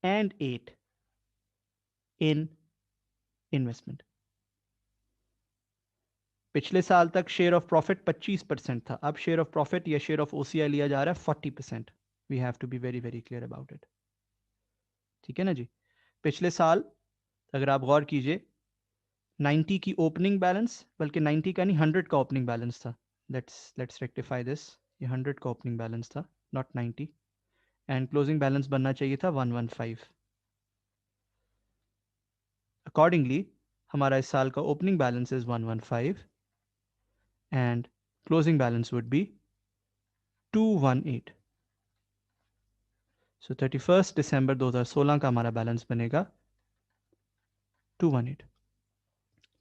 and 8 in investment. पिछले साल तक शेयर ऑफ प्रॉफिट 25% था, अब शेयर ऑफ प्रॉफिट या शेयर ऑफ ओसीआई लिया जा रहा है 40%. We have to be very very clear about it. ठीक है ना जी. पिछले साल अगर आप गौर कीजिए 90 की ओपनिंग बैलेंस, बल्कि 90 का नहीं 100 का ओपनिंग बैलेंस था. Let's rectify this. ये 100 का ओपनिंग बैलेंस था, नॉट 90. एंड क्लोजिंग बैलेंस बनना चाहिए था 115. अकॉर्डिंगली हमारा इस साल का opening balance is 115 and closing balance would be 218. So 31st December 2016 का हमारा बैलेंस बनेगा 218.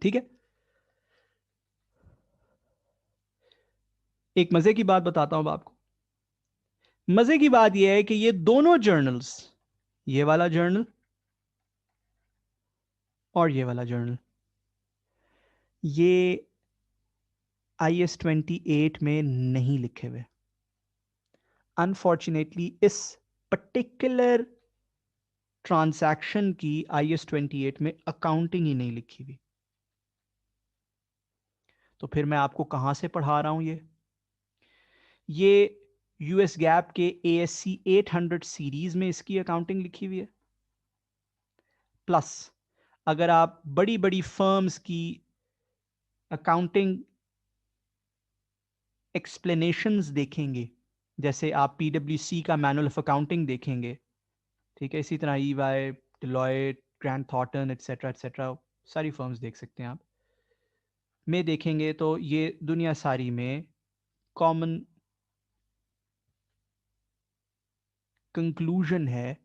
ठीक है. एक मजे की बात बताता हूं आपको. मजे की बात यह है कि ये दोनों जर्नल्स, ये वाला जर्नल और ये वाला जर्नल, ये IS 28 में नहीं लिखे हुए. अनफॉर्चुनेटली इस पर्टिकुलर ट्रांजैक्शन की IS 28 में अकाउंटिंग ही नहीं लिखी हुई. तो फिर मैं आपको कहां से पढ़ा रहा हूं? ये यूएस गैप के ASC 800 सीरीज में इसकी अकाउंटिंग लिखी हुई है. प्लस अगर आप बड़ी बड़ी फर्म्स की अकाउंटिंग एक्सप्लेनेशंस देखेंगे, जैसे आप PwC का मैनुअल ऑफ अकाउंटिंग देखेंगे, ठीक है, इसी तरह EY, Deloitte, grant Thornton etcetera सारी फर्म्स देख सकते हैं आप, में देखेंगे तो ये दुनिया सारी में कॉमन कंक्लूजन है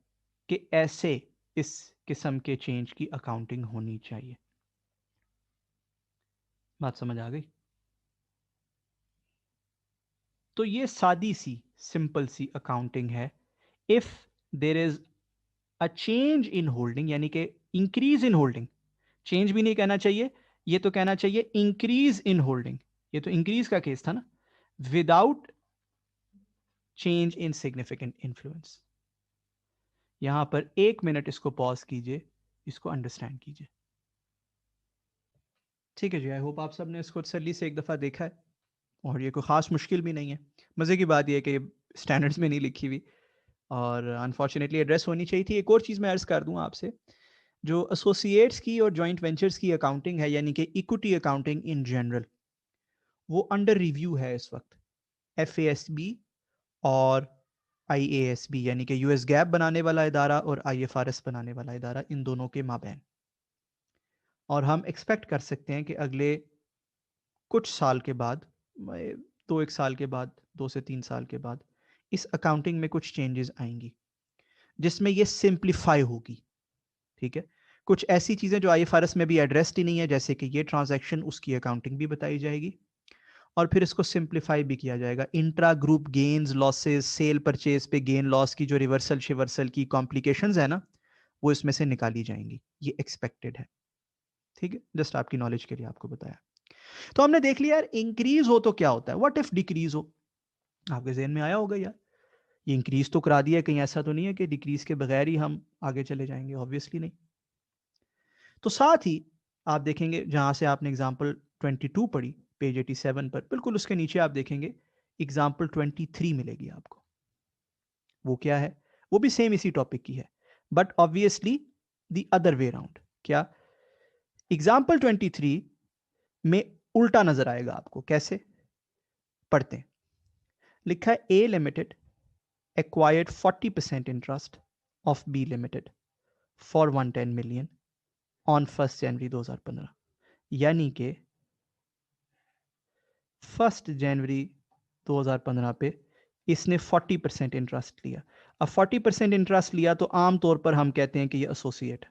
कि ऐसे इस किस्म के चेंज की अकाउंटिंग होनी चाहिए. बात समझ आ गई? तो ये सादी सी सिंपल सी अकाउंटिंग है. If there is a change in holding, यानी कि इंक्रीज इन होल्डिंग, चेंज भी नहीं कहना चाहिए, ये तो कहना चाहिए इंक्रीज इन होल्डिंग. ये तो इंक्रीज का केस था ना, without change in significant influence. यहां पर 1 मिनट इसको पॉज कीजिए, इसको अंडरस्टैंड कीजिए. ठीक है जी. आई होप आप सबने इसको तसल्ली से एक दफ़ा देखा है और ये कोई ख़ास मुश्किल भी नहीं है. मज़े की बात यह है कि स्टैंडर्ड्स में नहीं लिखी हुई और अनफॉर्चुनेटली एड्रेस होनी चाहिए थी. एक और चीज़ मैं अर्ज़ कर दूं आपसे, जो एसोसिएट्स की और जॉइंट वेंचर्स की अकाउंटिंग है, यानी कि इक्विटी अकाउंटिंग इन जनरल, वो अंडर रिव्यू है इस वक्त. FASB और IASB, यानी कि US गैप बनाने वाला इदारा और IFRS बनाने वाला इदारा, इन दोनों के माबैन. और हम एक्सपेक्ट कर सकते हैं कि अगले कुछ साल के बाद, 2-1 साल के बाद, 2 से 3 साल के बाद, इस अकाउंटिंग में कुछ चेंजेस आएंगी जिसमें ये सिंप्लीफाई होगी. ठीक है. कुछ ऐसी चीज़ें जो IFRS में भी एड्रेस्ड ही नहीं है, जैसे कि ये ट्रांजैक्शन, उसकी अकाउंटिंग भी बताई जाएगी और फिर इसको सिंप्लीफाई भी किया जाएगा. Intra group gains losses, cell purchase पे गेन लॉस की जो रिवर्सल शिवर्सल की कॉम्प्लिकेशंस है ना, वो इसमें से निकाली जाएंगी. ये एक्सपेक्टेड है. ठीक है, जस्ट आपकी नॉलेज के लिए आपको बताया. तो हमने देख लिया यार, इंक्रीज हो तो क्या होता है, व्हाट इफ डिक्रीज हो. आपके जहन में आया होगा यार, ये इंक्रीज तो करा दिया, कहीं ऐसा तो नहीं है कि डिक्रीज के बगैर ही हम आगे चले जाएंगे? ऑब्वियसली नहीं. तो साथ ही आप देखेंगे, जहां से आपने एग्जांपल 22 पढ़ी पेज 87 पर, बिल्कुल उसके नीचे आप देखेंगे एग्जांपल 23 मिलेगी आपको. वो क्या है? वो भी सेम इसी टॉपिक की है, but obviously the other way around. क्या? एग्जांपल 23 में उल्टा नजर आएगा आपको. कैसे? पढ़ते हैं. लिखा है A limited acquired 40% interest of B Limited for 110 million on 1st January 2015. यानी कि 1st January 2015 पे इसने 40% इंटरेस्ट लिया. अब 40% इंटरेस्ट लिया तो आमतौर पर हम कहते हैं कि ये एसोसिएट है.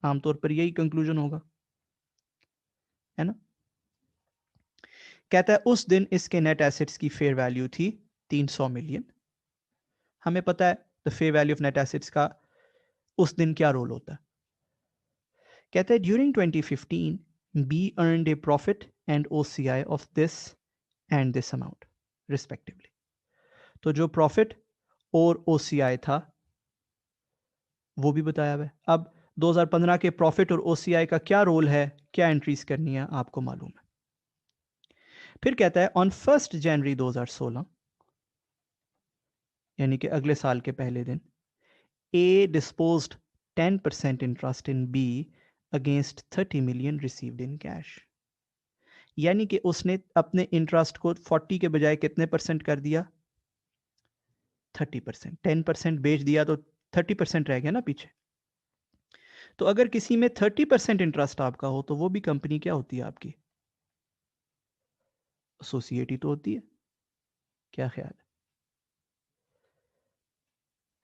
आमतौर पर यही कंक्लूजन होगा, है ना. कहता है उस दिन इसके नेट एसेट्स की फेयर वैल्यू थी 300 मिलियन. हमें पता है the fair value of net assets का उस दिन क्या रोल होता है. कहता है during 2015 B earned a profit and OCI of this and this amount. Respectively. तो जो प्रॉफिट और OCI था वो भी बताया हुआ है। अब 2015 के प्रॉफिट और OCI का क्या रोल है, क्या एंट्रीज करनी है, आपको मालूम है। फिर कहता है ऑन 1 जनवरी 2016 यानी कि अगले साल के पहले दिन, A disposed 10% interest in B against 30 million received in cash। यानी कि उसने अपने इंटरेस्ट को 40 के बजाय कितने परसेंट कर दिया, 30%। 10% बेच दिया तो 30% रह गया ना पीछे। तो अगर किसी में 30% इंटरेस्ट आपका हो तो वो भी कंपनी क्या होती है आपकी, एसोसिएट ही तो होती है। क्या ख्याल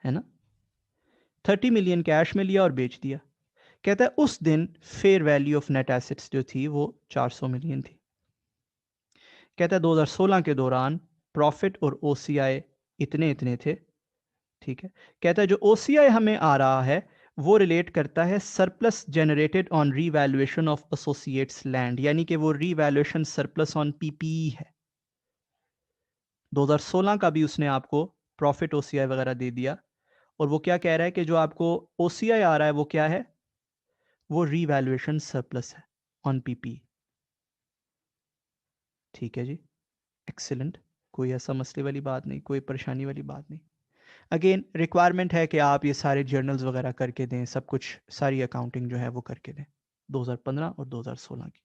है ना। 30 मिलियन कैश में लिया और बेच दिया। कहता है उस दिन fair value of net assets जो थी वो 400 मिलियन थी। कहता है 2016 के दौरान प्रॉफिट और OCI इतने इतने थे। ठीक है। कहता है जो OCI हमें आ रहा है वो रिलेट करता है surplus generated on revaluation of associates land, यानी कि वो रीवैल्यूएशन सरप्लस ऑन PPE है। 2016 का भी उसने आपको प्रॉफिट OCI वगैरह दे दिया, और वो क्या कह रहा है कि जो आपको OCI आ रहा है वो क्या है, वो रीवैल्यूएशन सरप्लस है ऑन PPE। ठीक है जी, एक्सीलेंट। कोई ऐसा मसले वाली बात नहीं, कोई परेशानी वाली बात नहीं। अगेन रिक्वायरमेंट है कि आप ये सारे जर्नल्स वगैरह करके दें, सब कुछ, सारी अकाउंटिंग जो है वो करके दें 2015 और 2016 की।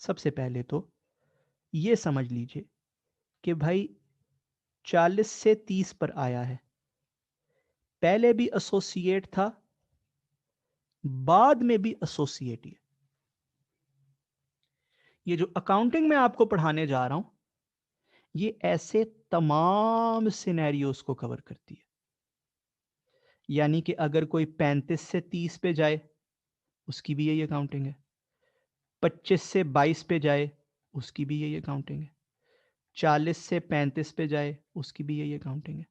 सबसे पहले तो ये समझ लीजिए कि भाई 40 से 30 पर आया है, पहले भी एसोसिएट था, बाद में भी एसोसिएट ही है। ये जो अकाउंटिंग में आपको पढ़ाने जा रहा हूं ये ऐसे तमाम सिनेरियोस को कवर करती है। यानी कि अगर कोई 35 से 30 पे जाए उसकी भी यही अकाउंटिंग है, 25 से 22 पे जाए उसकी भी यही अकाउंटिंग है, 40 से 35 पे जाए उसकी भी यही अकाउंटिंग है।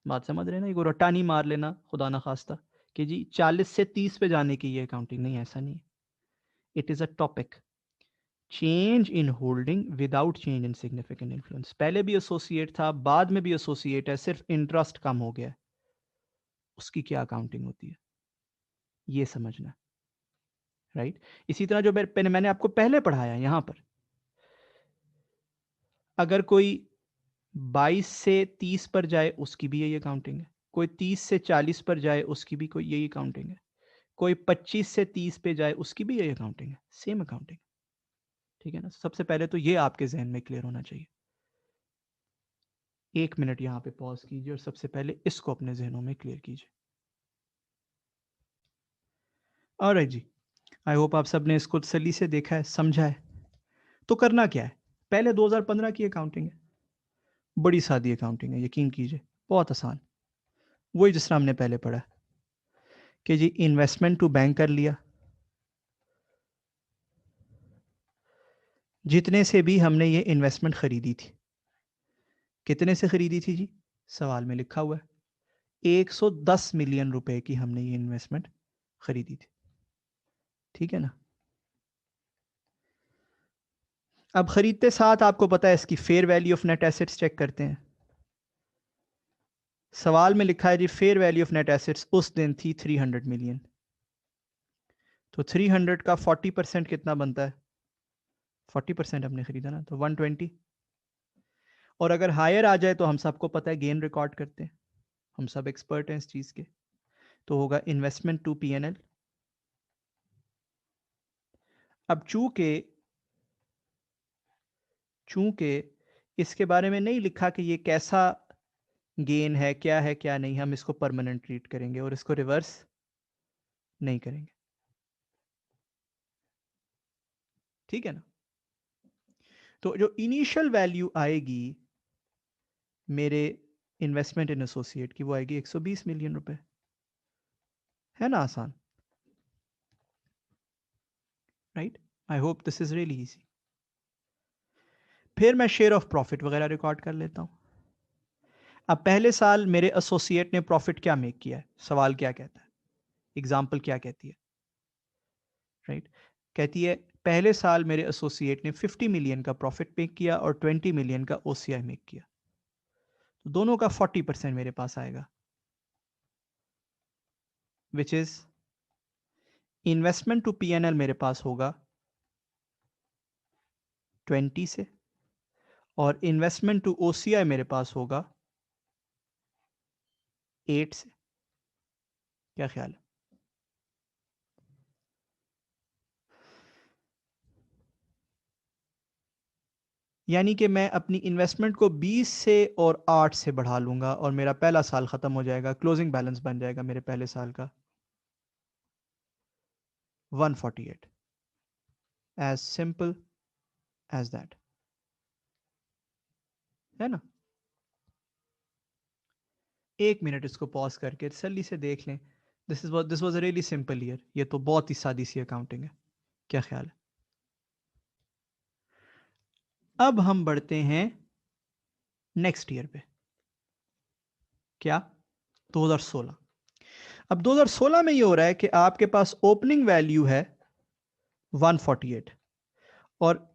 बात समझ रहे हैं ना, ये रट्टा नहीं मार लेना खुदा ना खास्ता कि जी 40 से 30 पे जाने की ये अकाउंटिंग नहीं, ऐसा नहीं है। It is a topic, change in holding without change in significant influence. पहले भी एसोसिएट था, बाद में भी एसोसिएट है, सिर्फ इंटरेस्ट कम हो गया, उसकी क्या अकाउंटिंग होती है ये समझना, राइट। इसी तरह जो मैंने आपको पहले पढ़ाया यहां पर, अगर कोई 22 से 30 पर जाए उसकी भी यही अकाउंटिंग है, कोई 30 से 40 पर जाए उसकी भी कोई यही अकाउंटिंग है, कोई 25 से 30 पे जाए उसकी भी यही अकाउंटिंग है, सेम अकाउंटिंग। ठीक है ना। सबसे पहले तो ये आपके जहन में क्लियर होना चाहिए। 1 मिनट यहां पे पॉज कीजिए और सबसे पहले इसको अपने जहनों में क्लियर कीजिए। ऑलराइट जी, आई होप आप सबने इसको तसल्ली से देखा है, समझा है। तो करना क्या है, पहले 2015 की अकाउंटिंग है, बड़ी सादी अकाउंटिंग है, यकीन कीजिए बहुत आसान। वही जिस तरह हमने पहले पढ़ा कि जी इन्वेस्टमेंट टू बैंक कर लिया, जितने से भी हमने ये इन्वेस्टमेंट खरीदी थी, कितने से खरीदी थी जी, सवाल में लिखा हुआ है 110 मिलियन रुपए की हमने ये इन्वेस्टमेंट खरीदी थी। ठीक है ना। अब खरीदते साथ आपको पता है इसकी fair value of net assets check करते हैं। सवाल में लिखा है जी fair value of net assets उस दिन थी 300 मिलियन, तो 300 का 40% कितना बनता है, 40% हमने खरीदा ना, तो 120। और अगर हायर आ जाए तो हम सबको पता है गेन रिकॉर्ड करते हैं, हम सब एक्सपर्ट हैं इस चीज के, तो होगा इन्वेस्टमेंट टू P&L। अब चूंकि चूंकि इसके बारे में नहीं लिखा कि ये कैसा गेन है, क्या है क्या नहीं, हम इसको परमानेंट ट्रीट करेंगे और इसको रिवर्स नहीं करेंगे। ठीक है ना। तो जो इनिशियल वैल्यू आएगी मेरे इन्वेस्टमेंट इन एसोसिएट की वो आएगी 120 मिलियन रुपए, है ना आसान, right. I hope this is really easy. फिर मैं शेयर ऑफ प्रॉफिट वगैरह रिकॉर्ड कर लेता हूं। अब पहले साल मेरे एसोसिएट ने प्रॉफिट क्या मेक किया है, सवाल क्या कहता है, एग्जाम्पल क्या कहती है, राइट। कहती है पहले साल मेरे एसोसिएट ने 50 मिलियन का प्रॉफिट मेक किया और 20 मिलियन का ओसीआई मेक किया, तो दोनों का 40% मेरे पास आएगा, which is investment to PNL मेरे पास होगा 20 से, और इन्वेस्टमेंट टू ओसीआई मेरे पास होगा 8 से। क्या ख्याल है? यानी कि मैं अपनी इन्वेस्टमेंट को 20 से और 8 से बढ़ा लूंगा और मेरा पहला साल खत्म हो जाएगा, क्लोजिंग बैलेंस बन जाएगा मेरे पहले साल का 148, एज सिंपल एज दैट, है ना? एक मिनट इसको पॉज करके जल्दी से देख लें। This was a really simple year, ये तो बहुत ही सादी सी अकाउंटिंग है। क्या ख्याल है? अब हम बढ़ते हैं नेक्स्ट ईयर पे। क्या? 2016। अब 2016 में ये हो रहा है कि आपके पास ओपनिंग वैल्यू है 148, और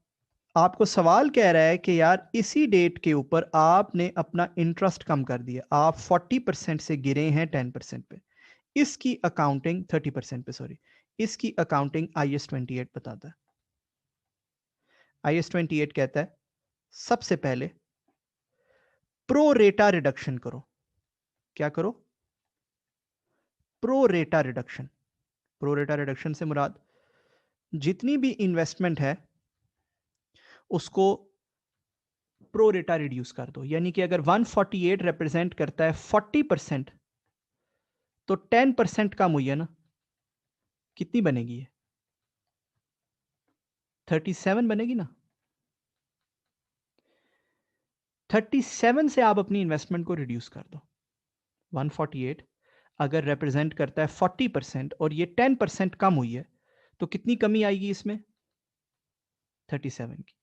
आपको सवाल कह रहा है कि यार इसी डेट के ऊपर आपने अपना इंटरेस्ट कम कर दिया, आप 40% से गिरे हैं 10% पे। इसकी अकाउंटिंग 30% पे, सॉरी, इसकी अकाउंटिंग IS 28 बताता है। IS 28 कहता है सबसे पहले प्रो रेटा रिडक्शन करो। क्या करो? प्रो रेटा रिडक्शन। प्रो रेटा रिडक्शन से मुराद जितनी भी इन्वेस्टमेंट है उसको प्रो रेटा रिड्यूस कर दो। यानी कि अगर 148 रिप्रेजेंट करता है 40%, तो 10% कम हुई है ना, कितनी बनेगी ये? 37 बनेगी ना। 37 से आप अपनी इन्वेस्टमेंट को रिड्यूस कर दो। 148 अगर रिप्रेजेंट करता है 40% और ये 10% कम हुई है, तो कितनी कमी आएगी इसमें? 37 की।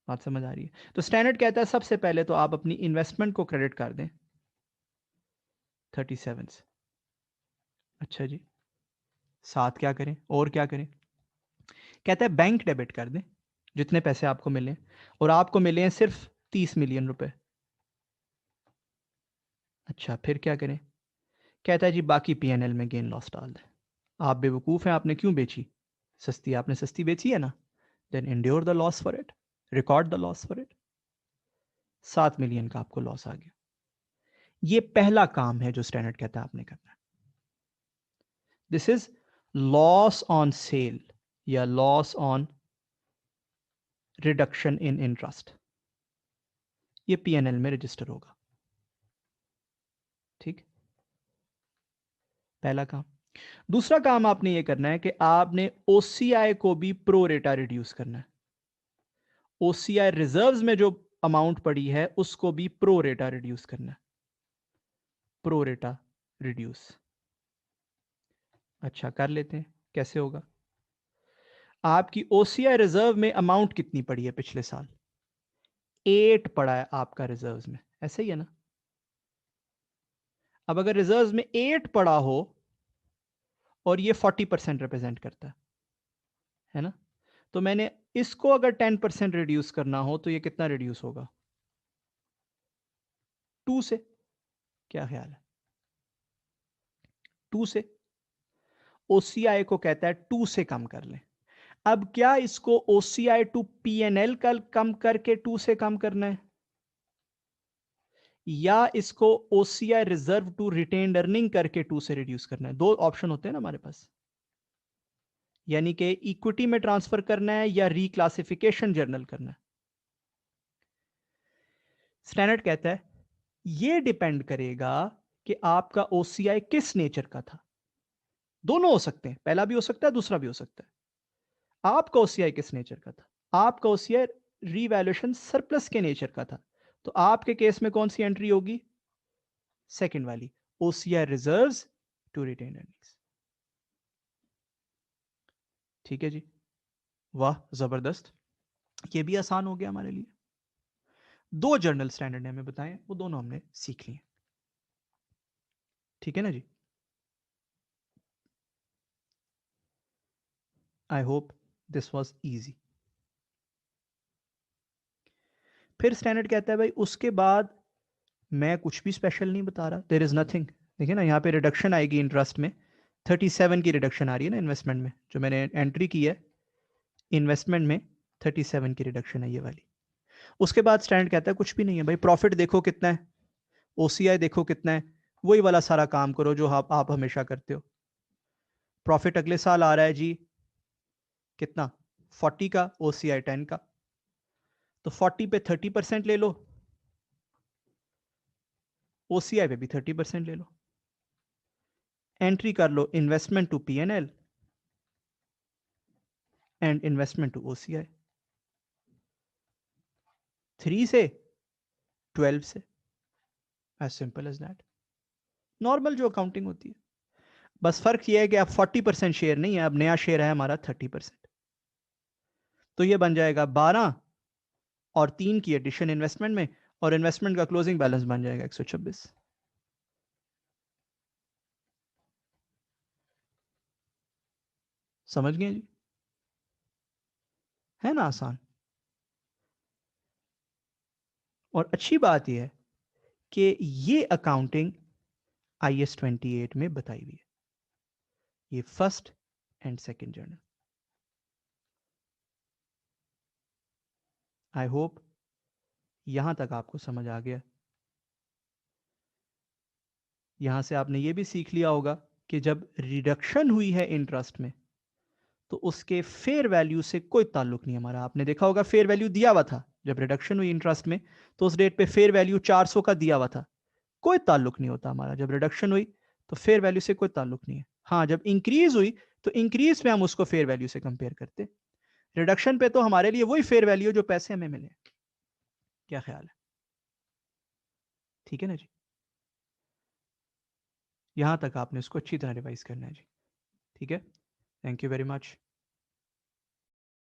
बात समझ आ रही है? तो स्टैंडर्ड कहता है सबसे पहले तो आप अपनी इन्वेस्टमेंट को क्रेडिट कर दें 37 से। अच्छा जी, साथ क्या करें और क्या करें? कहता है बैंक डेबिट कर दें जितने पैसे आपको मिले, और आपको मिले हैं सिर्फ 30 मिलियन रुपए। अच्छा, फिर क्या करें? कहता है जी बाकी पीएनएल में गेन लॉस डाल दें। आप बेवकूफ़ हैं, आपने क्यों बेची? सस्ती, आपने सस्ती बेची है ना, then endure the loss for it, record the loss for it. 7 million का आपको लॉस आ गया। ये पहला काम है जो स्टैंडर्ड कहता है आपने करना है। This is loss on sale या loss on reduction in interest. ये पीएनएल में रजिस्टर होगा। ठीक, पहला काम। दूसरा काम आपने ये करना है कि आपने ओसीआई को भी प्रो रेटा रिड्यूस करना है। ओसीआई रिजर्व्स में जो अमाउंट पड़ी है उसको भी प्रो रेटा रिड्यूस करना है। प्रो रेटा रिड्यूस। अच्छा, कर लेते हैं। कैसे होगा? आपकी ओसीआई रिजर्व में अमाउंट कितनी पड़ी है पिछले साल? 8 पड़ा है आपका रिजर्व्स में, ऐसे ही है ना? अब अगर रिजर्व्स में 8 पड़ा हो और ये 40% रिप्रेजेंट करता है ना, तो मैंने इसको अगर 10% रिड्यूस करना हो तो ये कितना रिड्यूस होगा? 2 से। क्या ख्याल है? 2 से। ओसीआई को कहता है 2 से कम कर लें। अब क्या इसको ओसीआई टू पीएनएल का कम करके 2 से कम करना है, या इसको OCI reserve to retained earning करके 2 से रिड्यूस करना है? दो ऑप्शन होते हैं ना हमारे पास, यानी कि इक्विटी में ट्रांसफर करना है या रिक्लासिफिकेशन जर्नल करना है। स्टैंडर्ड कहता है यह डिपेंड करेगा कि आपका ओसीआई किस नेचर का था। दोनों हो सकते हैं, पहला भी हो सकता है दूसरा भी हो सकता है। आपका ओसीआई किस नेचर का था? आपका ओसीआई रीवैल्यूएशन सरप्लस के नेचर का था, तो आपके केस में कौन सी एंट्री होगी? सेकंड वाली, OCI reserves to retain earnings. ठीक है जी, वाह जबरदस्त, ये भी आसान हो गया हमारे लिए। दो जर्नल स्टैंडर्ड ने हमें बताए, वो दोनों हमने सीख लिए। ठीक है ना जी? I hope this was easy. फिर स्टैंडर्ड कहता है भाई उसके बाद मैं कुछ भी स्पेशल नहीं बता रहा, देयर इज नथिंग। देखिए ना यहाँ पे रिडक्शन आएगी इंटरेस्ट में, 37 की रिडक्शन आ रही है ना इन्वेस्टमेंट में, जो मैंने एंट्री की है इन्वेस्टमेंट में 37 की रिडक्शन है ये वाली। उसके बाद स्टैंडर्ड कहता है कुछ भी नहीं है भाई, प्रॉफिट देखो कितना है, ओसीआई देखो कितना है, वही वाला सारा काम करो जो आप हमेशा करते हो। प्रॉफिट अगले साल आ रहा है जी कितना, 40 का, ओसीआई 10 का, तो 40 पे 30% ले लो, ओसीआई पे भी 30% ले लो, एंट्री कर लो investment to PNL and investment to OCI, 3 से 12 से, as simple as that. Normal जो अकाउंटिंग होती है, बस फर्क ये है कि अब 40% शेयर नहीं है, अब नया शेयर है हमारा 30%। तो ये बन जाएगा 12 और 3 की एडिशन इन्वेस्टमेंट में, और इन्वेस्टमेंट का क्लोजिंग बैलेंस बन जाएगा 126। समझ गए जी? है ना आसान। और अच्छी बात यह है कि ये अकाउंटिंग IS 28 में बताई हुई है, ये first and second journal. I hope यहां तक आपको समझ आ गया। यहां से आपने ये भी सीख लिया होगा कि जब रिडक्शन हुई है इंटरेस्ट में तो उसके फेयर वैल्यू से कोई ताल्लुक नहीं हमारा। आपने देखा होगा फेयर वैल्यू दिया हुआ था जब रिडक्शन हुई इंटरेस्ट में, तो उस डेट पे फेयर वैल्यू 400 का दिया हुआ था, कोई ताल्लुक नहीं होता हमारा। जब रिडक्शन हुई तो फेयर वैल्यू से कोई ताल्लुक नहीं है। हाँ, जब इंक्रीज हुई तो इंक्रीज में हम उसको फेयर वैल्यू से कंपेयर करते, रिडक्शन पे तो हमारे लिए वही फेयर वैल्यू जो पैसे हमें मिले। क्या ख्याल है? ठीक है ना जी? यहां तक आपने इसको अच्छी तरह रिवाइज करना है जी। ठीक है, थैंक यू वेरी मच।